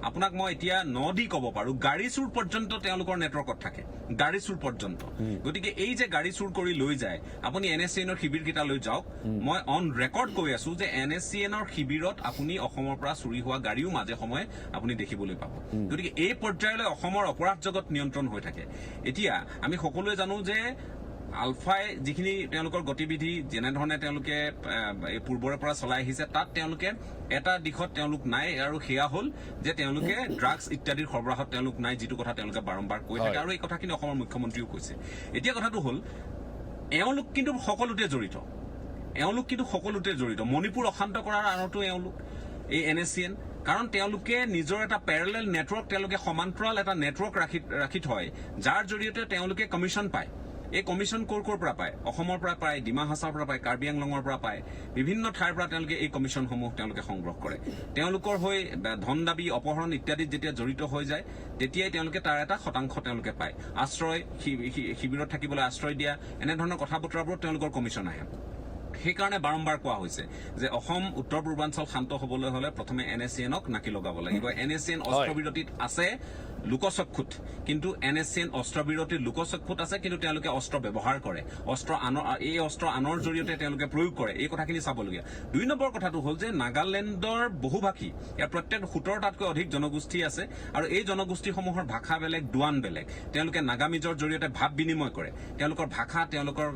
আপোনাক মই এতিয়া নদী ক'ব পাৰো, গাড়ী চুৰ পৰ্যন্ত তেওঁলোকৰ নেটৱৰ্কত থাকে, গাড়ী চুৰ পৰ্যন্ত। গতিকে এই যে গাড়ী চুৰ কৰি লৈ যায়, আপুনি NSCNৰ শিবিৰকেইটা লৈ যাওক, মই অন ৰেকৰ্ড কৈ আছো যে NSCNৰ শিবিৰত আপুনি অসমৰ পৰা চুৰি হোৱা গাড়ীও মাজে সময়ে আপুনি দেখিবলৈ পাব। গতিকে এই পৰ্যায়লৈ অসমৰ অপৰাধ জগত নিয়ন্ত্ৰণ হৈ থাকে। এতিয়া আমি সকলোৱে জানো যে আলফাই যিখিনি তেওঁলোকৰ গতিবিধি যেনেধৰণে তেওঁলোকে পূৰ্বৰে পৰা চলাই আহিছে, তাত তেওঁলোকে এটা দিশত তেওঁলোক নাই, আৰু সেয়া হ'ল যে তেওঁলোকে ড্ৰাগছ ইত্যাদিৰ সৰবৰাহত তেওঁলোক নাই, যিটো কথা তেওঁলোকে বাৰম্বাৰ কৈ থাকে, আৰু এই কথাখিনি অসমৰ মুখ্যমন্ত্ৰীও কৈছে। এতিয়া কথাটো হ'ল এওঁলোক কিন্তু সকলোতে জড়িত। মণিপুৰ অশান্ত কৰাৰ আঁৰতো এওঁলোক, এই NSCN, কাৰণ তেওঁলোকে নিজৰ এটা পেৰেলেল নেটৱৰ্ক, তেওঁলোকে সমান্তৰাল এটা নেটৱৰ্ক ৰাখি থয়, যাৰ জৰিয়তে তেওঁলোকে কমিশ্যন পায়। এই কমিশ্যন ক'ৰ পৰা পায়? অসমৰ পৰা পায়, ডিমা হাছাওৰ পৰা পায়, কাৰ্বি আংলঙৰ পৰা পায়, বিভিন্ন ঠাইৰ পৰা তেওঁলোকে এই কমিশ্যনসমূহ তেওঁলোকে সংগ্ৰহ কৰে। তেওঁলোকৰ হৈ ধন দাবী, অপহৰণ ইত্যাদিত যেতিয়া জড়িত হৈ যায়, তেতিয়াই তেওঁলোকে তাৰ এটা শতাংশ তেওঁলোকে পায়। আশ্ৰয়, শিবিৰত থাকিবলৈ আশ্ৰয় দিয়া, এনেধৰণৰ কথা বতৰাবোৰত তেওঁলোকৰ কমিশ্যন আহে। সেইকাৰণে বাৰম্বাৰ কোৱা হৈছে যে অসম উত্তৰ পূৰ্বাঞ্চল শান্ত হ'বলৈ হ'লে প্ৰথমে NSCNক নাকি লগাব লাগিব। NSCN অস্ত্ৰবিৰতিত আছে লোকচক্ষুত, কিন্তু NSCN অস্ত্ৰবিৰতিৰ লোকচক্ষুত আছে, কিন্তু তেওঁলোকে অস্ত্ৰ ব্যৱহাৰ কৰে, এই অস্ত্ৰ আনৰ জৰিয়তে তেওঁলোকে প্ৰয়োগ কৰে। এই কথাখিনি চাবলগীয়া। 2 নম্বৰ কথাটো হ'ল যে নাগালেণ্ডৰ বহুভাষী, ইয়াৰ প্ৰত্যেক 17টাতকৈ অধিক জনগোষ্ঠী আছে, আৰু এই জনগোষ্ঠীসমূহৰ ভাষা বেলেগ, দোৱান বেলেগ। তেওঁলোকে নাগামিজৰ জৰিয়তে ভাৱ বিনিময় কৰে। তেওঁলোকৰ ভাষা, তেওঁলোকৰ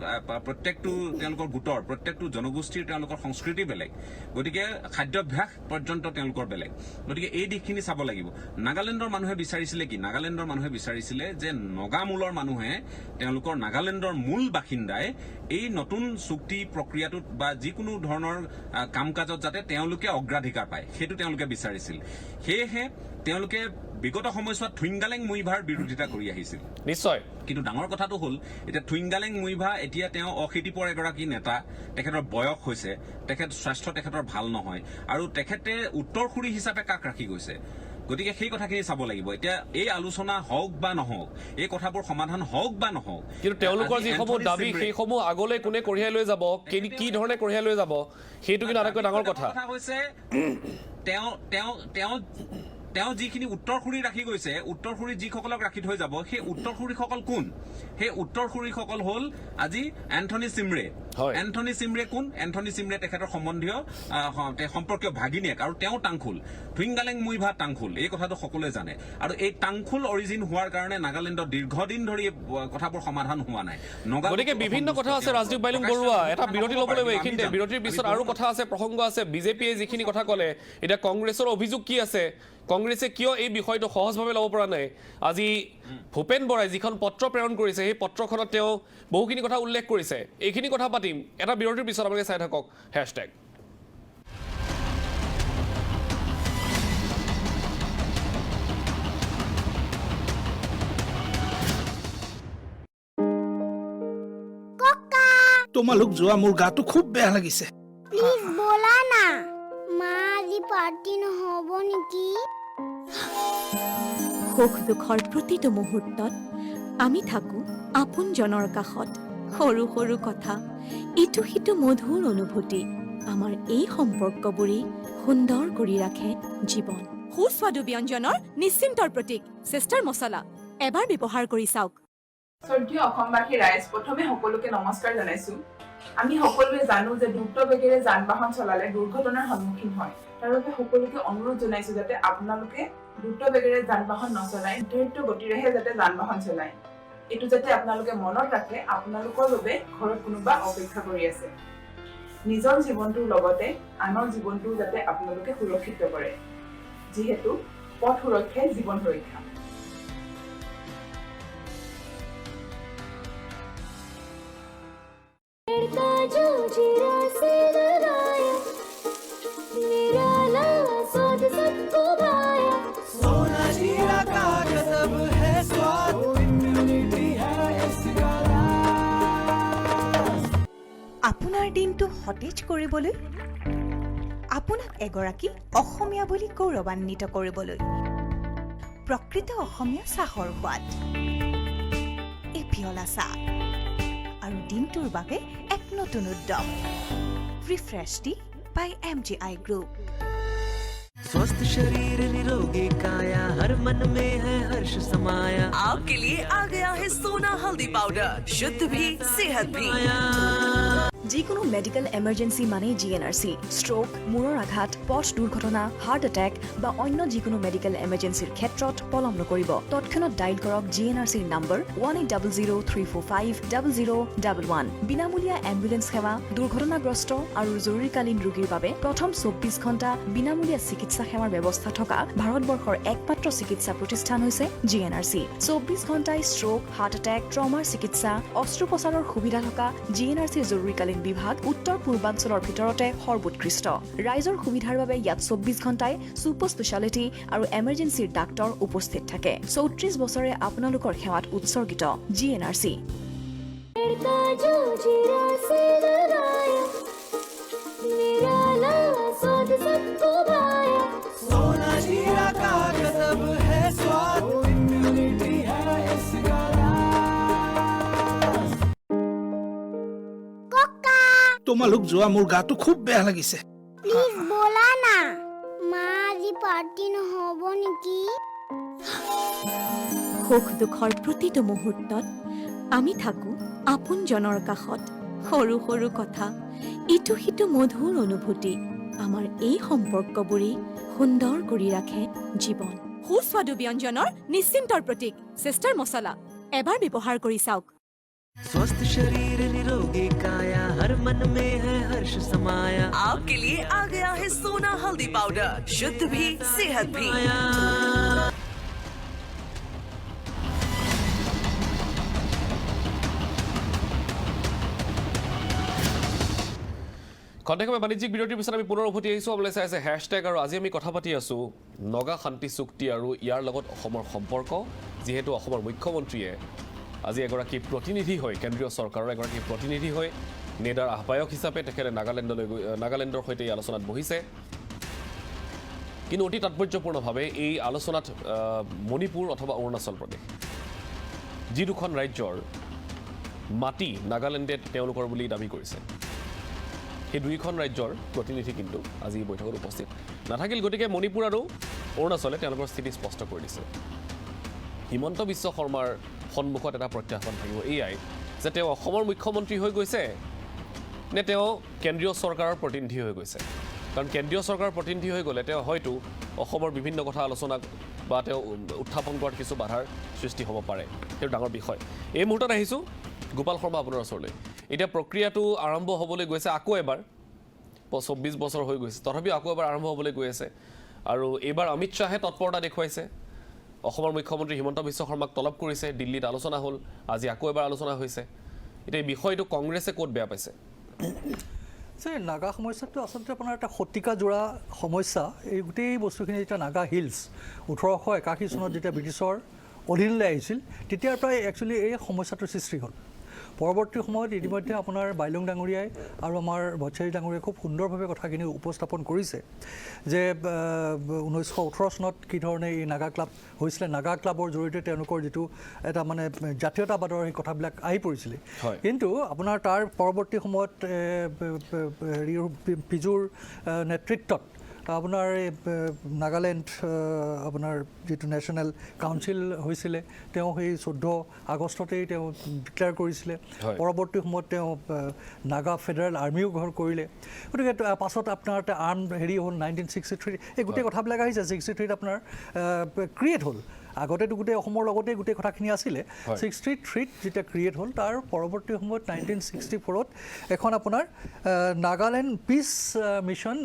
তেওঁলোকৰ গোটৰ প্ৰত্যেকটো জনগোষ্ঠীৰ তেওঁলোকৰ সংস্কৃতি বেলেগ, গতিকে খাদ্যাভ্যাস পৰ্যন্ত তেওঁলোকৰ বেলেগ। গতিকে এই দিশখিনি চাব লাগিব। নাগালেণ্ডৰ মানুহে বিচাৰিছিলে কি? নাগালেণ্ডৰ মানুহে বিচাৰিছিলে যে নগামূলৰ মানুহে, তেওঁলোকৰ নাগালেণ্ডৰ মূল বাসিন্দাই এই নতুন চুক্তি প্ৰক্ৰিয়াটোত বা যিকোনো ধৰণৰ কাম কাজত যাতে তেওঁলোকে অগ্ৰাধিকাৰ পায়, সেইটো তেওঁলোকে বিচাৰিছিল। সেয়েহে তেওঁলোকে বিগত সময়ছোৱাত থুইংগালেং মুইভাৰ বিৰোধিতা কৰি আহিছিল। নিশ্চয়। কিন্তু ডাঙৰ কথাটো হ'ল এতিয়া থুইংগালেং মুইভা এতিয়া তেওঁ অশীতিপৰ এগৰাকী নেতা, তেখেতৰ বয়স হৈছে, স্বাস্থ্য তেখেতৰ ভাল নহয়, আৰু তেখেতে উত্তৰসূৰী হিচাপে কাক ৰাখি গৈছে? গতিকে সেই কথাখিনি চাব লাগিব। এতিয়া এই আলোচনা হওক বা নহওক, এই কথাবোৰ সমাধান হওক বা নহওক, কিন্তু তেওঁলোকৰ যিসমূহ দাবী সেইসমূহ আগলৈ কোনে কঢ়িয়াই লৈ যাব, কি ধৰণে কঢ়িয়াই লৈ যাব, সেইটো কিন্তু আটাইতকৈ ডাঙৰ কথা হৈছে। তেওঁ যিখিনি উত্তৰসূৰী ৰাখি গৈছে, উত্তৰসূৰী যিসকলক ৰাখি থৈ যাব, সেই উত্তৰসূৰীসকল কোন? সেই উত্তৰসূৰীসকল হ'ল আজি এন্থনী চিমৰে। এন্থনী চিমৰে কোন? এন্থনী চিমৰে তেখেতৰ সম্বন্ধীয় সম্পৰ্কীয় ভাগিনীয়েক, আৰু তেওঁ টাংখুল, থুইংগালেং মুইভা টাংখুল, এই কথাটো সকলোৱে জানে। আৰু এই টাংখুল অৰিজিন হোৱাৰ কাৰণে নাগালেণ্ডত দীৰ্ঘদিন ধৰি এই কথাবোৰ সমাধান হোৱা নাই। গতিকে বিভিন্ন কথা আছে। ৰাজদীপ বাইলুং বৰুৱা, এটা বিৰতি ল'ব লাগিব এইখিনিতে। বিৰতিৰ পিছত আৰু কথা আছে, প্ৰসংগ আছে। বিজেপিয়ে যিখিনি কথা ক'লে, এতিয়া কংগ্ৰেছৰ অভিযোগ কি আছে? কংগ্ৰেছে কিয় এই বিষয়টো সহজভাৱে ল'ব পৰা নাই? আজি ভূপেন বৰাই যিখন পত্ৰ প্ৰেৰণ কৰিছে, সেই পত্ৰখনত তেওঁ বহুখিনি কথা উল্লেখ কৰিছে। এইখিনি কথা পাতিম এটা বিৰতিৰ পিছত। আপোনালোকে চাই থাকক হেশ্বটেগ। তোমালোক যোৱা, মোৰ গাটো খুব বেয়া লাগিছে। প্লিজ বলা না, মা আজি পাৰ্টি নহ'ব নেকি? সুখ দুখৰ প্ৰতিটো মুহূৰ্তত আমি থাকোঁ আপোনজনৰ কাষত। সৰু সৰু কথা, ইটো সিটো মধুৰ অনুভূতি, আমাৰ এই সম্পৰ্কবোৰেই সুন্দৰ কৰি ৰাখে জীৱন। সুস্বাদু ব্যঞ্জনৰ নিশ্চিন্তৰ প্ৰতীক চেষ্টাৰ মছলা, এবাৰ ব্যৱহাৰ কৰি চাওক। শ্ৰদ্ধেয় অসমবাসী ৰাইজ, প্ৰথমে সকলোকে নমস্কাৰ জনাইছো। আমি সকলোৱে জানো যে দ্ৰুত বেগেৰে যান বাহন চলালে দুৰ্ঘটনাৰ সন্মুখীন হয়। তাৰ বাবে সকলোকে অনুৰোধ জনাইছো যাতে আপোনালোকে দ্ৰুত বেগেৰে যান বাহন নচলাই, নিৰ্ধাৰিত গতিৰেহে যাতে যান বাহন চলায়। এইটো যাতে আপোনালোকে মনত ৰাখে, আপোনালোকৰ বাবে ঘৰত কোনোবা অপেক্ষা কৰি আছে। নিজৰ জীৱনটোৰ লগতে আনৰ জীৱনটো যাতে আপোনালোকে সুৰক্ষিত কৰে, যিহেতু পথ সুৰক্ষাই জীৱন সুৰক্ষা। আপোনাৰ দিনটো সতেজ কৰিবলৈ, আপোনাক এগৰাকী অসমীয়া বুলি গৌৰৱান্বিত কৰিবলৈ, প্ৰকৃত অসমীয়া চাহৰ সোৱাদ, এই পিয়লা চাহ আৰু দিনটোৰ বাবে এক নতুন উদ্যম। ৰিফ্ৰেছ টি বাই MGI গ্ৰুপ। स्वस्थ शरीर निरोगी काया, हर मन में है हर्ष समाया। आपके लिए आ गया है सोना हल्दी पाउडर, शुद्ध भी सेहत भी। যিকোনো মেডিকেল এমাৰ্জেঞ্চি মানে GNRC, ষ্ট্ৰোক, মূৰৰ আঘাত, পথ দুৰ্ঘটনা, হাৰ্ট এটেক বা অন্য যিকোনো মেডিকেল এমাৰ্জেঞ্চিৰ ক্ষেত্ৰত পলম নকৰিব। তৎক্ষণাত ডাইল কৰক GNRCৰ নম্বৰ 1800-345-0011। বিনামূলীয়া এম্বুলেন্স সেৱা, দুৰ্ঘটনাগ্ৰস্ত আৰু জৰুৰীকালীন ৰোগীৰ বাবে প্ৰথম 24 ঘণ্টা বিনামূলীয়া চিকিৎসা সেৱাৰ ব্যৱস্থা থকা ভাৰতবৰ্ষৰ একমাত্ৰ চিকিৎসা প্ৰতিষ্ঠান হৈছে GNRC। 24 ঘণ্টাই ষ্ট্ৰোক, হাৰ্ট এটেক, ট্ৰমাৰ চিকিৎসা, অস্ত্ৰোপচাৰৰ সুবিধা থকা GNRCৰ জৰুৰীকালীন বিভাগ উত্তৰ পূৰ্বাঞ্চলৰ ভিতৰতে সৰ্বোৎকৃষ্ট। ৰাইজৰ সুবিধাৰ বাবে ইয়াত 24 ঘণ্টাই ছুপাৰ স্পেচিয়ালিটি আৰু এমাৰ্জেঞ্চিৰ ডাক্তৰ উপস্থিত থাকে। 34 বছৰে আপোনালোকৰ সেৱাত উৎসৰ্গিত GNRC। তোমালোক যোৱা, মোৰ গাটো খুব বেয়া লাগিছে। প্লিজ বলা না, মা আজি পাৰ্টি নহ'ব নেকি? সুখ দুখৰ প্ৰতিটো মুহূৰ্তত আমি থাকোঁ আপোনজনৰ কাষত। সৰু সৰু কথা, ইটো সিটো মধুৰ অনুভূতি, আমাৰ এই সম্পৰ্কবোৰেই সুন্দৰ কৰি ৰাখে জীৱন। সুস্বাদু ব্যঞ্জনৰ নিশ্চিন্তৰ প্ৰতীক চেষ্টাৰ মছলা, এবাৰ ব্যৱহাৰ কৰি চাওক। स्वस्थ शरीर निरोगी काया, हर मन में है हर्ष समाया। आपके लिए आ गया है सोना हल्दी पाउडर, शुद्ध भी सेहत भी। খন্তেকমে বাণিজ্যিক বিৰতিৰ পিছত আমি পুনৰ উভতি আহিছোঁ। আপোনালোকে চাই আছে হেশ্বটেগ, আৰু আজি আমি কথা পাতি আছোঁ নগা শান্তি চুক্তি আৰু ইয়াৰ লগত অসমৰ সম্পৰ্ক। যিহেতু অসমৰ মুখ্যমন্ত্ৰীয়ে আজি এগৰাকী প্ৰতিনিধি হৈ, কেন্দ্ৰীয় চৰকাৰৰ এগৰাকী প্ৰতিনিধি হৈ, নেডাৰ আহ্বায়ক হিচাপে তেখেতে নাগালেণ্ডৰ সৈতে এই আলোচনাত বহিছে। কিন্তু অতি তাৎপৰ্যপূৰ্ণভাৱে এই আলোচনাত মণিপুৰ অথবা অৰুণাচল প্ৰদেশ, যি দুখন ৰাজ্যৰ মাটি নাগালেণ্ডে তেওঁলোকৰ বুলি দাবী কৰিছে, সেই দুইখন ৰাজ্যৰ প্ৰতিনিধি কিন্তু আজি এই বৈঠকত উপস্থিত নাথাকিল। গতিকে মণিপুৰ আৰু অৰুণাচলে তেওঁলোকৰ স্থিতি স্পষ্ট কৰি দিছে হিমন্ত বিশ্ব শৰ্মাৰ সন্মুখত এটা প্ৰত্যাহ্বান থাকিব এয়াই যে তেওঁ অসমৰ মুখ্যমন্ত্ৰী হৈ গৈছে নে তেওঁ কেন্দ্ৰীয় চৰকাৰৰ প্ৰতিনিধি হৈ গৈছে কাৰণ কেন্দ্ৰীয় চৰকাৰৰ প্ৰতিনিধি হৈ গ'লে তেওঁ হয়তো অসমৰ বিভিন্ন কথা আলোচনা বা তেওঁ উত্থাপন কৰাত কিছু বাধাৰ সৃষ্টি হ'ব পাৰে সেইটো ডাঙৰ বিষয় এই মুহূৰ্তত আহিছোঁ গোপাল শৰ্মা আপোনাৰ ওচৰলৈ এতিয়া প্ৰক্ৰিয়াটো আৰম্ভ হ'বলৈ গৈছে আকৌ এবাৰ 24 বছৰ হৈ গৈছে তথাপিও আকৌ এবাৰ আৰম্ভ হ'বলৈ গৈ আছে আৰু এইবাৰ অমিত শ্বাহে তৎপৰতা দেখুৱাইছে অসমৰ মুখ্যমন্ত্ৰী হিমন্ত বিশ্ব শৰ্মাক তলব কৰিছে দিল্লীত আলোচনা হ'ল আজি আকৌ এবাৰ আলোচনা হৈছে এতিয়া এই বিষয়টো কংগ্ৰেছে ক'ত বেয়া পাইছে নাগা সমস্যাটো আচলতে আপোনাৰ এটা শতিকাজোৰা সমস্যা এই গোটেই বস্তুখিনি যেতিয়া নাগা হিলছ 1881 চনত যেতিয়া ব্ৰিটিছৰ অধীনলৈ আহিছিল তেতিয়াৰ পৰাই একচুৱেলি এই সমস্যাটোৰ সৃষ্টি হ'ল পৰৱৰ্তী সময়ত ইতিমধ্যে আপোনাৰ বাইলুং ডাঙৰীয়াই আৰু আমাৰ ভট্টাচাৰ্য ডাঙৰীয়াই খুব সুন্দৰভাৱে কথাখিনি উপস্থাপন কৰিছে যে 1918 চনত কি ধৰণে এই নাগা ক্লাব হৈছিলে নাগা ক্লাবৰ জৰিয়তে তেওঁলোকৰ যিটো এটা মানে জাতীয়তাবাদৰ এই কথাবিলাক আহি পৰিছিলে কিন্তু আপোনাৰ তাৰ পৰৱৰ্তী সময়ত পিজুৰ নেতৃত্বত আপোনাৰ নাগালেণ্ড আপোনাৰ যিটো নেশ্যনেল কাউন্সিল হৈছিলে তেওঁ সেই 14 আগষ্টতেই তেওঁ ডিক্লেয়াৰ কৰিছিলে পৰৱৰ্তী সময়ত তেওঁ নাগা ফেডাৰেল আৰ্মিও গ্ৰহণ কৰিলে গতিকে পাছত আপোনাৰ এটা আৰ্ম হেৰি হ'ল 1963 এই গোটেই কথাবিলাক আহিছে 63ত আপোনাৰ ক্ৰিয়েট হ'ল আগতেতো গোটেই অসমৰ লগতে গোটেই কথাখিনি আছিলে 63ত যেতিয়া ক্ৰিয়েট হ'ল তাৰ পৰৱৰ্তী সময়ত 1964ত এখন আপোনাৰ নাগালেণ্ড পিচ মিছন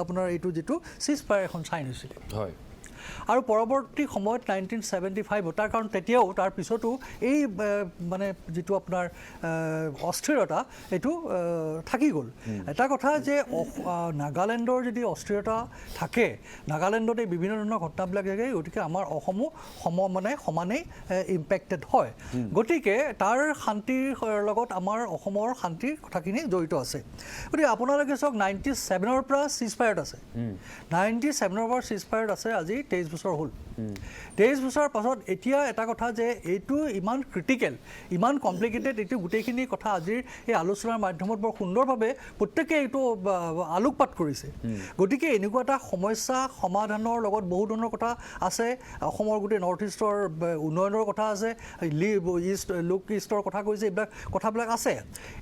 আপোনাৰ এইটো যিটো চিজফায়াৰ এখন চাইন হৈছিলে হয় আৰু পৰৱৰ্তী সময়ত 1975 তাৰ কাৰণ তেতিয়াও তাৰ পিছতো এই মানে যিটো আপোনাৰ অস্থিৰতা এইটো থাকি গ'ল এটা কথা যে নাগালেণ্ডৰ যদি অস্থিৰতা থাকে নাগালেণ্ডত এই বিভিন্ন ধৰণৰ ঘটনাবিলাক থাকে গতিকে আমাৰ অসমো সমানেই ইম্পেক্টেড হয় গতিকে তাৰ শান্তিৰ লগত আমাৰ অসমৰ শান্তিৰ কথাখিনি জড়িত আছে গতিকে আপোনালোকে চাওক 97ৰ পৰা চিজফায়াৰত আছে 97ৰ পৰা চিজফায়াৰত আছে আজি 23 বছৰ হ'ল 23 বছৰৰ পাছত এতিয়া এটা কথা যে এইটো ইমান ক্ৰিটিকেল ইমান কমপ্লিকেটেড এইটো গোটেইখিনি কথা আজিৰ এই আলোচনাৰ মাধ্যমত বৰ সুন্দৰভাৱে প্ৰত্যেকে এইটো আলোকপাত কৰিছে গতিকে এনেকুৱা এটা সমস্যা সমাধানৰ লগত বহু ধৰণৰ কথা আছে অসমৰ গোটেই নৰ্থ ইষ্টৰ উন্নয়নৰ কথা আছে লুক ইষ্টৰ কথা কৈছে এইবিলাক কথাবিলাক আছে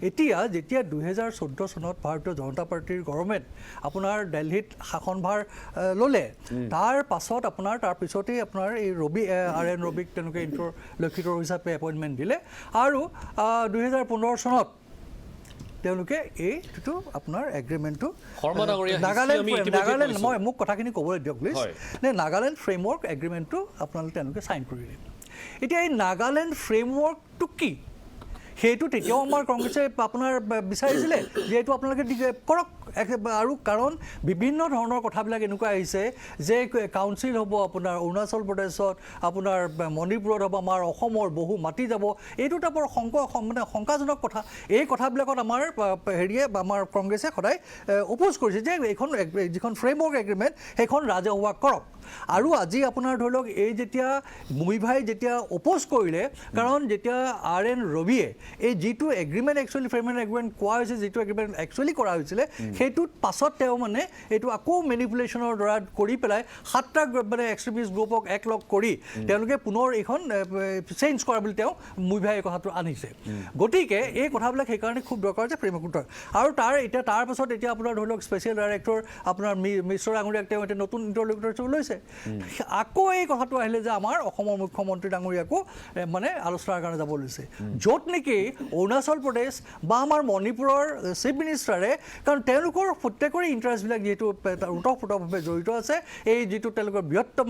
এতিয়া যেতিয়া 2014 চনত ভাৰতীয় জনতা পাৰ্টিৰ গভৰ্ণমেণ্ট আপোনাৰ দিল্লীত শাসনভাৰ ল'লে তাৰ পাছত আপোনাৰ তাৰ পিছতেই আপোনাৰ এই ৰবি RN ৰবিক তেওঁলোকে ইণ্টাৰলকিউটৰ হিচাপে এপইণ্টমেণ্ট দিলে আৰু 2015 চনত তেওঁলোকে এইটো আপোনাৰ এগ্ৰিমেণ্টটো নাগালেণ্ড মই মোক কথাখিনি ক'বলৈ দিয়ক প্লিজ নে নাগালেণ্ড ফ্ৰেমৱৰ্ক এগ্ৰিমেণ্টটো আপোনালোকে তেওঁলোকে চাইন কৰিলে এতিয়া এই নাগালেণ্ড ফ্ৰেমৱৰ্কটো কি সেইটো তেতিয়াও আমাৰ কংগ্ৰেছে আপোনাৰ বিচাৰিছিলে যে এইটো আপোনালোকে কৰক আৰু কাৰণ বিভিন্ন ধৰণৰ কথাবিলাক এনেকুৱা আহিছে যে কাউন্সিল হ'ব আপোনাৰ অৰুণাচল প্ৰদেশত আপোনাৰ মণিপুৰত হ'ব আমাৰ অসমৰ বহু মাটি যাব এইটো এটা বৰ শংকাজনক কথা এই কথাবিলাকত আমাৰ হেৰিয়ে আমাৰ কংগ্ৰেছে সদায় অপ'জ কৰিছে যে এইখন যিখন ফ্ৰেমৱৰ্ক এগ্ৰিমেণ্ট সেইখন ৰাজহুৱা কৰক আৰু আজি আপোনাৰ ধৰি লওক এই যেতিয়া মুইভাই যেতিয়া অপ'জ কৰিলে কাৰণ যেতিয়া RN ৰবিয়ে এই যিটো এগ্ৰিমেণ্ট একচুৱেলি ফ্ৰেমৱৰ্ক এগ্ৰিমেণ্ট কোৱা হৈছে যিটো এগ্ৰিমেণ্ট একচুৱেলি কৰা হৈছিলে সেইটোত পাছত তেওঁ মানে এইটো আকৌ মেনিপুলেশ্যনৰ দ্বাৰা কৰি পেলাই 7টা মানে এক্সট্ৰিমিষ্ট গ্ৰুপক একলগ কৰি তেওঁলোকে পুনৰ এইখন চেঞ্জ কৰা বুলি তেওঁ মুইভাই এই কথাটো আনিছে গতিকে এই কথাবিলাক সেইকাৰণে খুব দৰকাৰ যে ফ্ৰেমৱৰ্ক আৰু তাৰ পাছত এতিয়া আপোনাৰ ধৰি লওক স্পেচিয়েল ডাইৰেক্টৰ আপোনাৰ মিশ্ৰ ডাঙৰীয়াক তেওঁ এতিয়া নতুন ইণ্টাৰলকিউটৰ লৈছে আকৌ এই কথাটো আহিলে যে আমাৰ অসমৰ মুখ্যমন্ত্ৰী ডাঙৰীয়াকো মানে আলোচনাৰ কাৰণে যাব লৈছে য'ত নেকি অৰুণাচল প্ৰদেশ বা আমাৰ মণিপুৰৰ চিফ মিনিষ্টাৰে কাৰণ তেওঁলোকৰ প্ৰত্যেকৰে ইণ্টাৰেষ্টবিলাক যিহেতু ওতঃপ্ৰোতভাৱে জড়িত আছে এই যিটো তেওঁলোকৰ বৃহত্তম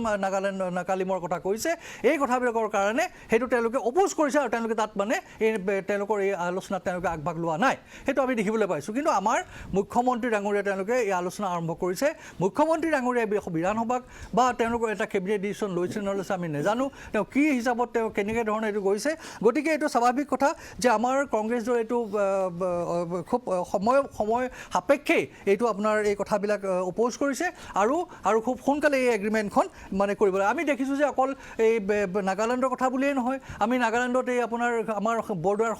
নাগালিমৰ কথা কৈছে এই কথাবিলাকৰ কাৰণে সেইটো তেওঁলোকে অপ'জ কৰিছে আৰু তেওঁলোকে তাত মানে এই তেওঁলোকৰ এই আলোচনাত তেওঁলোকে আগভাগ লোৱা নাই সেইটো আমি দেখিবলৈ পাইছোঁ কিন্তু আমাৰ মুখ্যমন্ত্ৰী ডাঙৰীয়াই তেওঁলোকে এই আলোচনা আৰম্ভ কৰিছে মুখ্যমন্ত্ৰী ডাঙৰীয়াই বিধানসভাক বা তেওঁলোকৰ এটা কেবিনেট ডিচিশ্যন লৈছে নলৈছে আমি নাজানো তেওঁ কি হিচাপত তেওঁ কেনেকৈ ধৰণে এইটো গৈছে গতিকে এইটো স্বাভাৱিক কথা যে আমাৰ কংগ্ৰেছ দলে এইটো খুব সময় সাপেক্ষেই এইটো আপোনাৰ এই কথাবিলাক অপ'জ কৰিছে আৰু খুব সোনকালে এই এগ্ৰিমেণ্টখন মানে কৰিবলৈ আমি দেখিছোঁ যে অকল এই নাগালেণ্ডৰ কথা বুলিয়েই নহয় আমি নাগালেণ্ডত এই আপোনাৰ আমাৰ বৰ্ডাৰ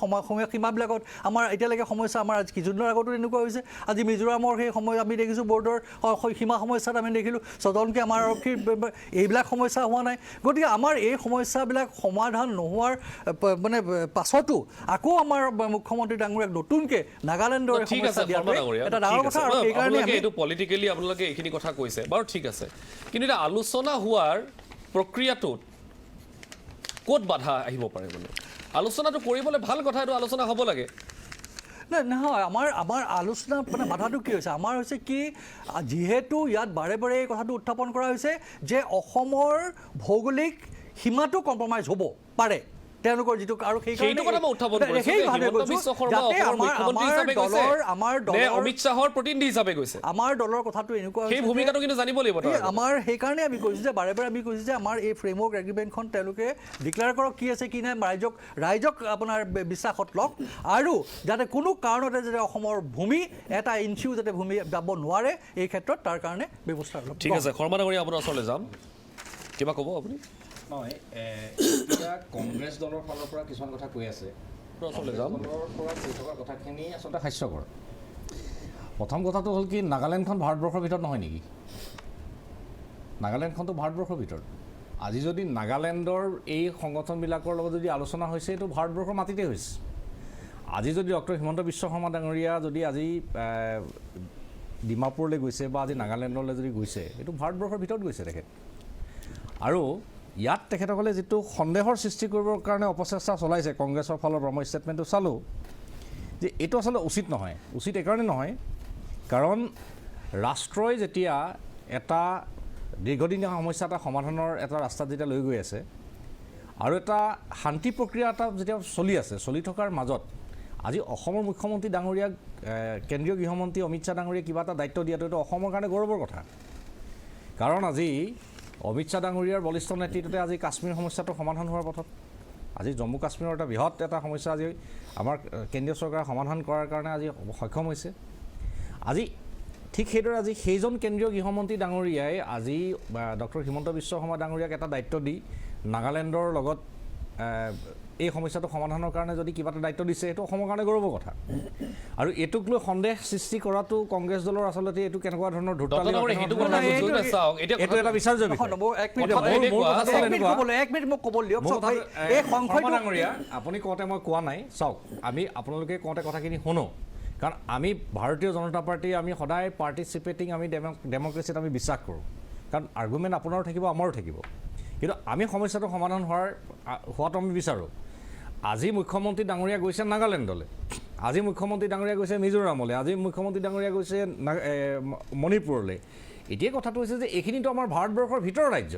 সীমাবিলাকত আমাৰ এতিয়ালৈকে সমস্যা আমাৰ আজি কিছুদিনৰ আগতো এনেকুৱা হৈছে আজি মিজোৰামৰ সেই সময় আমি দেখিছোঁ বৰ্ডাৰ সীমা সমস্যাত আমি দেখিলোঁ ছজনকৈ আমাৰ আৰক্ষী মুখামুখি এইবিলাক সমস্যা হোৱা নাই গতিকে আমাৰ এই সমস্যাবিলাক সমাধান নোহোৱাৰ মানে পাছতো আকৌ আমাৰ মুখ্যমন্ত্ৰী ডাঙৰীয়াক নতুনকৈ নাগালেণ্ডৰ সমস্যা দিয়াটো এটা ডাঙৰ কথা আৰু সেইকাৰণে এইটো পলিটিকেলি আপোনালোকে এইখিনি কথা কৈছে বাৰু ঠিক আছে কিন্তু এটা আলোচনা হোৱাৰ প্ৰক্ৰিয়াটোত ক'ত বাধা আহিব পাৰে মানে আলোচনাটো কৰিবলৈ ভাল কথা এইটো আলোচনা হ'ব লাগে নহয় আমাৰ আলোচনা মানে বাধাটো কি হৈছে আমাৰ হৈছে কি যিহেতু ইয়াত বাৰে বাৰে এই কথাটো উত্থাপন কৰা হৈছে যে অসমৰ ভৌগোলিক সীমাটো কম্প্ৰমাইজ হ'ব পাৰে তেওঁলোকৰ যিটো আৰু সেইকাৰণে আমাৰ অমিত শ্বাহৰ প্ৰতিনিধি হিচাপে গৈছে আমাৰ দলৰ কথাটো এনেকুৱা সেই ভূমিকাটো কিন্তু জানিব লাগিব আমাৰ সেইকাৰণে আমি কৈছোঁ যে বাৰে বাৰে আমি কৈছোঁ যে আমাৰ এই ফ্ৰেমৱৰ্ক এগ্ৰিমেণ্টখন তেওঁলোকে ডিক্লেয়াৰ কৰক কি আছে কি নাই ৰাইজক আপোনাৰ বিশ্বাসত লওক আৰু যাতে কোনো কাৰণতে যাতে অসমৰ ভূমি এটা ইঞ্চিও যাতে ভূমি যাব নোৱাৰে এই ক্ষেত্ৰত তাৰ কাৰণে ব্যৱস্থা লওক ঠিক আছে শৰ্মা ডাঙৰীয়া আপোনাৰ ওচৰলৈ যাম কিবা ক'ব আপুনি নহয় এতিয়া কংগ্ৰেছ দলৰ ফালৰ পৰা কিছুমান কথা কৈ আছে দলৰ পৰা কৈ থকা কথাখিনি আচলতে হাস্যকৰ প্ৰথম কথাটো হ'ল কি নাগালেণ্ডখন ভাৰতবৰ্ষৰ ভিতৰত নহয় নেকি নাগালেণ্ডখনতো ভাৰতবৰ্ষৰ ভিতৰত আজি যদি নাগালেণ্ডৰ এই সংগঠনবিলাকৰ লগত যদি আলোচনা হৈছে এইটো ভাৰতবৰ্ষৰ মাটিতে হৈছে আজি যদি ডক্টৰ হিমন্ত বিশ্ব শৰ্মা ডাঙৰীয়া যদি আজি ডিমাপুৰলৈ গৈছে বা আজি নাগালেণ্ডলৈ যদি গৈছে এইটো ভাৰতবৰ্ষৰ ভিতৰত গৈছে তেখেত আৰু ইয়াত তেখেতসকলে যিটো সন্দেহৰ সৃষ্টি কৰিবৰ কাৰণে অপচেষ্টা চলাইছে কংগ্ৰেছৰ ফালৰ পৰা মই ষ্টেটমেণ্টটো চালোঁ যে এইটো আচলতে উচিত নহয় উচিত এইকাৰণে নহয় কাৰণ ৰাষ্ট্ৰই যেতিয়া এটা দীৰ্ঘদিনীয়া সমস্যা এটা সমাধানৰ এটা ৰাস্তাত যেতিয়া লৈ গৈ আছে আৰু এটা শান্তি প্ৰক্ৰিয়া এটা যেতিয়া চলি থকাৰ মাজত আজি অসমৰ মুখ্যমন্ত্ৰী ডাঙৰীয়াক কেন্দ্ৰীয় গৃহমন্ত্ৰী অমিত শ্বাহ ডাঙৰীয়াই কিবা এটা দায়িত্ব দিয়াটো এইটো অসমৰ কাৰণে গৌৰৱৰ কথা কাৰণ আজি অমিত শ্বাহ ডাঙৰীয়াৰ বলিষ্ঠ নেতৃত্বতে আজি কাশ্মীৰ সমস্যাটো সমাধান হোৱাৰ পথত আজি জম্মু কাশ্মীৰৰ এটা বৃহৎ এটা সমস্যা আজি আমাৰ কেন্দ্ৰীয় চৰকাৰে সমাধান কৰাৰ কাৰণে আজি সক্ষম হৈছে আজি ঠিক সেইদৰে আজি সেইজন কেন্দ্ৰীয় গৃহমন্ত্ৰী ডাঙৰীয়াই আজি ডক্টৰ হিমন্ত বিশ্ব শৰ্মা ডাঙৰীয়াক এটা দায়িত্ব দি নাগালেণ্ডৰ লগত এই সমস্যাটো সমাধানৰ কাৰণে যদি কিবা এটা দায়িত্ব দিছে এইটো অসমৰ কাৰণে গৌৰৱৰ কথা আৰু এইটোক লৈ সন্দেহ সৃষ্টি কৰাটো কংগ্ৰেছ দলৰ আচলতে এইটো কেনেকুৱা ধৰণৰ এটা বিচাৰ্য আপুনি কওঁতে মই কোৱা নাই চাওক আমি আপোনালোকে কওঁতে কথাখিনি শুনো কাৰণ আমি ভাৰতীয় জনতা পাৰ্টী আমি সদায় পাৰ্টিচিপেটিং আমি ডেমক্ৰেচিত আমি বিশ্বাস কৰোঁ কাৰণ আৰ্গুমেণ্ট আপোনাৰো থাকিব আমাৰো থাকিব কিন্তু আমি সমস্যাটো সমাধান হোৱাটো আমি বিচাৰোঁ আজি মুখ্যমন্ত্ৰী ডাঙৰীয়া গৈছে নাগালেণ্ডলৈ আজি মুখ্যমন্ত্ৰী ডাঙৰীয়া গৈছে মিজোৰামলৈ আজি মুখ্যমন্ত্ৰী ডাঙৰীয়া গৈছে মণিপুৰলৈ এতিয়া কথাটো হৈছে যে এইখিনিতো আমাৰ ভাৰতবৰ্ষৰ ভিতৰৰ ৰাজ্য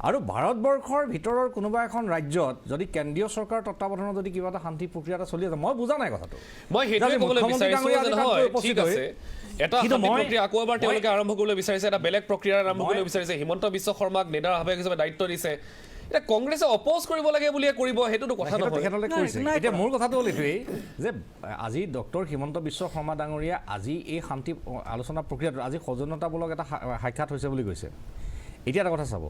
আৰু ভাৰতবৰ্ষৰ ভিতৰৰ কোনোবা এখন ৰাজ্যত যদি কেন্দ্ৰীয় চৰকাৰৰ তত্ত্বাৱধানত যদি কিবা এটা শান্তি প্ৰক্ৰিয়া এটা চলি আছে মই বুজা নাই কথাটো মই সেইটোৱে ক'বলৈ বিচাৰিছোঁ যে নহয় ঠিক আছে এটা শান্তি প্ৰক্ৰিয়া আকৌ এবাৰ তেওঁলোকে আৰম্ভ কৰিবলৈ বিচাৰিছে এটা বেলেগ প্ৰক্ৰিয়া আৰম্ভ কৰিবলৈ বিচাৰিছে হিমন্ত বিশ্ব শৰ্মাক নেডাৰ আহ্বায়ক হিচাপে দায়িত্ব দিছে এটা কংগ্ৰেছে অপ'জ কৰিব লাগে বুলিয়ে কৰিব সেইটোতো কথা নহয় তেখেতলৈ কৰিছে এতিয়া মোৰ কথাটো হ'ল এইটোৱেই যে আজি ডক্টৰ হিমন্ত বিশ্ব শৰ্মা ডাঙৰীয়া আজি এই শান্তি আলোচনা প্ৰক্ৰিয়াটো আজি সৌজন্যতামূলক এটা সাক্ষাৎ হৈছে বুলি কৈছে এতিয়া এটা কথা চাব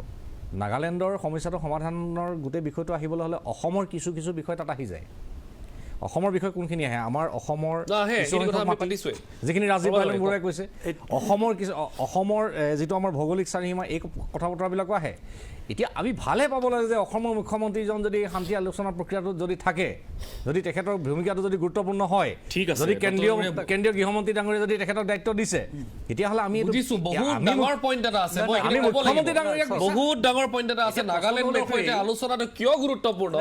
নাগালেণ্ডৰ সমস্যাটো সমাধানৰ গোটেই বিষয়টো আহিবলৈ হ'লে অসমৰ কিছু কিছু বিষয় তাত আহি যায় অসমৰ বিষয় কোনখিনি আহে আমাৰ অসমৰ যিখিনি ৰাজীৱ বৰুৱাই কৈছে অসমৰ যিটো আমাৰ ভৌগোলিক চাৰিসীমা এই কথা বতৰাবিলাকো আহে এতিয়া আমি ভালহে পাব লাগে যে অসমৰ মুখ্যমন্ত্ৰীজন যদি শান্তি আলোচনা প্ৰক্ৰিয়াটোত যদি থাকে যদি তেখেতৰ ভূমিকাটো যদি গুৰুত্বপূৰ্ণ হয় যদি কেন্দ্ৰীয় গৃহমন্ত্ৰী ডাঙৰীয়া যদি তেখেতক দায়িত্ব দিছে তেতিয়াহ'লে আমি বহুত ডাঙৰ পইণ্ট এটা আছে বহুত ডাঙৰ পইণ্ট এটা আছে নাগালেণ্ডৰ সৈতে আলোচনাটো কিয় গুৰুত্বপূৰ্ণ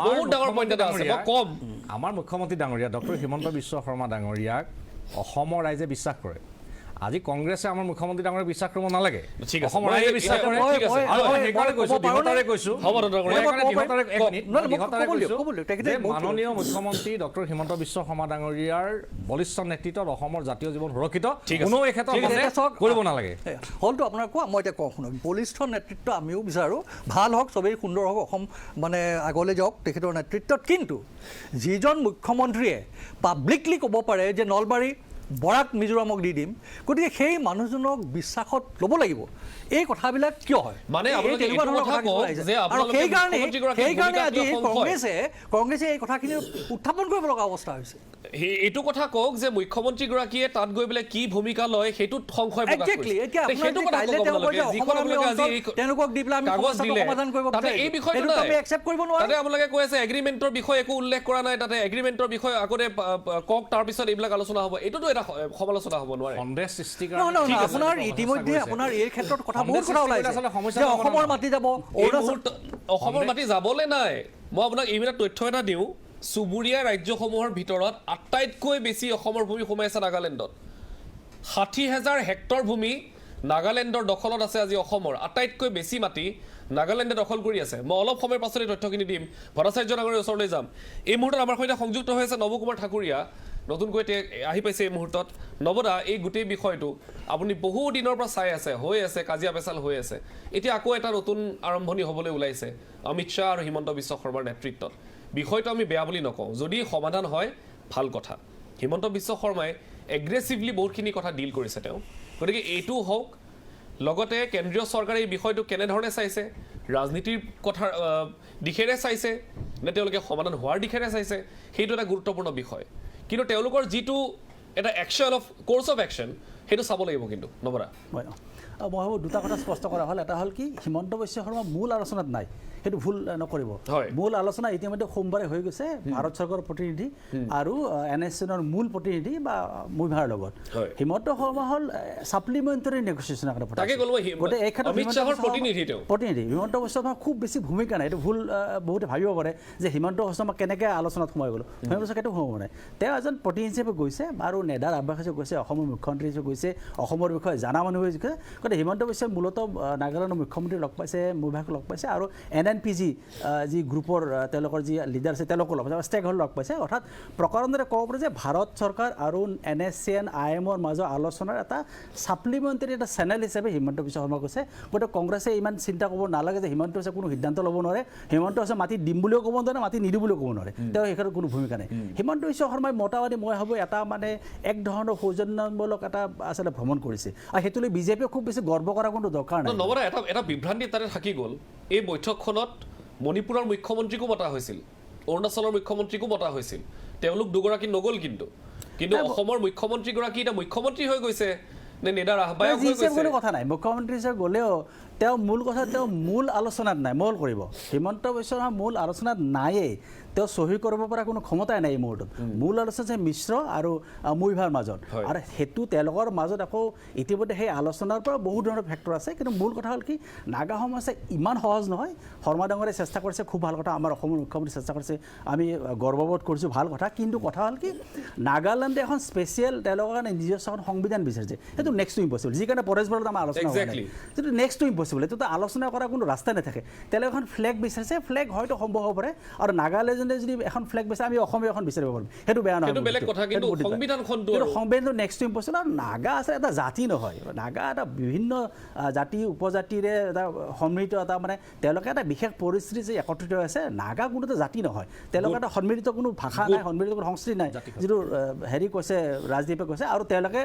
বহুত ডাঙৰ পইণ্ট এটা আছে কম আমাৰ মুখ্যমন্ত্ৰী ডাঙৰীয়া ডক্টৰ হিমন্ত বিশ্ব শৰ্মা ডাঙৰীয়াক অসমৰ ৰাইজে বিশ্বাস কৰে আজি কংগ্ৰেছে আমাৰ মুখ্যমন্ত্ৰী ডাঙৰীয়াক বিশ্বাস কৰিব নালাগে অসমৰ ৰাইজে বিশ্বাস কৰে মাননীয় মুখ্যমন্ত্ৰী ডক্টৰ হিমন্ত বিশ্ব শৰ্মা ডাঙৰীয়াৰ বলিষ্ঠ নেতৃত্বত অসমৰ জাতীয় জীৱন সুৰক্ষিত কোনো এই ক্ষেত্ৰত কৰিব নালাগে হ'লতো আপোনাৰ কোৱা মই এতিয়া কওঁ শুনক বলিষ্ঠ নেতৃত্ব আমিও বিচাৰোঁ ভাল হওক চবেই সুন্দৰ হওক অসম মানে আগলৈ যাওক তেখেতৰ নেতৃত্বত কিন্তু যিজন মুখ্যমন্ত্ৰীয়ে পাব্লিকলি ক'ব পাৰে যে নলবাৰী বৰাক মিজোৰামক দি দিম গতিকে সেই মানুহজনক বিশ্বাসত ল'ব লাগিব এই কথাবিলাক কিয় হয় মানে আপোনালোকে এইটো কথা কওক যে আপোনালোকে সেইকাৰণে আজি কংগ্ৰেছে এই কথাখিনি উত্থাপন কৰিব লগা অৱস্থা হৈছে এইটো কথা কওক যে মুখ্যমন্ত্ৰীগৰাকীয়ে তাত গৈ পেলাই কি ভূমিকা লয় সেইটোত সংশয় প্ৰকাশ কৰিছে সেইটো কথা কওক আপোনালোকে যিখন আপোনালোকে আজি তেওঁলোকক দি পেলাই আমি সমাধান কৰিব তাতে এই বিষয়টো আমি একচেপ্ট কৰিব নোৱাৰো তাতে আপোনালোকে কৈ আছে এগ্ৰিমেণ্টৰ বিষয়ে একো উল্লেখ কৰা নাই তাতে এগ্ৰিমেণ্টৰ বিষয়ে আগতে কওক তাৰপিছত এইবিলাক আলোচনা হ'ব এইটোতো এটা সমালোচনা হ'ব নোৱাৰে সন্দেহ সৃষ্টি আপোনাৰ ইতিমধ্যে আপোনাৰ এই ক্ষেত্ৰত কথা বহুত কথা ওলাইছে যে অসমৰ মাটি যাব অসমৰ মাটি যাবলৈ নাই মই আপোনাক এইবিলাক তথ্য এটা দিওঁ চুবুৰীয়া ৰাজ্যসমূহৰ ভিতৰত আটাইতকৈ বেছি অসমৰ ভূমি সোমাই আছে নাগালেণ্ডত ৬০,০০০ হেক্টৰ ভূমি নাগালেণ্ডৰ দখলত আছে আজি অসমৰ আটাইতকৈ বেছি মাটি নাগালেণ্ডে দখল কৰি আছে মই অলপ সময়ৰ পাছতে তথ্যখিনি দিম ভট্টাচাৰ্য ডাঙৰীয়াৰ ওচৰলৈ যাম এই মুহূৰ্তত আমাৰ সৈতে সংযুক্ত হৈ আছে নৱকুমাৰ ঠাকুৰীয়া নতুনকৈ আহি পাইছে এই মুহূৰ্তত নৱদা এই গোটেই বিষয়টো আপুনি বহু দিনৰ পৰা চাই আছে হৈ আছে কাজিয়া পেচাল হৈ আছে এতিয়া আকৌ এটা নতুন আৰম্ভণি হ'বলৈ ওলাইছে অমিত শ্বাহ আৰু হিমন্ত বিশ্ব শৰ্মাৰ নেতৃত্বত বিষয়টো আমি বেয়া বুলি নকওঁ যদি সমাধান হয় ভাল কথা হিমন্ত বিশ্ব শৰ্মাই এগ্ৰেছিভলি বহুতখিনি কথা ডিল কৰিছে তেওঁ গতিকে এইটো হওক লগতে কেন্দ্ৰীয় চৰকাৰে এই বিষয়টো কেনেধৰণে চাইছে ৰাজনীতিৰ কথা দিশেৰে চাইছে নে তেওঁলোকে সমাধান হোৱাৰ দিশেৰে চাইছে সেইটো এটা গুৰুত্বপূৰ্ণ বিষয় কিন্তু তেওঁলোকৰ যিটো এটা action of course of action সেইটো চাব লাগিব কিন্তু নবৰা মই ভাবোঁ দুটা কথা স্পষ্ট কৰা হ'ল এটা হ'ল কি হিমন্ত বিশ্ব শৰ্মা মূল আলোচনাত নাই সেইটো ভুল নকৰিব মূল আলোচনা ইতিমধ্যে সোমবাৰে হৈ গৈছে ভাৰত চৰকাৰৰ প্ৰতিনিধি আৰু NSCNৰ মূল প্ৰতিনিধি বা মুইভাৰ লগত হিমন্ত শৰ্মা হ'ল ছাপ্লিমেণ্টাৰী নেগচিয়েশ্যনৰ কাৰণে গতিকে এই ক্ষেত্ৰত প্ৰতিনিধি হিমন্ত বিশ্ব শৰ্মাৰ খুব বেছি ভূমিকা নাই এইটো ভুল বহুতে ভাবিব পাৰে যে হিমন্ত বিশ্ব শৰ্মা কেনেকৈ আলোচনাত সোমাই গ'ল হিমন্ত বিশ্ব সেইটো সোমাব নাই তেওঁ এজন প্ৰতিনিধি হিচাপে গৈছে আৰু নেডাৰ আব্বাস হিচাপে গৈছে অসমৰ মুখ্যমন্ত্ৰী হিচাপে গৈছে অসমৰ বিষয়ে জানা মানুহ হৈ গৈছে গতিকে হিমন্ত বিশ্বই মূলতঃ নাগালেণ্ডৰ মুখ্যমন্ত্ৰী লগ পাইছে মুইভাক লগ পাইছে আৰু NNPG যি গ্ৰুপৰ তেওঁলোকৰ যি লিডাৰ আছে তেওঁলোকক লগ পাইছে ষ্টেক হোল্ডাৰ লগ পাইছে অৰ্থাৎ প্ৰকাৰণেৰে ক'ব পাৰে যে ভাৰত চৰকাৰ আৰু NSCN IMৰ মাজৰ আলোচনাৰ এটা ছাপ্লিমেণ্টাৰী এটা চেনেল হিচাপে হিমন্ত বিশ্ব শৰ্মা কৈছে গতিকে কংগ্ৰেছে ইমান চিন্তা কৰিব নালাগে যে হিমন্ত বিশ্ব কোনো সিদ্ধান্ত ল'ব নোৱাৰে হিমন্ত বিশ্ব মাটি দিম বুলিও ক'ব নোৱাৰে মাটি নিদিওঁ বুলিও ক'ব নোৱাৰে তেওঁ সেই ক্ষেত্ৰত কোনো ভূমিকা নাই হিমন্ত বিশ্ব শৰ্মাই মোটামুটি মই ভাবোঁ এটা মানে এক ধৰণৰ সৌজন্যমূলক এটা আচলতে ভ্ৰমণ কৰিছে আৰু সেইটোলৈ বিজেপিয়ে খুব বেছি গৰ্ব কৰাৰ কোনো দৰকাৰ নাই নবৰা এটা বিভ্ৰান্তি তাতে থাকি গ'ল এই বৈঠকখনত মণিপুৰৰ মুখ্যমন্ত্ৰীকো মতা হৈছিল অৰুণাচলৰ মুখ্যমন্ত্ৰীকো মতা হৈছিল তেওঁলোক দুগৰাকী নগ'ল কিন্তু অসমৰ মুখ্যমন্ত্ৰীগৰাকী এতিয়া মুখ্যমন্ত্ৰী হৈ গৈছে নে নেডাৰ আহ্বায়ক হৈ গৈছে কোনো কথা নাই মুখ্যমন্ত্ৰী হিচাপে গ'লেও তেওঁ মূল কথা তেওঁ মূল আলোচনাত নাই মূল কৰিব হিমন্ত বিশ্ব শৰ্মা মূল আলোচনাত নায়েই তেওঁ চহী কৰিব পৰা কোনো ক্ষমতাই নাই এই মুহূৰ্তত মূল আলোচনা আছে মিশ্ৰ আৰু মুইভাৰ মাজত আৰু সেইটো তেওঁলোকৰ মাজত আকৌ ইতিমধ্যে সেই আলোচনাৰ পৰা বহু ধৰণৰ ফেক্টৰ আছে কিন্তু মূল কথা হ'ল কি নাগা সমস্যা ইমান সহজ নহয় শৰ্মা ডাঙৰে চেষ্টা কৰিছে খুব ভাল কথা আমাৰ অসমৰ মুখ্যমন্ত্ৰী চেষ্টা কৰিছে আমি গৰ্ববোধ কৰিছোঁ ভাল কথা কিন্তু কথা হ'ল কি নাগালেণ্ডে এখন স্পেচিয়েল তেওঁলোকৰ কাৰণে নিজস্ব এখন সংবিধান বিচাৰিছে সেইটো নেক্সট টু ইম্পচিবল যি কাৰণে পৰেশ বৰত আমাৰ আলোচনা যিটো নেক্সট টু ইম্পচিবল এইটোতো আলোচনা কৰাৰ কোনো ৰাস্তা নাথাকে তেওঁলোকে এখন ফ্লেগ বিচাৰিছে ফ্লেগ হয়তো সম্ভৱ হ'ব পাৰে আৰু নাগালেণ্ডে যদি এখন ফ্লেগ বিচাৰে আমি অসমীয়া এখন বিচাৰিব পাৰিম সেইটো বেয়া নহয় সংবিধানটো নেক্সট টু ইম্পচিবল আৰু নাগা আছে এটা জাতি নহয় নাগা এটা বিভিন্ন জাতি উপজাতিৰে এটা সন্মিলিত এটা মানে তেওঁলোকে এটা বিশেষ পৰিস্থিতি যে একত্ৰিত আছে নাগা কোনো এটা জাতি নহয় তেওঁলোকে এটা সন্মিলিত কোনো ভাষা নাই সন্মিলিত কোনো সংস্কৃতি নাই যিটো হেৰি কৈছে ৰাজদীপে কৈছে আৰু তেওঁলোকে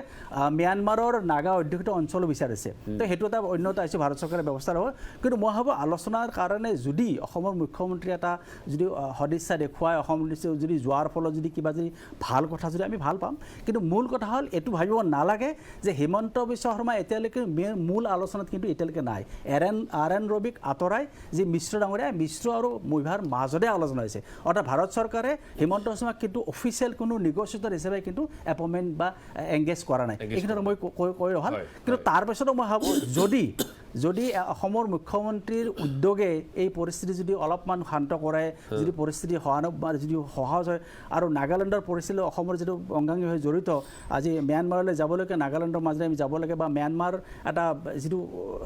ম্যানমাৰৰ নাগা অধ্যুষিত অঞ্চলো বিচাৰিছে তো সেইটো এটা অন্য এটা আছে ভাৰত চৰকাৰে ব্যৱস্থা ল'ব কিন্তু মই ভাবোঁ আলোচনাৰ কাৰণে যদি অসমৰ মুখ্যমন্ত্ৰী এটা যদি সদিচ্ছা দেখুৱাই অসম যদি যোৱাৰ ফলত যদি কিবা যদি ভাল কথা যদি আমি ভাল পাম কিন্তু মূল কথা হ'ল এইটো ভাবিব নালাগে যে হিমন্ত বিশ্ব শৰ্মা এতিয়ালৈকে মূল আলোচনাত কিন্তু এতিয়ালৈকে নাই RN ৰবিক আঁতৰাই যি মিশ্ৰ ডাঙৰীয়া মিশ্ৰ আৰু মুইভাৰ মাজতে আলোচনা হৈছে অৰ্থাৎ ভাৰত চৰকাৰে হিমন্ত বিশ্ব শৰ্মাক কিন্তু অফিচিয়েল কোনো নিগচিয়েটৰ হিচাপে কিন্তু এপইণ্টমেণ্ট বা এংগেজ কৰা নাই এইখিনিত মই কৈ ৰ'ল কিন্তু তাৰপিছতো মই ভাবোঁ যদি অসমৰ মুখ্যমন্ত্ৰীৰ উদ্যোগে এই পৰিস্থিতি যদি অলপমান শান্ত কৰাই যদি পৰিস্থিতি যদি সহজ হয় আৰু নাগালেণ্ডৰ পৰিস্থিতি অসমৰ যিটো অংগাংগী হৈ জড়িত আজি ম্যানমাৰলৈ যাবলৈকে নাগালেণ্ডৰ মাজেৰে আমি যাব লাগে বা ম্যানমাৰ এটা যিটো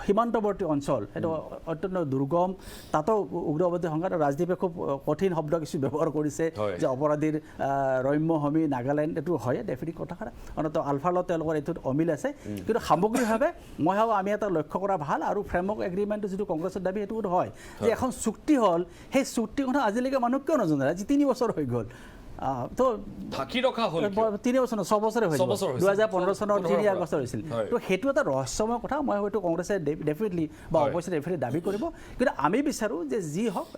সীমান্তৱৰ্তী অঞ্চল সেইটো অত্যন্ত দুৰ্গম তাতো উগ্ৰবাদী সংঘাত ৰাজদীপে খুব কঠিন শব্দ কিছু ব্যৱহাৰ কৰিছে যে অপৰাধীৰ ৰম্যভূমি নাগালেণ্ড এইটো হয় ডেফিনেট কথা অন্ততঃ আলফালত তেওঁলোকৰ এইটোত অমিল আছে কিন্তু সামগ্ৰিকভাৱে মই ভাবোঁ আমি এটা লক্ষ্য কৰা ভাল আৰু ফ্ৰেমৱৰ্ক এগ্ৰিমেণ্টটো যিটো কংগ্ৰেছৰ দাবী সেইটো হয় যে এখন চুক্তি হ'ল সেই চুক্তিখন আজিলৈকে মানুহ কিয় নজনালে আজি 3 বছৰ হৈ গ'ল তো ঢাকি ৰখা হ'ল 3 বছৰ 6 বছৰে হৈ 2015 চনৰ 3 আগষ্ট হৈছিল তো সেইটো এটা ৰহস্যময় কথা মই হয়তো কংগ্ৰেছে ডেফিনেটলি বা অৱশ্যে ডেফিনেটলি দাবী কৰিব কিন্তু আমি বিচাৰোঁ যে যি হওক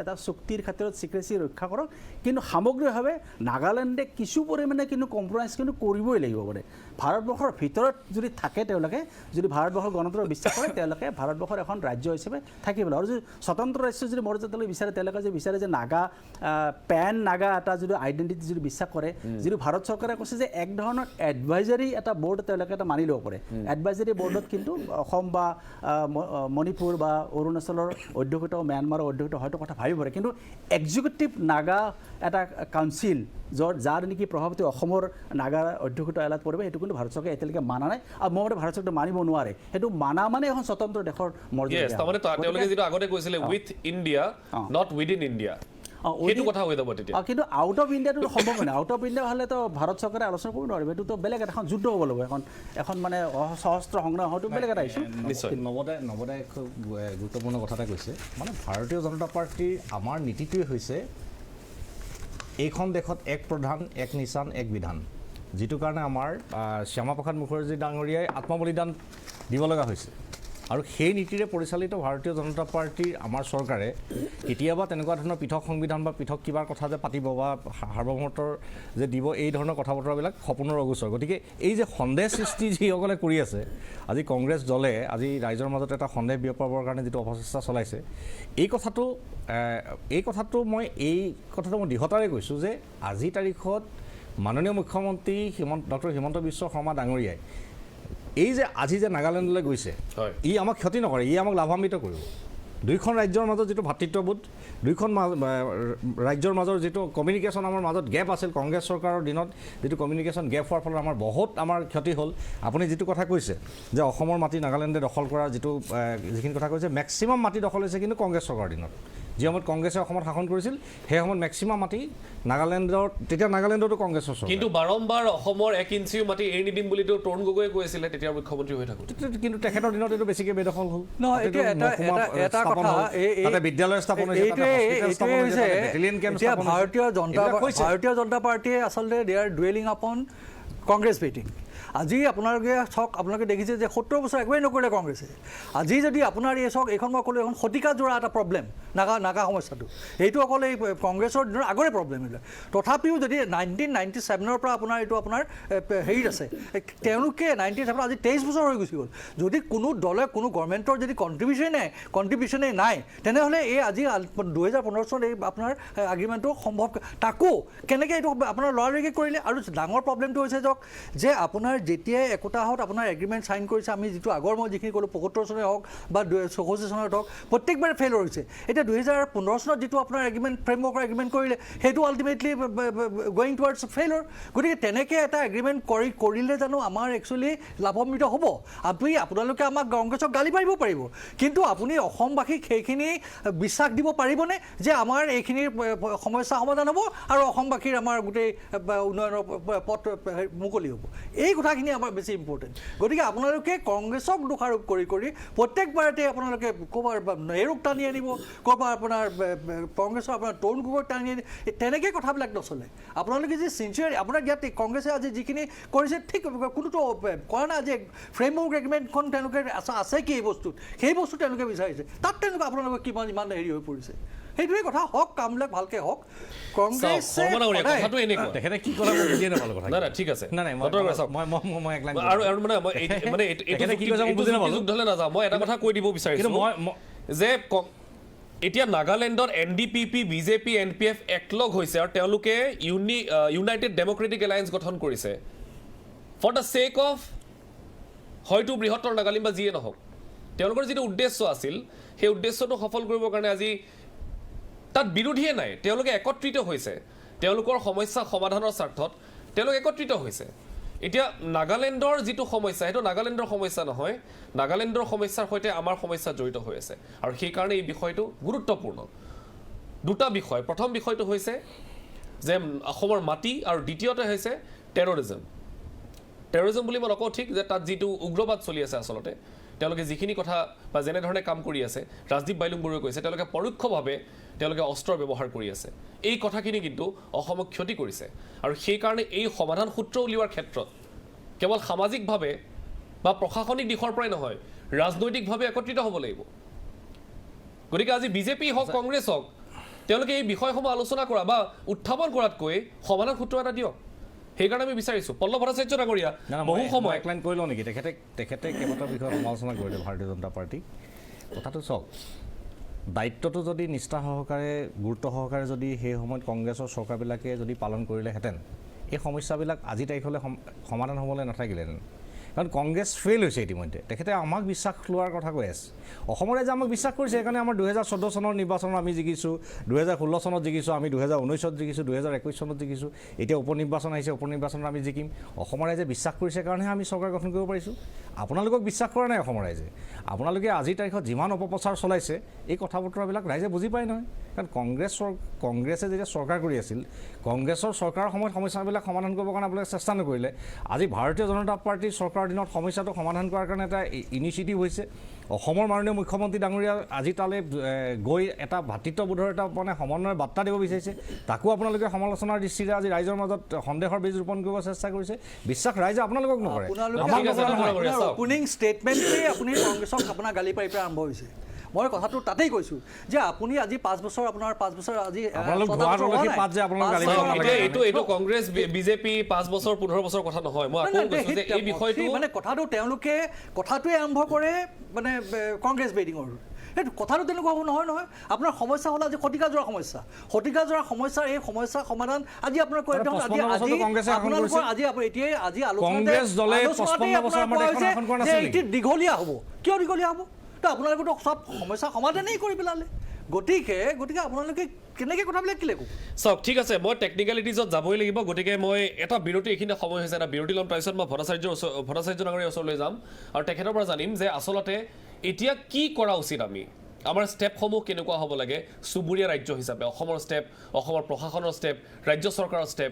এটা চুক্তিৰ ক্ষেত্ৰত চিক্ৰেচি ৰক্ষা কৰক কিন্তু সামগ্ৰিকভাৱে নাগালেণ্ডে কিছু পৰিমাণে কিন্তু কম্প্ৰমাইজ কিন্তু কৰিবই লাগিব মানে ভাৰতবৰ্ষৰ ভিতৰত যদি থাকে তেওঁলোকে যদি ভাৰতবৰ্ষৰ গণতন্ত্ৰক বিশ্বাস কৰে তেওঁলোকে ভাৰতবৰ্ষৰ এখন ৰাজ্য হিচাপে থাকিব আৰু যদি স্বতন্ত্ৰ ৰাজ্য যদি মৰ্যাদালৈ বিচাৰে তেওঁলোকে যে বিচাৰে যে নাগা পেন নাগা এটা যদি আইডেণ্টিটি যদি বিশ্বাস কৰে যদি ভাৰত চৰকাৰে কৈছে যে এক ধৰণৰ এডভাইজাৰী এটা বৰ্ড তেওঁলোকে এটা মানি ল'ব পাৰে এডভাইজাৰী বৰ্ডত কিন্তু অসম বা মণিপুৰ বা অৰুণাচলৰ অধ্যক্ষতা ম্যানমাৰৰ অধ্যক্ষতা হয়তো কথা ভাবিব পাৰে কিন্তু এক্সিকিউটিভ নাগা এটা কাউন্সিল যাৰ নেকি প্ৰভাৱটো অসমৰ নাগা অধ্যক্ষতা এলাত পৰিব সেইটো কিন্তু ভাৰত চৰকাৰে এতিয়ালৈকে মানা নাই আৰু মোৰ মতে ভাৰত চৰকাৰে মানিব নোৱাৰে সেইটো মানা মানে এখন স্বতন্ত্ৰ দেশৰ মৰ্যাদা তাৰমানে তেওঁলোকে যিটো আগতে কৈছিলে with India not within India সেইটো কথা হৈ যাব তেতিয়া কিন্তু আউট অফ ইণ্ডিয়াটো সম্ভৱ নহয় আউট অফ ইণ্ডিয়া হ'লেতো ভাৰত চৰকাৰে আলোচনা কৰিব নোৱাৰিব এইটোতো বেলেগ এখন যুদ্ধ হ'ব লাগিব এখন মানে সশস্ত্ৰ সংগ্ৰাম হয়তো বেলেগ এটা ইছ্যু নিশ্চয় নৱদাই খুব গুৰুত্বপূৰ্ণ কথা এটা কৈছে মানে ভাৰতীয় জনতা পাৰ্টীৰ আমাৰ নীতিটোৱে হৈছে এইখন দেশত এক প্ৰধান এক নিচান এক বিধান যিটো কাৰণে আমাৰ শ্যামা প্ৰসাদ মুখাৰ্জী ডাঙৰীয়াই আত্মবলিদান দিব লগা হৈছে আৰু সেই নীতিৰে পৰিচালিত ভাৰতীয় জনতা পাৰ্টীৰ আমাৰ চৰকাৰে কেতিয়াবা তেনেকুৱা ধৰণৰ পৃথক সংবিধান বা পৃথক কিবাৰ কথা যে পাতিব বা সাৰ্বভৌমত্বৰ যে দিব এই ধৰণৰ কথা বতৰাবিলাক সপোনৰ অগোচৰ গতিকে এই যে সন্দেহ সৃষ্টি যিসকলে কৰি আছে আজি কংগ্ৰেছ দলে আজি ৰাইজৰ মাজত এটা সন্দেহ বিয়পাবৰ কাৰণে যিটো অপচেষ্টা চলাইছে এই কথাটো মই দৃঢ়তাৰে কৈছোঁ যে আজিৰ তাৰিখত মাননীয় মুখ্যমন্ত্ৰী ডক্টৰ হিমন্ত বিশ্ব শৰ্মা ডাঙৰীয়াই এই যে আজি যে নাগালেণ্ডলৈ গৈছে ই আমাক ক্ষতি নকৰে ই আমাক লাভান্বিত কৰিব দুইখন ৰাজ্যৰ মাজত যিটো ভাতৃত্ববোধ দুইখন ৰাজ্যৰ মাজৰ যিটো কমিউনিকেশ্যন আমাৰ মাজত গেপ আছিল কংগ্ৰেছ চৰকাৰৰ দিনত যিটো কমিউনিকেশ্যন গেপ হোৱাৰ ফলত আমাৰ বহুত আমাৰ ক্ষতি হ'ল আপুনি যিটো কথা কৈছে যে অসমৰ মাটি নাগালেণ্ডে দখল কৰাৰ যিখিনি কথা কৈছে মেক্সিমাম মাটি দখল হৈছে কিন্তু কংগ্ৰেছ চৰকাৰৰ দিনত যি সময়ত কংগ্ৰেছে অসমত শাসন কৰিছিল সেই সময়ত মেক্সিমাম মাটি তেতিয়া নাগালেণ্ডতো কংগ্ৰেছৰ চৰকাৰ কিন্তু বাৰম্বাৰ অসমৰ 1 ইঞ্চিও মাটি এৰি নিদিম বুলিতো তৰুণ গগৈয়ে কৈছিলে তেতিয়া মুখ্যমন্ত্ৰী হৈ থাকোঁতে কিন্তু তেখেতৰ দিনত এইটো বেছিকৈ বেদখল হ'ল বিদ্যালয় স্থাপন ভাৰতীয় জনতা পাৰ্টীয়ে আচলতে দে আৰ ডুৱেলিং আপন কংগ্ৰেছ বেটিং আজি আপোনালোকে চাওক আপোনালোকে দেখিছে যে 70 বছৰ একোৱেই নকৰিলে কংগ্ৰেছে আজি যদি আপোনাৰ এই চাওক এইখন মই ক'লোঁ এখন শতিকাজোৰা এটা প্ৰব্লেম নাগা সমস্যাটো এইটো অকল এই কংগ্ৰেছৰ দিনৰ আগৰে প্ৰব্লেম এইবিলাক তথাপিও যদি 1997ৰ পৰা আপোনাৰ এইটো আপোনাৰ হেৰিত আছে তেওঁলোকে 97 আজি 23 বছৰ হৈ গুচি গ'ল যদি কোনো দলে কোনো গভৰ্ণমেণ্টৰ যদি কণ্ট্ৰিবিউশ্যনেই নাই তেনেহ'লে এই আজি 2015 চনত এই আপোনাৰ এগ্ৰিমেণ্টটো সম্ভৱ তাকো কেনেকৈ এইটো আপোনাৰ লৰালৰিকৈ কৰিলে আৰু ডাঙৰ প্ৰব্লেমটো হৈছে যাওক যে আপোনাৰ যেতিয়াই একোটাহত আপোনাৰ এগ্ৰিমেণ্ট চাইন কৰিছে আমি যিটো আগৰ মই যিখিনি ক'লোঁ 75 চনে হওক বা 64 চনত হওক প্ৰত্যেকবাৰে ফেইল হৈছে এতিয়া 2015 চনত যিটো আপোনাৰ এগ্ৰিমেণ্ট ফ্ৰেমৱৰ্কৰ এগ্ৰিমেণ্ট কৰিলে সেইটো আল্টিমেটলি গোয়িং টুৱাৰ্ডছ ফেইলৰ গতিকে তেনেকৈ এটা এগ্ৰিমেণ্ট কৰিলে জানো আমাৰ একচুৱেলি লাভান্বিত হ'ব আপোনালোকে আমাক কংগ্ৰেছক গালি পাৰিব পাৰিব কিন্তু আপুনি অসমবাসীক সেইখিনি বিশ্বাস দিব পাৰিবনে যে আমাৰ এইখিনিৰ সমস্যা সমাধান হ'ব আৰু অসমবাসীৰ আমাৰ গোটেই উন্নয়নৰ পথ মুকলি হ'ব এই কথাখিনি আমাৰ বেছি ইম্পৰ্টেণ্ট গতিকে আপোনালোকে কংগ্ৰেছক দোষাৰোপ কৰি প্ৰত্যেকবাৰতে আপোনালোকে ক'ৰবাৰ নেহৰুক টানি আনিব ক'ৰবাৰ আপোনাৰ কংগ্ৰেছৰ আপোনাৰ তৰুণ গগৈক টানি আনি তেনেকৈ কথাবিলাক নচলে আপোনালোকে যে চিনচিয়াৰ আপোনাৰ ইয়াত কংগ্ৰেছে আজি যিখিনি কৰিছে ঠিক কোনোতো কৰা নাই আজি ফ্ৰেমৱৰ্ক এগ্ৰিমেণ্টখন তেওঁলোকে আছে কি এই বস্তুত সেই বস্তু তেওঁলোকে বিচাৰিছে তাত তেওঁলোকে আপোনালোকে কিমান ইমান হেৰি হৈ পৰিছে সেইটোৱে কথা হওক কামবিলাক ভালকৈ হওক কংগ্ৰেছে তেখেতে কি কৰা বুজিয়ে নাপালো কথা নাই ঠিক আছে নাই মই এক লাইন আৰু মানে তেখেতে কি কৈছে মই বুজি নাপালো যুদ্ধলৈ নাযাওঁ মই এটা কথা কৈ দিব বিচাৰিছোঁ যে এতিয়া নাগালেণ্ডত NDPP বিজেপি NPF একলগ হৈছে আৰু তেওঁলোকে ইউনাইটেড ডেমক্ৰেটিক এলায়েন্স গঠন কৰিছে ফৰ দ্য চেক অফ হয়তো বৃহত্তৰ নাগালেণ্ড বা যিয়ে নহওক তেওঁলোকৰ যিটো উদ্দেশ্য আছিল সেই উদ্দেশ্যটো সফল কৰিবৰ কাৰণে আজি তাত বিৰোধীয়ে নাই তেওঁলোকে একত্ৰিত হৈছে তেওঁলোকৰ সমস্যা সমাধানৰ স্বাৰ্থত তেওঁলোক একত্ৰিত হৈছে এতিয়া নাগালেণ্ডৰ যিটো সমস্যা সেইটো নাগালেণ্ডৰ সমস্যা নহয় নাগালেণ্ডৰ সমস্যাৰ সৈতে আমাৰ সমস্যা জড়িত হৈ আছে আৰু সেইকাৰণে এই বিষয়টো গুৰুত্বপূৰ্ণ দুটা বিষয় প্ৰথম বিষয়টো হৈছে যে অসমৰ মাটি আৰু দ্বিতীয়তে হৈছে টেৰৰিজম বুলি মই নকওঁ ঠিক যে তাত যিটো উগ্ৰবাদ চলি আছে আচলতে তেওঁলোকে যিখিনি কথা বা যেনেধৰণে কাম কৰি আছে ৰাজদীপ বাইলুং বৰুৱাই কৈছে তেওঁলোকে পৰোক্ষভাৱে তেওঁলোকে অস্ত্ৰৰ ব্যৱহাৰ কৰি আছে এই কথাখিনি কিন্তু অসমক ক্ষতি কৰিছে আৰু সেইকাৰণে এই সমাধান সূত্ৰ উলিওৱাৰ ক্ষেত্ৰত কেৱল সামাজিকভাৱে বা প্ৰশাসনিক দিশৰ পৰাই নহয় ৰাজনৈতিকভাৱে একত্ৰিত হ'ব লাগিব গতিকে আজি বিজেপি হওক কংগ্ৰেছ হওক তেওঁলোকে এই বিষয়সমূহ আলোচনা কৰা বা উত্থাপন কৰাতকৈ সমাধান সূত্ৰ এটা দিয়ক সেইকাৰণে আমি বিচাৰিছোঁ পল্লৱ ভট্টাচাৰ্য ডাঙৰীয়া বহু সময় একলাইন কৰি লওঁ নেকি তেখেতে কেইবাটাও বিষয়ে সমালোচনা কৰিলে ভাৰতীয় জনতা পাৰ্টি কথাটো চাওক দায়িত্বটো যদি নিষ্ঠা সহকাৰে গুৰুত্ব সহকাৰে যদি সেই সময়ত কংগ্ৰেছৰ চৰকাৰবিলাকে যদি পালন কৰিলেহেঁতেন এই সমস্যাবিলাক আজি তাৰিখলৈ সমাধান হ'বলৈ নাথাকিলেহেঁতেন কাৰণ কংগ্ৰেছ ফেইল হৈছে ইতিমধ্যে তেখেতে আমাক বিশ্বাস লোৱাৰ কথা কৈ আছে অসমৰ ৰাইজে আমাক বিশ্বাস কৰিছে সেইকাৰণে আমাৰ 2014 চনৰ নিৰ্বাচনত আমি জিকিছোঁ 2016 চনত জিকিছোঁ আমি 2019ত জিকিছোঁ 2021 চনত জিকিছোঁ এতিয়া উপনিৰ্বাচন আহিছে উপনিৰ্বাচনত আমি জিকিম অসমৰ ৰাইজে বিশ্বাস কৰিছে কাৰণেহে আমি চৰকাৰ গঠন কৰিব পাৰিছোঁ আপোনালোকক বিশ্বাস কৰা নাই অসমৰ ৰাইজে আপোনালোকে আজিৰ তাৰিখত যিমান অপপ্ৰচাৰ চলাইছে এই কথা বতৰাবিলাক ৰাইজে বুজি পায় নহয় কাৰণ কংগ্ৰেছে যেতিয়া চৰকাৰ কৰি আছিল কংগ্ৰেছৰ চৰকাৰৰ সময়ত সমস্যাবিলাক সমাধান কৰিবৰ কাৰণে আপোনালোকে চেষ্টা নকৰিলে আজি ভাৰতীয় জনতা পাৰ্টীৰ চৰকাৰৰ দিনত সমস্যাটো সমাধান কৰাৰ কাৰণে এটা ইনিচিয়েটিভ হৈছে অসমৰ মাননীয় মুখ্যমন্ত্ৰী ডাঙৰীয়া আজি তালৈ গৈ এটা ভাতৃত্ববোধৰ এটা মানে সমন্বয়ৰ বাৰ্তা দিব বিচাৰিছে তাকো আপোনালোকে সমালোচনাৰ দৃষ্টিৰে আজি ৰাইজৰ মাজত সন্দেহৰ বীজ ৰোপণ কৰিব চেষ্টা কৰিছে বিশ্বাস ৰাইজে আপোনালোকক নকৰে ওপেনিং ষ্টেটমেণ্টেই আপুনি কংগ্ৰেছক আপোনাৰ গালি পাৰি পৰা আৰম্ভ হৈছে মই কথাটো তাতেই কৈছোঁ যে আপুনি আজি 5 বছৰ আপোনাৰ 5 বছৰ আজি এইটো কংগ্ৰেছ বিজেপি 5 বছৰ 15 বছৰ কথা নহয় মই আকৌ কৈছোঁ যে এই বিষয়টো মানে কথাটো তেওঁলোকে কথাটোৱে আৰম্ভ কৰে মানে কংগ্ৰেছ বেডিঙৰ সেইটো কথাটো তেনেকুৱা হ'ব নহয় আপোনাৰ সমস্যা হ'ল আজি শতিকাজোৰা সমস্যাৰ এই সমস্যা সমাধান আজি আপোনাৰ কৈ আজি আলোচনা দীঘলীয়া হ'ব কিয় দীঘলীয়া হ'ব তো আপোনালোকেতো সব সমস্যা সমাধানেই কৰি পেলালে গতিকে আপোনালোকে কেনেকৈ কথাবিলাক কি লাগিব চাওক ঠিক আছে মই টেকনিকেলিটিজত যাবই লাগিব গতিকে মই এটা বিৰতি এইখিনি সময় হৈছে এটা বিৰতি ল'ম তাৰপিছত মই ভট্টাচাৰ্য ডাঙৰীয়াৰ ওচৰলৈ যাম আৰু তেখেতৰ পৰা জানিম যে আচলতে এতিয়া কি কৰা উচিত আমি আমাৰ ষ্টেপসমূহ কেনেকুৱা হ'ব লাগে চুবুৰীয়া ৰাজ্য হিচাপে অসমৰ ষ্টেপ অসমৰ প্ৰশাসনৰ ষ্টেপ ৰাজ্য চৰকাৰৰ ষ্টেপ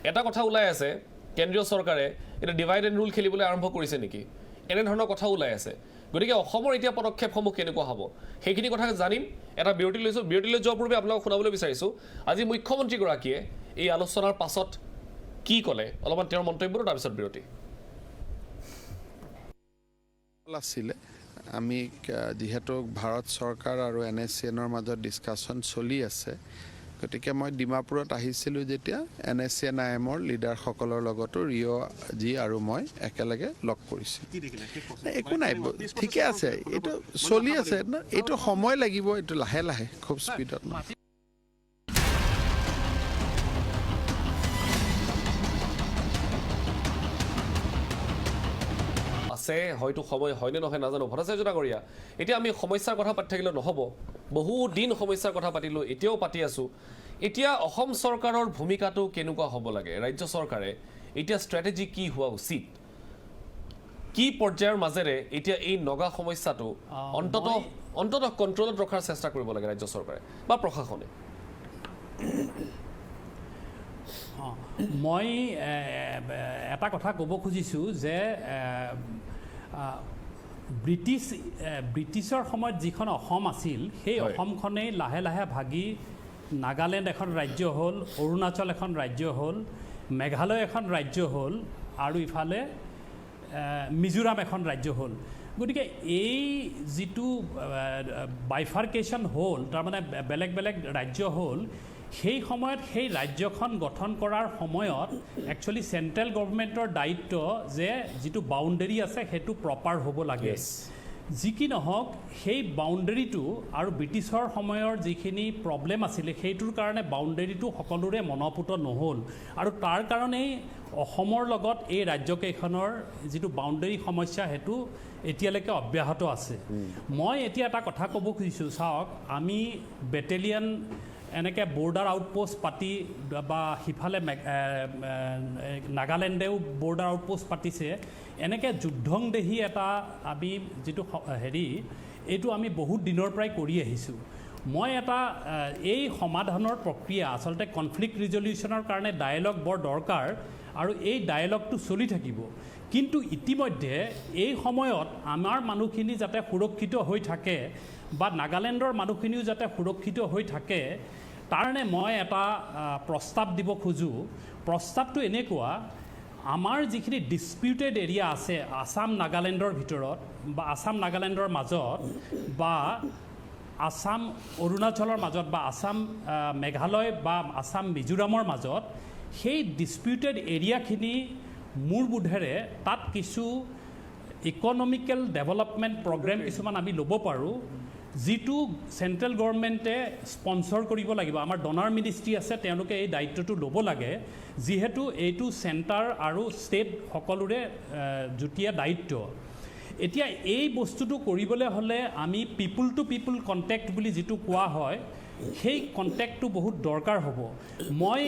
এটা কথা ওলাই আছে কেন্দ্ৰীয় চৰকাৰে এটা ডিভাইড এণ্ড ৰুল খেলিবলৈ আৰম্ভ কৰিছে নেকি এনেধৰণৰ কথা ওলাই আছে গতিকে অসমৰ এতিয়া পদক্ষেপসমূহ কেনেকুৱা হ'ব সেইখিনি কথা জানিম এটা বিৰতি লৈছোঁ বিৰতিলৈ যোৱাৰ পূৰ্বে আপোনালোকক শুনাবলৈ বিচাৰিছোঁ আজি মুখ্যমন্ত্ৰীগৰাকীয়ে এই আলোচনাৰ পাছত কি ক'লে অলপমান তেওঁৰ মন্তব্যটো তাৰপিছত বিৰতি আছিলে আমি যিহেতু ভাৰত চৰকাৰ আৰু NSCNৰ মাজত ডিছকাশ্যন চলি আছে গতিকে মই ডিমাপুৰত আহিছিলোঁ যেতিয়া NSCN-IMৰ লিডাৰসকলৰ লগতো ৰিঅ'জি আৰু মই একেলগে লগ কৰিছোঁ একো নাই ঠিকে আছে এইটো চলি আছে এইটো সময় লাগিব এইটো লাহে লাহে খুব স্পীডত নহয় আছে হয়তো সময় হয়নে নহয় নাজানো ভট্টাচাৰ্য ডাঙৰীয়া এতিয়া আমি সমস্যাৰ কথা পাতি থাকিলে নহ'ব বহু দিন সমস্যাৰ কথা পাতিলোঁ এতিয়াও পাতি আছোঁ এতিয়া অসম চৰকাৰৰ ভূমিকাটো কেনেকুৱা হ'ব লাগে ৰাজ্য চৰকাৰে এতিয়া ষ্ট্ৰেটেজি কি হোৱা উচিত কি পৰ্যায়ৰ মাজেৰে এতিয়া এই নগা সমস্যাটো অন্ততঃ কণ্ট্ৰলত ৰখাৰ চেষ্টা কৰিব লাগে ৰাজ্য চৰকাৰে বা প্ৰশাসনে মই এটা কথা ক'ব খুজিছোঁ যে ব্ৰিটিছৰ সময়ত যিখন অসম আছিল সেই অসমখনেই লাহে লাহে ভাগি নাগালেণ্ড এখন ৰাজ্য হ'ল অৰুণাচল এখন ৰাজ্য হ'ল মেঘালয় এখন ৰাজ্য হ'ল আৰু ইফালে মিজোৰাম এখন ৰাজ্য হ'ল গতিকে এই যিটো বাইফাৰ্কেশ্যন হ'ল তাৰমানে বেলেগ বেলেগ ৰাজ্য হ'ল সেই সময়ত সেই ৰাজ্যখন গঠন কৰাৰ সময়ত একচুৱেলি চেণ্ট্ৰেল গভৰ্ণমেণ্টৰ দায়িত্ব যে যিটো বাউণ্ডেৰী আছে সেইটো প্ৰপাৰ হ'ব লাগে যি কি নহওক সেই বাউণ্ডেৰীটো আৰু ব্ৰিটিছৰ সময়ৰ যিখিনি প্ৰব্লেম আছিলে সেইটোৰ কাৰণে বাউণ্ডেৰীটো সকলোৰে মনপুত নহ'ল আৰু তাৰ কাৰণেই অসমৰ লগত এই ৰাজ্যকেইখনৰ যিটো বাউণ্ডেৰী সমস্যা সেইটো এতিয়ালৈকে অব্যাহত আছে মই এতিয়া এটা কথা ক'ব খুজিছোঁ চাওক আমি বেটেলিয়ান এনেকৈ বৰ্ডাৰ আউটপোষ্ট পাতি বা সিফালে নাগালেণ্ডেও বৰ্ডাৰ আউটপোষ্ট পাতিছে এনেকৈ যুদ্ধংদেহী এটা আমি যিটো এইটো আমি বহুত দিনৰ পৰাই কৰি আহিছোঁ মই এটা এই সমাধানৰ প্ৰক্ৰিয়া আচলতে কনফ্লিক্ট ৰিজলিউশ্যনৰ কাৰণে ডায়েলগ বৰ দৰকাৰ আৰু এই ডায়লগটো চলি থাকিব কিন্তু ইতিমধ্যে এই সময়ত আমাৰ মানুহখিনি যাতে সুৰক্ষিত হৈ থাকে বা নাগালেণ্ডৰ মানুহখিনিও যাতে সুৰক্ষিত হৈ থাকে তাৰনে মই এটা প্ৰস্তাৱ দিব খোজোঁ প্ৰস্তাৱটো এনেকুৱা আমাৰ যিখিনি ডিসপিউটেড এৰিয়া আছে আসাম নাগালেণ্ডৰ ভিতৰত বা আসাম নাগালেণ্ডৰ মাজত বা আসাম অৰুণাচলৰ মাজত বা আসাম মেঘালয় বা আসাম মিজোৰামৰ মাজত সেই ডিসপিউটেড এৰিয়াখিনি মোৰ বোধেৰে তাত কিছু ইকনমিকেল ডেভেলপমেণ্ট প্ৰগ্ৰেম কিছুমান আমি ল'ব পাৰোঁ যিটো চেণ্ট্ৰেল গভৰ্ণমেণ্টে স্পন্সৰ কৰিব লাগিব আমাৰ ডনাৰ মিনিষ্ট্ৰী আছে তেওঁলোকে এই দায়িত্বটো ল'ব লাগে যিহেতু এইটো চেণ্টাৰ আৰু ষ্টেট সকলোৰে যুটীয়া দায়িত্ব এতিয়া এই বস্তুটো কৰিবলৈ হ'লে আমি পিপল টু পিপল কণ্টেক্ট বুলি যিটো কোৱা হয় সেই কণ্টেক্টটো বহুত দৰকাৰ হ'ব মই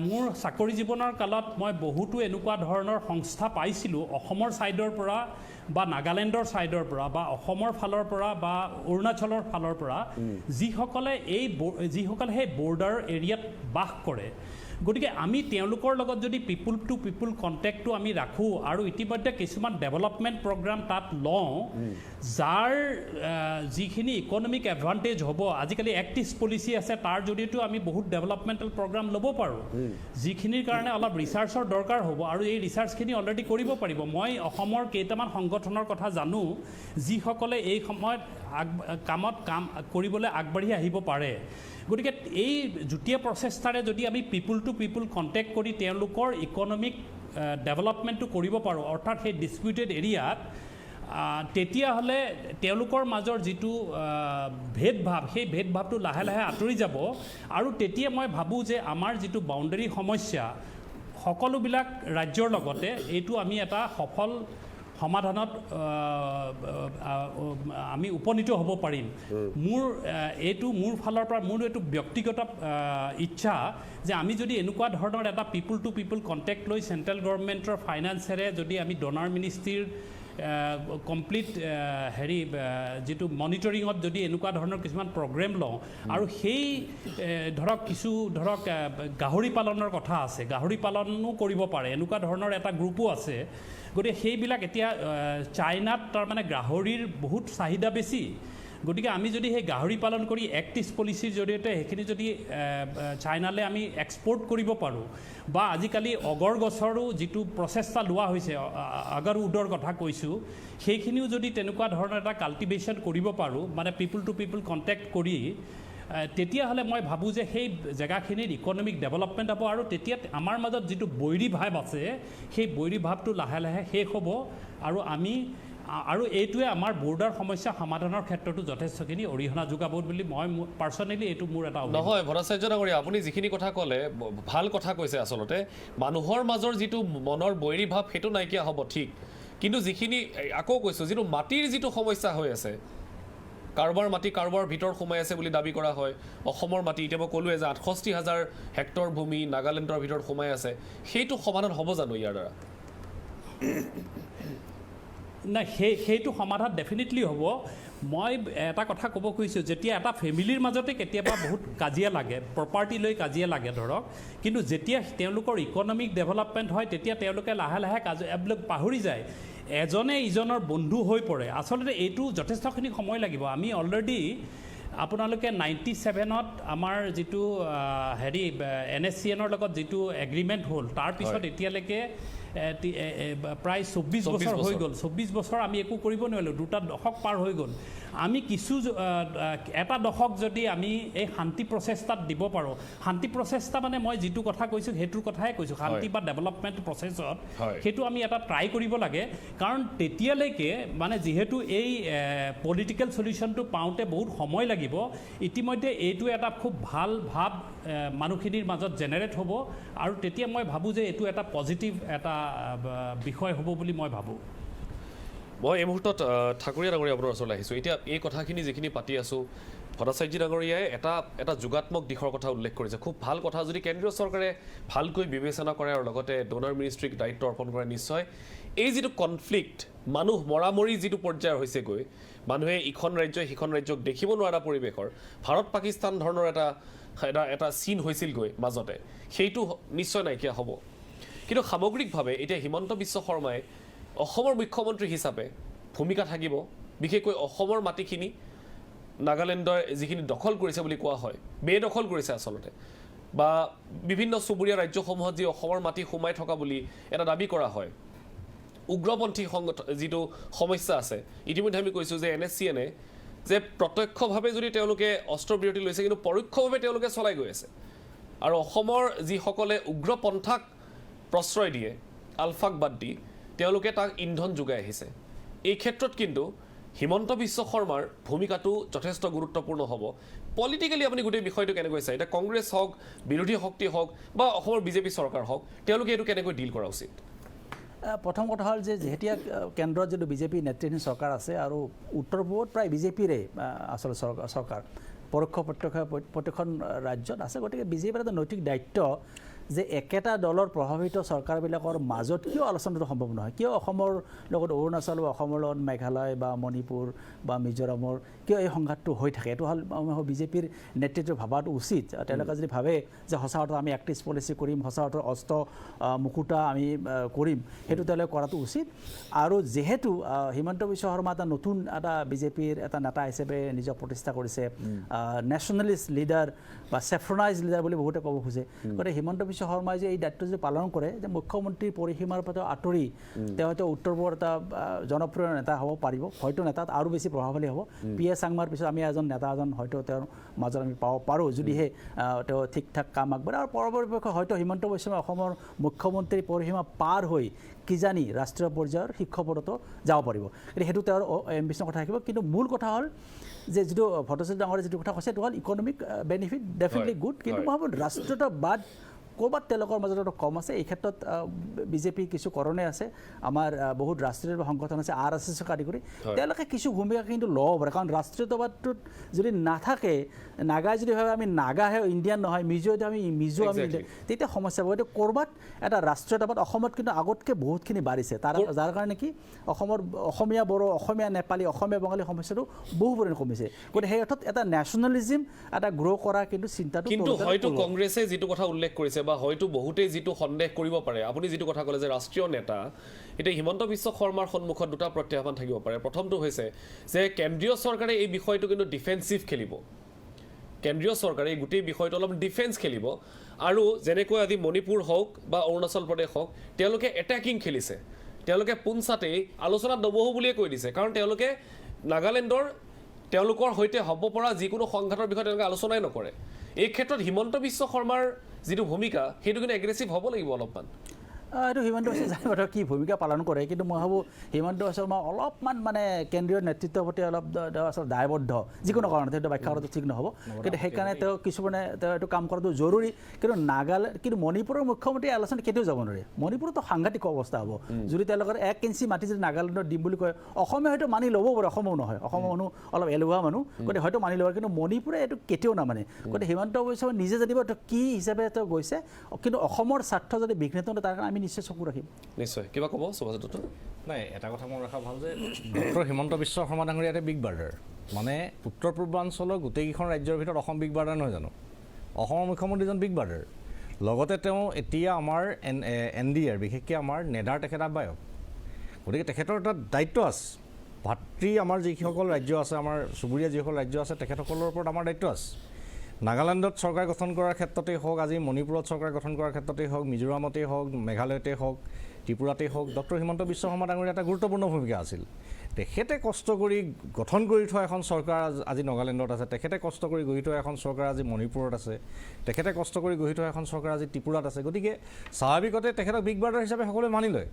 মোৰ চাকৰি জীৱনৰ কালত মই বহুতো এনেকুৱা ধৰণৰ সংস্থা পাইছিলোঁ অসমৰ ছাইডৰ পৰা বা নাগালেণ্ডৰ ছাইডৰ পৰা বা অসমৰ ফালৰ পৰা বা অৰুণাচলৰ ফালৰ পৰা যিসকলে সেই বৰ্ডাৰ এৰিয়াত বাস কৰে গতিকে আমি তেওঁলোকৰ লগত যদি পিপল টু পিপল কণ্টেক্টটো আমি ৰাখোঁ আৰু ইতিমধ্যে কিছুমান ডেভেলপমেণ্ট প্ৰগ্ৰাম তাত লওঁ যাৰ যিখিনি ইকনমিক এডভান্টেজ হ'ব আজিকালি এক্ট ইষ্ট পলিচি আছে তাৰ জৰিয়তেও আমি বহুত ডেভেলপমেণ্টেল প্ৰগ্ৰাম ল'ব পাৰোঁ যিখিনিৰ কাৰণে অলপ ৰিচাৰ্চৰ দৰকাৰ হ'ব আৰু এই ৰিচাৰ্চখিনি অলৰেডি কৰিব পাৰিব মই অসমৰ কেইটামান সংগঠনৰ কথা জানো যিসকলে এই সময়ত কামত কাম কৰিবলৈ আগবাঢ়ি আহিব পাৰে গতিকে এই যুটীয়া প্ৰচেষ্টাৰে যদি আমি পিপল টু পিপল কণ্টেক্ট কৰি তেওঁলোকৰ ইকনমিক ডেভেলপমেণ্টটো কৰিব পাৰোঁ অৰ্থাৎ সেই ডিসপিউটেড এৰিয়াত তেতিয়াহ'লে তেওঁলোকৰ মাজৰ যিটো ভেদভাৱ সেই ভেদভাৱটো লাহে লাহে আঁতৰি যাব আৰু তেতিয়া মই ভাবোঁ যে আমাৰ যিটো বাউণ্ডেৰী সমস্যা সকলোবিলাক ৰাজ্যৰ লগতে এইটো আমি এটা সফল সমাধানত আমি উপনীত হ'ব পাৰিম মোৰ ফালৰ পৰা মোৰ এইটো ব্যক্তিগত ইচ্ছা যে আমি যদি এনেকুৱা ধৰণৰ এটা পিপল টু পিপল কণ্টেক্ট লৈ চেণ্ট্ৰেল গভৰ্ণমেণ্টৰ ফাইনেন্সেৰে যদি আমি ডনাৰ মিনিষ্ট্ৰীৰ কমপ্লিট যিটো মনিটৰিঙত যদি এনেকুৱা ধৰণৰ কিছুমান প্ৰগ্ৰেম লওঁ আৰু সেই ধৰক গাহৰি পালনৰ কথা আছে গাহৰি পালনো কৰিব পাৰে এনেকুৱা ধৰণৰ এটা গ্ৰুপো আছে গতিকে সেইবিলাক এতিয়া চাইনাত তাৰমানে গাহৰিৰ বহুত চাহিদা বেছি গতিকে আমি যদি সেই গাহৰি পালন কৰি এক্ট ইষ্ট পলিচিৰ জৰিয়তে সেইখিনি যদি চাইনালৈ আমি এক্সপৰ্ট কৰিব পাৰোঁ বা আজিকালি অগৰ গছৰো যিটো প্ৰচেষ্টা লোৱা হৈছে আগৰ উডৰ কথা কৈছোঁ সেইখিনিও যদি তেনেকুৱা ধৰণৰ এটা কাল্টিভেশ্যন কৰিব পাৰোঁ মানে পিপল টু পিপল কণ্টেক্ট কৰি তেতিয়াহ'লে মই ভাবোঁ যে সেই জেগাখিনিৰ ইকনমিক ডেভেলপমেণ্ট হ'ব আৰু তেতিয়া আমাৰ মাজত যিটো বৈৰী ভাৱ আছে সেই বৈৰী ভাৱটো লাহে লাহে শেষ হ'ব আৰু এইটোৱে আমাৰ বৰ্ডাৰ সমস্যা সমাধানৰ ক্ষেত্ৰতো যথেষ্টখিনি অৰিহণা যোগাব বুলি মই পাৰ্চনেলি এইটো মোৰ এটা নহয় ভট্টাচাৰ্য ডাঙৰীয়া আপুনি যিখিনি কথা ক'লে ভাল কথা কৈছে আচলতে মানুহৰ মাজৰ যিটো মনৰ বৈৰী ভাৱ সেইটো নাইকিয়া হ'ব ঠিক কিন্তু যিখিনি আকৌ কৈছোঁ যিটো মাটিৰ যিটো সমস্যা হৈ আছে কাৰোবাৰ মাটি কাৰোবাৰ ভিতৰত সোমাই আছে বুলি দাবী কৰা হয় অসমৰ মাটি এতিয়া মই ক'লোৱে যে ৬৮,০০০ হেক্টৰ ভূমি নাগালেণ্ডৰ ভিতৰত সোমাই আছে সেইটো সমাধান হ'ব জানো ইয়াৰ দ্বাৰা নাই সেইটো সমাধান ডেফিনেটলি হ'ব মই এটা কথা ক'ব খুজিছোঁ যেতিয়া এটা ফেমিলিৰ মাজতে কেতিয়াবা বহুত কাজিয়া লাগে প্ৰপাৰ্টি লৈ কাজিয়া লাগে ধৰক কিন্তু যেতিয়া তেওঁলোকৰ ইকনমিক ডেভেলপমেণ্ট হয় তেতিয়া তেওঁলোকে লাহে লাহে এইবিলাক পাহৰি যায় এজনে ইজনৰ বন্ধু হৈ পৰে আচলতে এইটো যথেষ্টখিনি সময় লাগিব আমি অলৰেডি আপোনালোকে 97ত আমাৰ যিটো NSCNৰ লগত যিটো এগ্ৰিমেণ্ট হ'ল তাৰপিছত এতিয়ালৈকে প্ৰায় ২৪ বছৰ হৈ গ'ল ২৪ বছৰ আমি একো কৰিব নোৱাৰিলোঁ দুটা দশক পাৰ হৈ গ'ল আমি এটা দশক যদি আমি এই শান্তি প্ৰচেষ্টাত দিব পাৰোঁ শান্তি প্ৰচেষ্টা মানে মই যিটো কথা কৈছোঁ সেইটোৰ কথাই কৈছোঁ শান্তি বা ডেভেলপমেণ্ট প্ৰচেছত সেইটো আমি এটা ট্ৰাই কৰিব লাগে কাৰণ তেতিয়ালৈকে মানে যিহেতু এই পলিটিকেল চলিউশ্যনটো পাওঁতে বহুত সময় লাগিব ইতিমধ্যে এইটো এটা খুব ভাল ভাৱ মানুহখিনিৰ মাজত জেনেৰেট হ'ব আৰু তেতিয়া মই ভাবোঁ যে এইটো এটা পজিটিভ এটা বিষয় হ'ব বুলি মই ভাবোঁ মই এই মুহূৰ্তত ঠাকুৰীয়া ডাঙৰীয়া আপোনাৰ ওচৰলৈ আহিছোঁ এতিয়া এই কথাখিনি যিখিনি পাতি আছোঁ ভট্টাচাৰ্য ডাঙৰীয়াই এটা যোগাত্মক দিশৰ কথা উল্লেখ কৰিছে খুব ভাল কথা যদি কেন্দ্ৰীয় চৰকাৰে ভালকৈ বিবেচনা কৰে আৰু লগতে ডনাৰ মিনিষ্ট্ৰীক দায়িত্ব অৰ্পণ কৰে নিশ্চয় এই যিটো কনফ্লিক্ট মানুহ মৰামৰি যিটো পৰ্যায়ৰ হৈছেগৈ মানুহে ইখন ৰাজ্যই সিখন ৰাজ্যক দেখিব নোৱাৰা পৰিৱেশৰ ভাৰত পাকিস্তান ধৰণৰ এটা চিন হৈছিলগৈ মাজতে সেইটো নিশ্চয় নাইকিয়া হ'ব কিন্তু সামগ্ৰিকভাৱে এতিয়া হিমন্ত বিশ্ব শৰ্মাই অসমৰ মুখ্যমন্ত্ৰী হিচাপে ভূমিকা থাকিব বিশেষকৈ অসমৰ মাটিখিনি নাগালেণ্ডৰ যিখিনি দখল কৰিছে বুলি কোৱা হয় বেদখল কৰিছে আচলতে বা বিভিন্ন চুবুৰীয়া ৰাজ্যসমূহত যি অসমৰ মাটি সোমাই থকা বুলি এটা দাবী কৰা হয় উগ্ৰপন্থী সংগঠন যিটো সমস্যা আছে ইতিমধ্যে আমি কৈছোঁ যে NSCNে যে প্ৰত্যক্ষভাৱে যদি তেওঁলোকে অস্ত্ৰবিৰতি লৈছে কিন্তু পৰোক্ষভাৱে তেওঁলোকে চলাই গৈ আছে আৰু অসমৰ যিসকলে উগ্ৰপন্থাক প্ৰশ্ৰয় দিয়ে আলফাক বাদ দি তেওঁলোকে তাক ইন্ধন যোগাই আহিছে এই ক্ষেত্ৰত কিন্তু হিমন্ত বিশ্ব শৰ্মাৰ ভূমিকাটো যথেষ্ট গুৰুত্বপূৰ্ণ হ'ব পলিটিক্যালি আপুনি গোটেই বিষয়টো কেনেকৈ চাই এটা কংগ্ৰেছ হওক বিৰোধী শক্তি হওক বা অসমৰ বিজেপি চৰকাৰ হওক তেওঁলোকে এইটো কেনেকৈ ডিল কৰা উচিত প্ৰথম কথা হ'ল যে যেতিয়া কেন্দ্ৰত যিটো বিজেপি নেতৃত্বাধীন চৰকাৰ আছে আৰু উত্তৰ পূবত প্ৰায় বিজেপিৰে আচলতে চৰকাৰ পৰোক্ষ প্ৰত্যেকখন ৰাজ্যত আছে গতিকে বিজেপিৰ এটা নৈতিক দায়িত্ব যে একেটা দলৰ প্ৰভাৱিত চৰকাৰবিলাকৰ মাজত কিয় আলোচনাটো সম্ভৱ নহয় কিয় অসমৰ লগত অৰুণাচল বা অসমৰ লগত মেঘালয় বা মণিপুৰ বা মিজোৰামৰ কিয় এই সংঘাতটো হৈ থাকে এইটো হ'ল বিজেপিৰ নেতৃত্ব ভাবাটো উচিত তেওঁলোকে যদি ভাবে যে সঁচা অৰ্থত আমি এক্টিভ পলিচি কৰিম সঁচা অৰ্থত অস্ত্ৰ মুকুতা আমি কৰিম সেইটো তেওঁলোকে কৰাটো উচিত আৰু যিহেতু হিমন্ত বিশ্ব শৰ্মা এটা নতুন এটা বিজেপিৰ এটা নেতা হিচাপে নিজক প্ৰতিষ্ঠা কৰিছে নেশ্যনেলিষ্ট লিডাৰ বা চেফ্ৰনাইজ লিডাৰ বুলি বহুতে ক'ব খোজে গতিকে হিমন্ত বিশ্ব শৰ্মাই যে এই দায়িত্ব যদি পালন কৰে যে মুখ্যমন্ত্ৰীৰ পৰিসীমাৰ পৰা আঁতৰি তেওঁ হয়তো উত্তৰ পূবৰ এটা জনপ্ৰিয় নেতা হ'ব পাৰিব হয়তো নেতাত আৰু বেছি প্ৰভাৱশালী হ'ব PS চাংমাৰ পিছত আমি এজন নেতা এজন হয়তো তেওঁৰ মাজত আমি পাব পাৰোঁ যদিহে তেওঁ ঠিক ঠাক কাম আগবাঢ়ে আৰু পৰৱৰ্তী হয়তো হিমন্ত বিশ্ব শৰ্মা অসমৰ মুখ্যমন্ত্ৰীৰ পৰিসীমা পাৰ হৈ কিজানি ৰাষ্ট্ৰীয় পৰ্যায়ৰ শীৰ্ষ পদতো যাব পাৰিব গতিকে সেইটো তেওঁৰ এম্বিশ্যনৰ কথা থাকিব কিন্তু মূল কথা হ'ল যে যিটো ভট্টাচাৰ্য ডাঙৰে যিটো কথা কৈছে সেইটো হ'ল ইকনমিক বেনিফিট ডেফিনেটলি গুড কিন্তু মই ভাবোঁ ৰাষ্ট্ৰীয়তাবাদ ক'ৰবাত তেওঁলোকৰ মাজত অলপ কম আছে এই ক্ষেত্ৰত বিজেপি কিছু কৰণে আছে আমাৰ বহুত ৰাষ্ট্ৰীয় সংগঠন আছে RSSক আদি কৰি তেওঁলোকে কিছু ভূমিকা কিন্তু ল'ব পাৰে কাৰণ ৰাষ্ট্ৰীয়তাবাদটোত যদি নাথাকে নাগাই যদি ভাবে আমি নাগাহে ইণ্ডিয়ান নহয় মিজোতে আমি মিজো আমি তেতিয়া সমস্যা হ'ব গতিকে ক'ৰবাত এটা ৰাষ্ট্ৰীয়তাবাদ অসমত কিন্তু আগতকৈ বহুতখিনি বাঢ়িছে যাৰ কাৰণে কি অসমৰ অসমীয়া বড়ো অসমীয়া নেপালী অসমীয়া বঙালী সমস্যাটো বহু পৰিমাণে কমিছে গতিকে সেই অৰ্থত এটা নেশ্যনেলিজিম এটা গ্ৰ' কৰা কিন্তু চিন্তাটো কিন্তু হয়তো কংগ্ৰেছে যিটো কথা উল্লেখ কৰিছে বা হয়তো বহুতেই যিটো সন্দেহ কৰিব পাৰে আপুনি যিটো কথা ক'লে যে ৰাষ্ট্ৰীয় নেতা এতিয়া হিমন্ত বিশ্ব শৰ্মাৰ সন্মুখত দুটা প্ৰত্যাহ্বান থাকিব পাৰে প্ৰথমটো হৈছে যে কেন্দ্ৰীয় চৰকাৰে এই বিষয়টো কিন্তু ডিফেন্সিভ খেলিব কেন্দ্ৰীয় চৰকাৰে এই গোটেই বিষয়টো অলপ ডিফেন্স খেলিব আৰু যেনেকৈ আজি মণিপুৰ হওক বা অৰুণাচল প্ৰদেশ হওক তেওঁলোকে এটেকিং খেলিছে তেওঁলোকে পোনচাতেই আলোচনাত নবহো বুলিয়ে কৈ দিছে কাৰণ তেওঁলোকে নাগালেণ্ডৰ তেওঁলোকৰ সৈতে হ'ব পৰা যিকোনো সংঘাতৰ বিষয়ে তেওঁলোকে আলোচনাই নকৰে এই ক্ষেত্ৰত হিমন্ত বিশ্ব শৰ্মাৰ যিটো ভূমিকা সেইটো কিন্তু এগ্ৰেছিভ হ'ব লাগিব অলপমান এইটো হিমন্ত বিশ্ব শৰ্মাই কি ভূমিকা পালন কৰে কিন্তু মই ভাবোঁ হিমন্ত বিশ্ব শৰ্মা অলপমান মানে কেন্দ্ৰীয় নেতৃত্বৰ প্ৰতি অলপ আচলতে দায়বদ্ধ যিকোনো কাৰণত সেইটো ব্যাখ্যা কৰাটো ঠিক নহ'ব কিন্তু সেইকাৰণে তেওঁ কিছুমানে তেওঁ এইটো কাম কৰাটো জৰুৰী কিন্তু নাগালেণ্ড কিন্তু মণিপুৰৰ মুখ্যমন্ত্ৰী আলোচনা কেতিয়াও যাব নোৱাৰে মণিপুৰতো সাংঘাতিক অৱস্থা হ'ব যদি তেওঁলোকৰ 1 ইঞ্চি মাটি যদি নাগালেণ্ডত দিম বুলি কয় অসমে হয়তো মানি ল'ব পাৰে অসমো নহয় অসমৰ মানুহ অলপ এলেহুৱা মানুহ গতিকে হয়তো মানি ল'ব কিন্তু মণিপুৰে এইটো কেতিয়াও নামানে গতিকে হিমন্ত বিশ্ব শৰ্মাই নিজে জানিব এইটো কি হিচাপে তেওঁ গৈছে কিন্তু অসমৰ স্বাৰ্থ যদি বিঘ্নিত নহয় তাৰ কাৰণে আমি নিশ্চয় চকু ৰাখিম নিশ্চয় কিবা ক'ব সুভাষ দত্ত নাই এটা কথা মনত ৰখা ভাল যে ডক্টৰ হিমন্ত বিশ্ব শৰ্মা ডাঙৰীয়া এটা বিগ বাৰ্ডাৰ মানে উত্তৰ পূৰ্বাঞ্চলৰ গোটেইকেইখন ৰাজ্যৰ ভিতৰত অসম বিগ বাৰ্ডাৰ নহয় জানো অসমৰ মুখ্যমন্ত্ৰীজন বিগ বাৰ্ডাৰ লগতে তেওঁ এতিয়া আমাৰ NDR বিশেষকৈ আমাৰ নেডাৰ তেখেত আহ্বায়ক গতিকে তেখেতৰ এটা দায়িত্ব আছে ভাতৃ আমাৰ যিসকল ৰাজ্য আছে আমাৰ চুবুৰীয়া যিসকল ৰাজ্য আছে তেখেতসকলৰ ওপৰত আমাৰ দায়িত্ব আছে নাগালেণ্ডত চৰকাৰ গঠন কৰাৰ ক্ষেত্ৰতেই হওক আজি মণিপুৰত চৰকাৰ গঠন কৰাৰ ক্ষেত্ৰতেই হওক মিজোৰামতেই হওক মেঘালয়তেই হওক ত্ৰিপুৰাতেই হওক ডক্টৰ হিমন্ত বিশ্ব শৰ্মা ডাঙৰীয়া এটা গুৰুত্বপূৰ্ণ ভূমিকা আছিল তেখেতে কষ্ট কৰি গঠন কৰি থোৱা এখন চৰকাৰ আজি নাগালেণ্ডত আছে তেখেতে কষ্ট কৰি গঢ়ি থোৱা এখন চৰকাৰ আজি মণিপুৰত আছে তেখেতে কষ্ট কৰি গঢ়ি থোৱা এখন চৰকাৰ আজি ত্ৰিপুৰাত আছে গতিকে স্বাভাৱিকতে তেখেতক বিগ বাৰ্ডাৰ হিচাপে সকলোৱে মানি লয়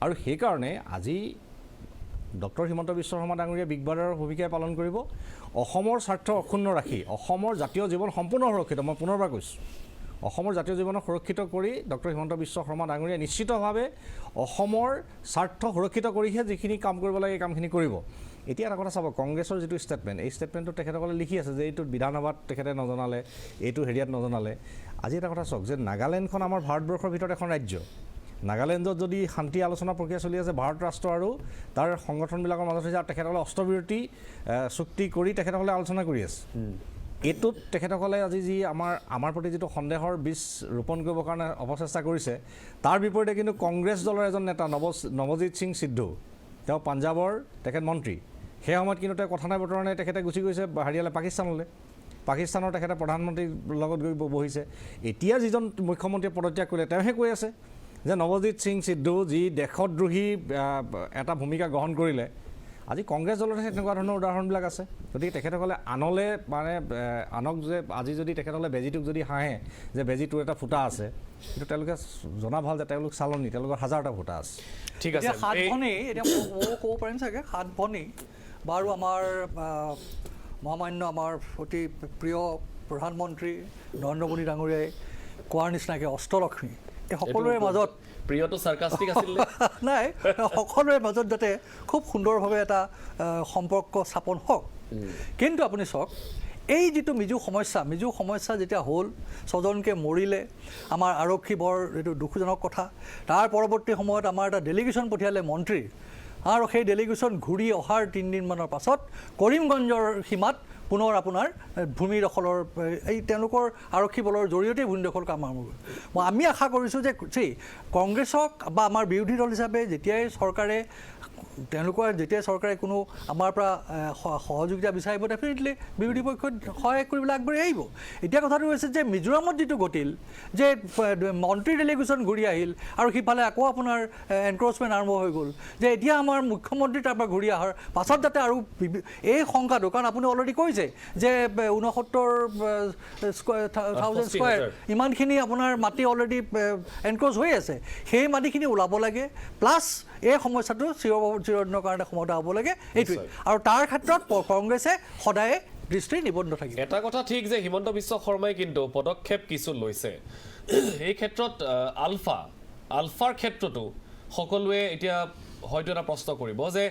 আৰু সেইকাৰণে আজি ডক্টৰ হিমন্ত বিশ্ব শৰ্মা ডাঙৰীয়া বিগ বাৰ্ডাৰৰ ভূমিকাই পালন কৰিব অসমৰ স্বাৰ্থ অক্ষুণ্ণ ৰাখি অসমৰ জাতীয় জীৱন সম্পূৰ্ণ সুৰক্ষিত মই পুনৰবাৰ কৈছোঁ অসমৰ জাতীয় জীৱনক সুৰক্ষিত কৰি ডক্টৰ হিমন্ত বিশ্ব শৰ্মা ডাঙৰীয়া নিশ্চিতভাৱে অসমৰ স্বাৰ্থ সুৰক্ষিত কৰিহে যিখিনি কাম কৰিব লাগে এই কামখিনি কৰিব এতিয়া এটা কথা চাব কংগ্ৰেছৰ যিটো ষ্টেটমেণ্ট এই ষ্টেটমেণ্টটো তেখেতসকলে লিখি আছে যে এইটো বিধানসভাত তেখেতে নজনালে এইটো হেৰিয়াত নজনালে আজি এটা কথা চাওক যে নাগালেণ্ডখন আমাৰ ভাৰতবৰ্ষৰ ভিতৰত এখন ৰাজ্য নাগালেণ্ডত যদি শান্তি আলোচনা প্ৰক্ৰিয়া চলি আছে ভাৰত ৰাষ্ট্ৰ আৰু তাৰ সংগঠনবিলাকৰ মাজত হৈছে আৰু তেখেতসকলে অস্ত্ৰবিৰতি চুক্তি কৰি তেখেতসকলে আলোচনা কৰি আছে এইটোত তেখেতসকলে আজি যি আমাৰ প্ৰতি যিটো সন্দেহৰ বীজ ৰোপণ কৰিবৰ কাৰণে অপচেষ্টা কৰিছে তাৰ বিপৰীতে কিন্তু কংগ্ৰেছ দলৰ এজন নেতা নৱজিৎ সিং সিদ্ধু তেওঁ পাঞ্জাৱৰ তেখেত মন্ত্ৰী সেই সময়ত কিন্তু তেওঁ কথা নাই বতৰা নাই তেখেতে গুচি গৈছে হাৰিয়ালে পাকিস্তানৰ তেখেতে প্ৰধানমন্ত্ৰীৰ লগত গৈ বহিছে এতিয়া যিজন মুখ্যমন্ত্ৰীয়ে পদত্যাগ কৰিলে তেওঁহে কৈ আছে যে নৱজিৎ সিং সিদ্ধু যি দেশদ্ৰোহী এটা ভূমিকা গ্ৰহণ কৰিলে আজি কংগ্ৰেছ দলত তেনেকুৱা ধৰণৰ উদাহৰণবিলাক আছে গতিকে তেখেতসকলে আনলে মানে আনক যে আজি যদি তেখেতসকলে বেজীটোক যদি হাঁহে যে বেজীটোৰ এটা ফুটা আছে কিন্তু তেওঁলোকে জনা ভাল যে তেওঁলোক চালনি তেওঁলোকৰ হাজাৰটা ফুটা আছে ঠিক আছে সাত ভনী এতিয়া ক'ব পাৰিম চাগে সাত ভনী বাৰু আমাৰ মহামান্য আমাৰ অতি প্ৰিয় প্ৰধানমন্ত্ৰী নৰেন্দ্ৰ মোদী ডাঙৰীয়াই কোৱাৰ নিচিনাকৈ অষ্টলক্ষ্মী এই সকলোৰে মাজত প্ৰিয়টো সাৰ্কাষ্টিক আছিল নাই সকলোৰে মাজত যাতে খুব সুন্দৰভাৱে এটা সম্পৰ্ক স্থাপন হওক কিন্তু আপুনি চাওক এই যিটো মিজু সমস্যা যেতিয়া হ'ল ছজনকৈ মৰিলে আমাৰ আৰক্ষী বৰ এইটো দুখজনক কথা তাৰ পৰৱৰ্তী সময়ত আমাৰ এটা ডেলিগেশ্যন পঠিয়ালে মন্ত্ৰী আৰু সেই ডেলিগেশ্যন ঘূৰি অহাৰ 3 দিনমানৰ পাছত কৰিমগঞ্জৰ সীমাত পুনৰ আপোনাৰ ভূমি দখলৰ এই তেওঁলোকৰ আৰক্ষী বলৰ জৰিয়তে ভূমি দখল কাম আৰম্ভ হ'ল আমি আশা কৰিছোঁ যে কংগ্ৰেছক বা আমাৰ বিৰোধী দল হিচাপে যেতিয়াই চৰকাৰে কোনো আমাৰ পৰা সহযোগিতা বিচাৰিব ডেফিনেটলি বিৰোধী পক্ষত সহায় কৰিবলৈ আগবাঢ়ি আহিব এতিয়া কথাটো হৈছে যে মিজোৰামত যিটো ঘটিল যে মন্ত্ৰী ডেলিগেশ্যন ঘূৰি আহিল আৰু সিফালে আকৌ আপোনাৰ এনক্ৰচমেণ্ট আৰম্ভ হৈ গ'ল যে এতিয়া আমাৰ মুখ্যমন্ত্ৰী তাৰ পৰা ঘূৰি অহাৰ পাছত যাতে আৰু এই শংকাটো কাৰণ আপুনি অলৰেডি কৈছে যে 69,000 স্কোৱাৰ ইমানখিনি আপোনাৰ মাটি অলৰেডি এনক্ৰচ হৈ আছে সেই মাটিখিনি ওলাব লাগে প্লাছ এই সমস্যাটো চিৰদিনৰ কাৰণে সমাধা হ'ব লাগে এইটোৱে আৰু তাৰ ক্ষেত্ৰত কংগ্ৰেছে সদায় দৃষ্টি নিবদ্ধ থাকিব এটা কথা ঠিক যে হিমন্ত বিশ্ব শৰ্মাই কিন্তু পদক্ষেপ কিছু লৈছে এই ক্ষেত্ৰত আলফাৰ ক্ষেত্ৰতো সকলোৱে এতিয়া হয়তো এটা প্ৰশ্ন কৰিব যে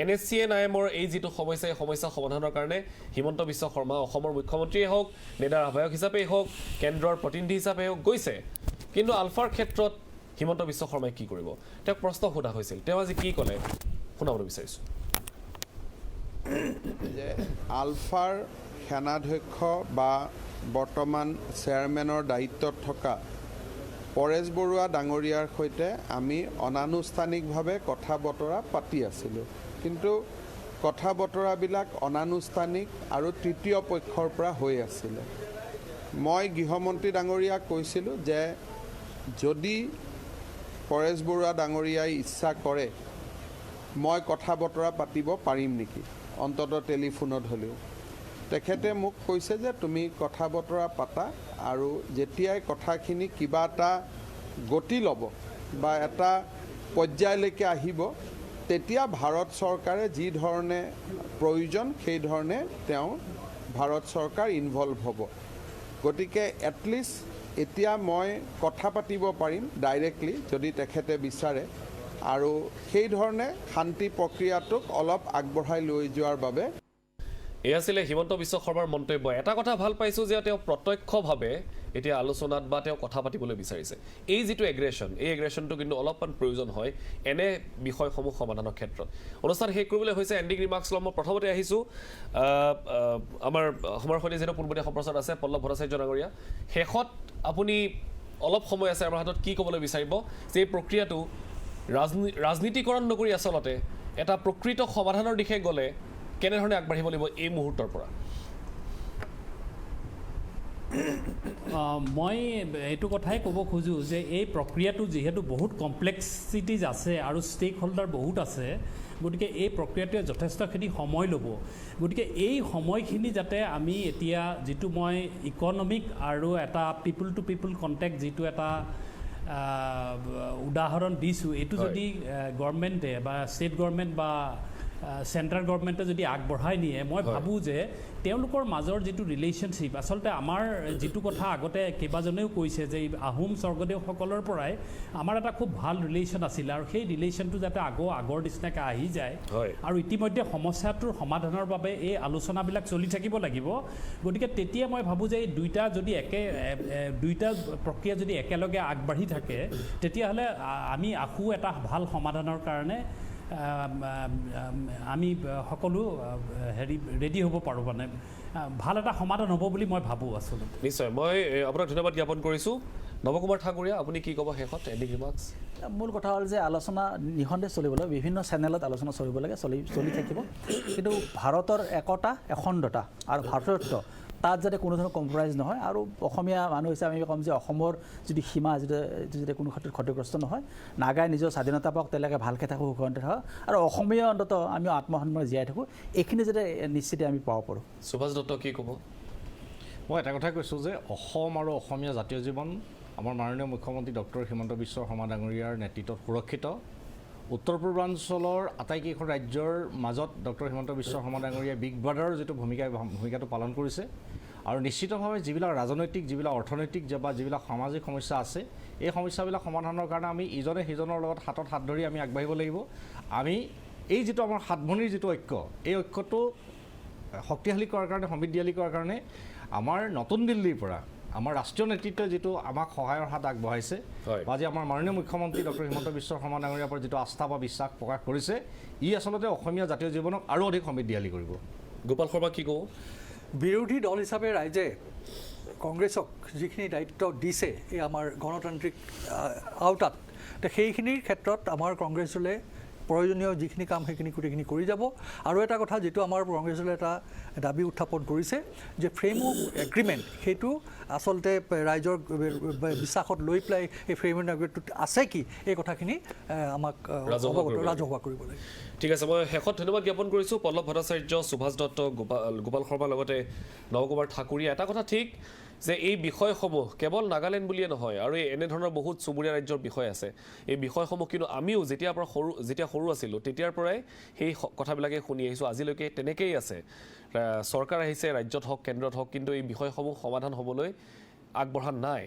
NSCNIMৰ এই যিটো সমস্যা এই সমস্যা সমাধানৰ কাৰণে হিমন্ত বিশ্ব শৰ্মা অসমৰ মুখ্যমন্ত্ৰীয়ে হওক নেডাৰ আহ্বায়ক হিচাপেই হওক কেন্দ্ৰৰ প্ৰতিনিধি হিচাপে হওক গৈছে কিন্তু আলফাৰ ক্ষেত্ৰত হিমন্ত বিশ্ব শৰ্মাই কি কৰিব তেওঁক প্ৰশ্ন সোধা হৈছিল তেওঁ আজি কি ক'লে শুনাবলৈ বিচাৰিছোঁ যে আলফাৰ সেনাধ্যক্ষ বা বৰ্তমান চেয়াৰমেনৰ দায়িত্বত থকা পৰেশ বৰুৱা ডাঙৰীয়াৰ সৈতে আমি অনানুষ্ঠানিকভাৱে কথা বতৰা পাতি আছিলোঁ কিন্তু কথা বতৰাবিলাক অনানুষ্ঠানিক আৰু তৃতীয় পক্ষৰ পৰা হৈ আছিলে মই গৃহমন্ত্ৰী ডাঙৰীয়াক কৈছিলোঁ যে যদি পৰেশ বৰুৱা ডাঙৰীয়াই ইচ্ছা কৰে মই কথা বতৰা পাতিব পাৰিম নেকি অন্ততঃ টেলিফোনত হ'লেও তেখেতে মোক কৈছে যে তুমি কথা বতৰা পাতা আৰু যেতিয়াই কথাখিনি কিবা এটা গতি ল'ব বা এটা পৰ্যায়লৈকে আহিব তেতিয়া ভাৰত চৰকাৰে যি ধৰণে প্ৰয়োজন সেই ধৰণে তেওঁ ভাৰত চৰকাৰ ইনভলভ হ'ব গতিকে এটলিষ্ট এতিয়া মই কথা পাতিব পাৰিম ডাইৰেক্টলি যদি তেখেতে বিচাৰে আৰু সেই ধৰণে শান্তি প্ৰক্ৰিয়াটোক অলপ আগবঢ়াই লৈ যোৱাৰ বাবে এই আছিলে হিমন্ত বিশ্ব শৰ্মাৰ মন্তব্য এটা কথা ভাল পাইছোঁ যে তেওঁ প্ৰত্যক্ষভাৱে এতিয়া আলোচনাত বা তেওঁ কথা পাতিবলৈ বিচাৰিছে এই যিটো এগ্ৰেশ্যন এই এগ্ৰেশ্যনটো কিন্তু অলপমান প্ৰয়োজন হয় এনে বিষয়সমূহ সমাধানৰ ক্ষেত্ৰত অনুষ্ঠান শেষ কৰিবলৈ হৈছে এণ্ডিং ৰিমাৰ্কছ ল'ম মই প্ৰথমতে আহিছোঁ আমাৰ অসমৰ সৈতে যিটো পোনপটীয়া সম্প্ৰচাৰ আছে পল্লৱ ভট্টাচাৰ্য ডাঙৰীয়া শেষত আপুনি অলপ সময় আছে আমাৰ হাতত কি ক'বলৈ বিচাৰিব যে এই প্ৰক্ৰিয়াটো ৰাজনীতিকৰণ নকৰি আচলতে এটা প্ৰকৃত সমাধানৰ দিশে গ'লে কেনেধৰণে আগবাঢ়িব লাগিব এই মুহূৰ্তৰ পৰা মই এইটো কথাই ক'ব খোজোঁ যে এই প্ৰক্ৰিয়াটো যিহেতু বহুত কমপ্লেক্সিটিজ আছে আৰু ষ্টেক হোল্ডাৰ বহুত আছে গতিকে এই প্ৰক্ৰিয়াটোৱে যথেষ্টখিনি সময় ল'ব গতিকে এই সময়খিনি যাতে আমি এতিয়া যিটো মই ইকনমিক আৰু এটা পিপল টু পিপল কণ্টেক্ট যিটো এটা উদাহৰণ দিছোঁ এইটো যদি গভৰ্ণমেণ্টে বা ষ্টেট গভৰ্ণমেণ্ট বা চেণ্ট্ৰেল গভৰ্ণমেণ্টে যদি আগবঢ়াই নিয়ে মই ভাবোঁ যে তেওঁলোকৰ মাজৰ যিটো ৰিলেশ্যনশ্বিপ আচলতে আমাৰ যিটো কথা আগতে কেইবাজনেও কৈছে যে আহোম স্বৰ্গদেউসকলৰ পৰাই আমাৰ এটা খুব ভাল ৰিলেশ্যন আছিলে আৰু সেই ৰিলেশ্যনটো যাতে আগৰ নিচিনাকৈ আহি যায় আৰু ইতিমধ্যে সমস্যাটোৰ সমাধানৰ বাবে এই আলোচনাবিলাক চলি থাকিব লাগিব গতিকে তেতিয়া মই ভাবোঁ যে এই দুইটা প্ৰক্ৰিয়া যদি একেলগে আগবাঢ়ি থাকে তেতিয়াহ'লে আমি আকৌ এটা ভাল সমাধানৰ কাৰণে আমি সকলো হেৰি ৰেডি হ'ব পাৰোঁ মানে ভাল এটা সমাধান হ'ব বুলি মই ভাবোঁ আচলতে নিশ্চয় মই আপোনাক ধন্যবাদ জ্ঞাপন কৰিছোঁ নৱকুমাৰ ঠাকুৰীয়া আপুনি কি ক'ব শেষত এণ্ডিং ৰিমাৰ্কছ মূল কথা হ'ল যে আলোচনা নিঃসন্দেহে চলিবলৈ বিভিন্ন চেনেলত আলোচনা চলিব লাগে চলি থাকিব কিন্তু ভাৰতৰ একতা এখণ্ডতা আৰু ভাৰতত্ব তাত যাতে কোনো ধৰণৰ কম্প্ৰমাইজ নহয় আৰু অসমীয়া মানুহ হিচাপে আমি ক'ম যে অসমৰ যদি সীমা যদি কোনো ক্ষেত্ৰত ক্ষতিগ্ৰস্ত নহয় নাগাই নিজৰ স্বাধীনতা পাওক তেওঁলোকে ভালকৈ থাকোঁ সুখতে থাকক আৰু অসমীয়া অন্ততঃ আমি আত্মসন্মানে জীয়াই থাকোঁ এইখিনি যাতে নিশ্চিতে আমি পাব পাৰোঁ সুভাষ দত্ত কি ক'ব মই এটা কথাই কৈছোঁ যে অসম আৰু অসমীয়া জাতীয় জীৱন আমাৰ মাননীয় মুখ্যমন্ত্ৰী ডক্টৰ হিমন্ত বিশ্ব শৰ্মা ডাঙৰীয়াৰ নেতৃত্বত সুৰক্ষিত উত্তৰ পূৰ্বাঞ্চলৰ আটাইকেইখন ৰাজ্যৰ মাজত ডক্টৰ হিমন্ত বিশ্ব শৰ্মা ডাঙৰীয়াই বিগ ব্ৰাদাৰৰ যিটো ভূমিকাটো পালন কৰিছে আৰু নিশ্চিতভাৱে যিবিলাক ৰাজনৈতিক যিবিলাক অৰ্থনৈতিক বা যিবিলাক সামাজিক সমস্যা আছে এই সমস্যাবিলাক সমাধানৰ কাৰণে আমি ইজনে সিজনৰ লগত হাতত হাত ধৰি আমি আগবাঢ়িব লাগিব আমি এই যিটো আমাৰ সাতভনীৰ যিটো ঐক্য এই ঐক্যটো শক্তিশালী কৰাৰ কাৰণে সমৃদ্ধিশালী কৰাৰ কাৰণে আমাৰ নতুন দিল্লীৰ পৰা আমাৰ ৰাষ্ট্ৰীয় নেতৃত্বই যিটো আমাক সহায়ৰ হাত আগবঢ়াইছে বা যে আমাৰ মাননীয় মুখ্যমন্ত্ৰী ডক্টৰ হিমন্ত বিশ্ব শৰ্মা ডাঙৰীয়াৰ পৰা যিটো আস্থা বা বিশ্বাস প্ৰকাশ কৰিছে ই আচলতে অসমীয়া জাতীয় জীৱনক আৰু অধিক সমৃদ্ধিশালী কৰিব গোপাল শৰ্মা কি ক'ব বিৰোধী দল হিচাপে ৰাইজে কংগ্ৰেছক যিখিনি দায়িত্ব দিছে এই আমাৰ গণতান্ত্ৰিক আওতাত সেইখিনিৰ ক্ষেত্ৰত আমাৰ কংগ্ৰেছ দলে প্ৰয়োজনীয় যিখিনি কাম সেইখিনি গোটেইখিনি কৰি যাব আৰু এটা কথা যিটো আমাৰ কংগ্ৰেছ দলে এটা দাবী উত্থাপন কৰিছে যে ফ্ৰেমৱৰ্ক এগ্ৰিমেণ্ট সেইটো আচলতে ৰাইজৰ বিশ্বাসত লৈ পেলাই এই ফ্ৰেমৱৰ্ক এগ্ৰিমেণ্টটোত আছে কি এই কথাখিনি আমাক ৰাজহুৱা কৰিব লাগে ঠিক আছে মই শেষত ধন্যবাদ জ্ঞাপন কৰিছোঁ পল্লৱ ভট্টাচাৰ্য সুভাষ দত্ত গোপাল শৰ্মাৰ লগতে নৱকুমাৰ ঠাকুৰীয়া এটা কথা ঠিক যে এই বিষয়সমূহ কেৱল নাগালেণ্ড বুলিয়ে নহয় আৰু এনেধৰণৰ বহুত চুবুৰীয়া ৰাজ্যৰ বিষয় আছে এই বিষয়সমূহ কিন্তু আমিও যেতিয়া সৰু আছিলোঁ তেতিয়াৰ পৰাই সেই কথাবিলাকে শুনি আহিছোঁ আজিলৈকে তেনেকেই আছে চৰকাৰ আহিছে ৰাজ্যত হওক কেন্দ্ৰত হওক কিন্তু এই বিষয়সমূহ সমাধান হ'বলৈ আগবঢ়া নাই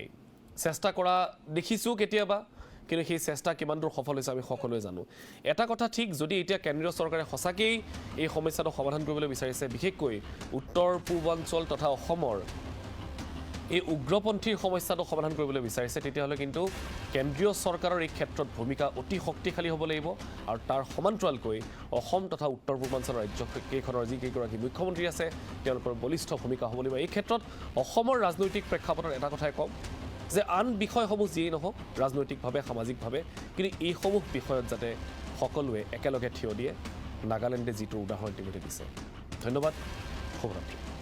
চেষ্টা কৰা দেখিছোঁ কেতিয়াবা কিন্তু সেই চেষ্টা কিমান দূৰ সফল হৈছে আমি সকলোৱে জানো এটা কথা ঠিক যদি এতিয়া কেন্দ্ৰীয় চৰকাৰে সঁচাকেই এই সমস্যাটো সমাধান কৰিবলৈ বিচাৰিছে বিশেষকৈ উত্তৰ পূৰ্বাঞ্চল তথা অসমৰ এই উগ্ৰপন্থীৰ সমস্যাটো সমাধান কৰিবলৈ বিচাৰিছে তেতিয়াহ'লে কিন্তু কেন্দ্ৰীয় চৰকাৰৰ এই ক্ষেত্ৰত ভূমিকা অতি শক্তিশালী হ'ব লাগিব আৰু তাৰ সমান্তৰালকৈ অসম তথা উত্তৰ পূৰ্বাঞ্চলৰ ৰাজ্যকেইখনৰ যিকেইগৰাকী মুখ্যমন্ত্ৰী আছে তেওঁলোকৰ বলিষ্ঠ ভূমিকা হ'ব লাগিব এই ক্ষেত্ৰত অসমৰ ৰাজনৈতিক প্ৰেক্ষাপটত এটা কথাই ক'ম যে আন বিষয়সমূহ যিয়েই নহওক ৰাজনৈতিকভাৱে সামাজিকভাৱে কিন্তু এইসমূহ বিষয়ত যাতে সকলোৱে একেলগে থিয় দিয়ে নাগালেণ্ডে যিটো উদাহৰণ ইতিমধ্যে দিছে ধন্যবাদ শুভৰাত্ৰি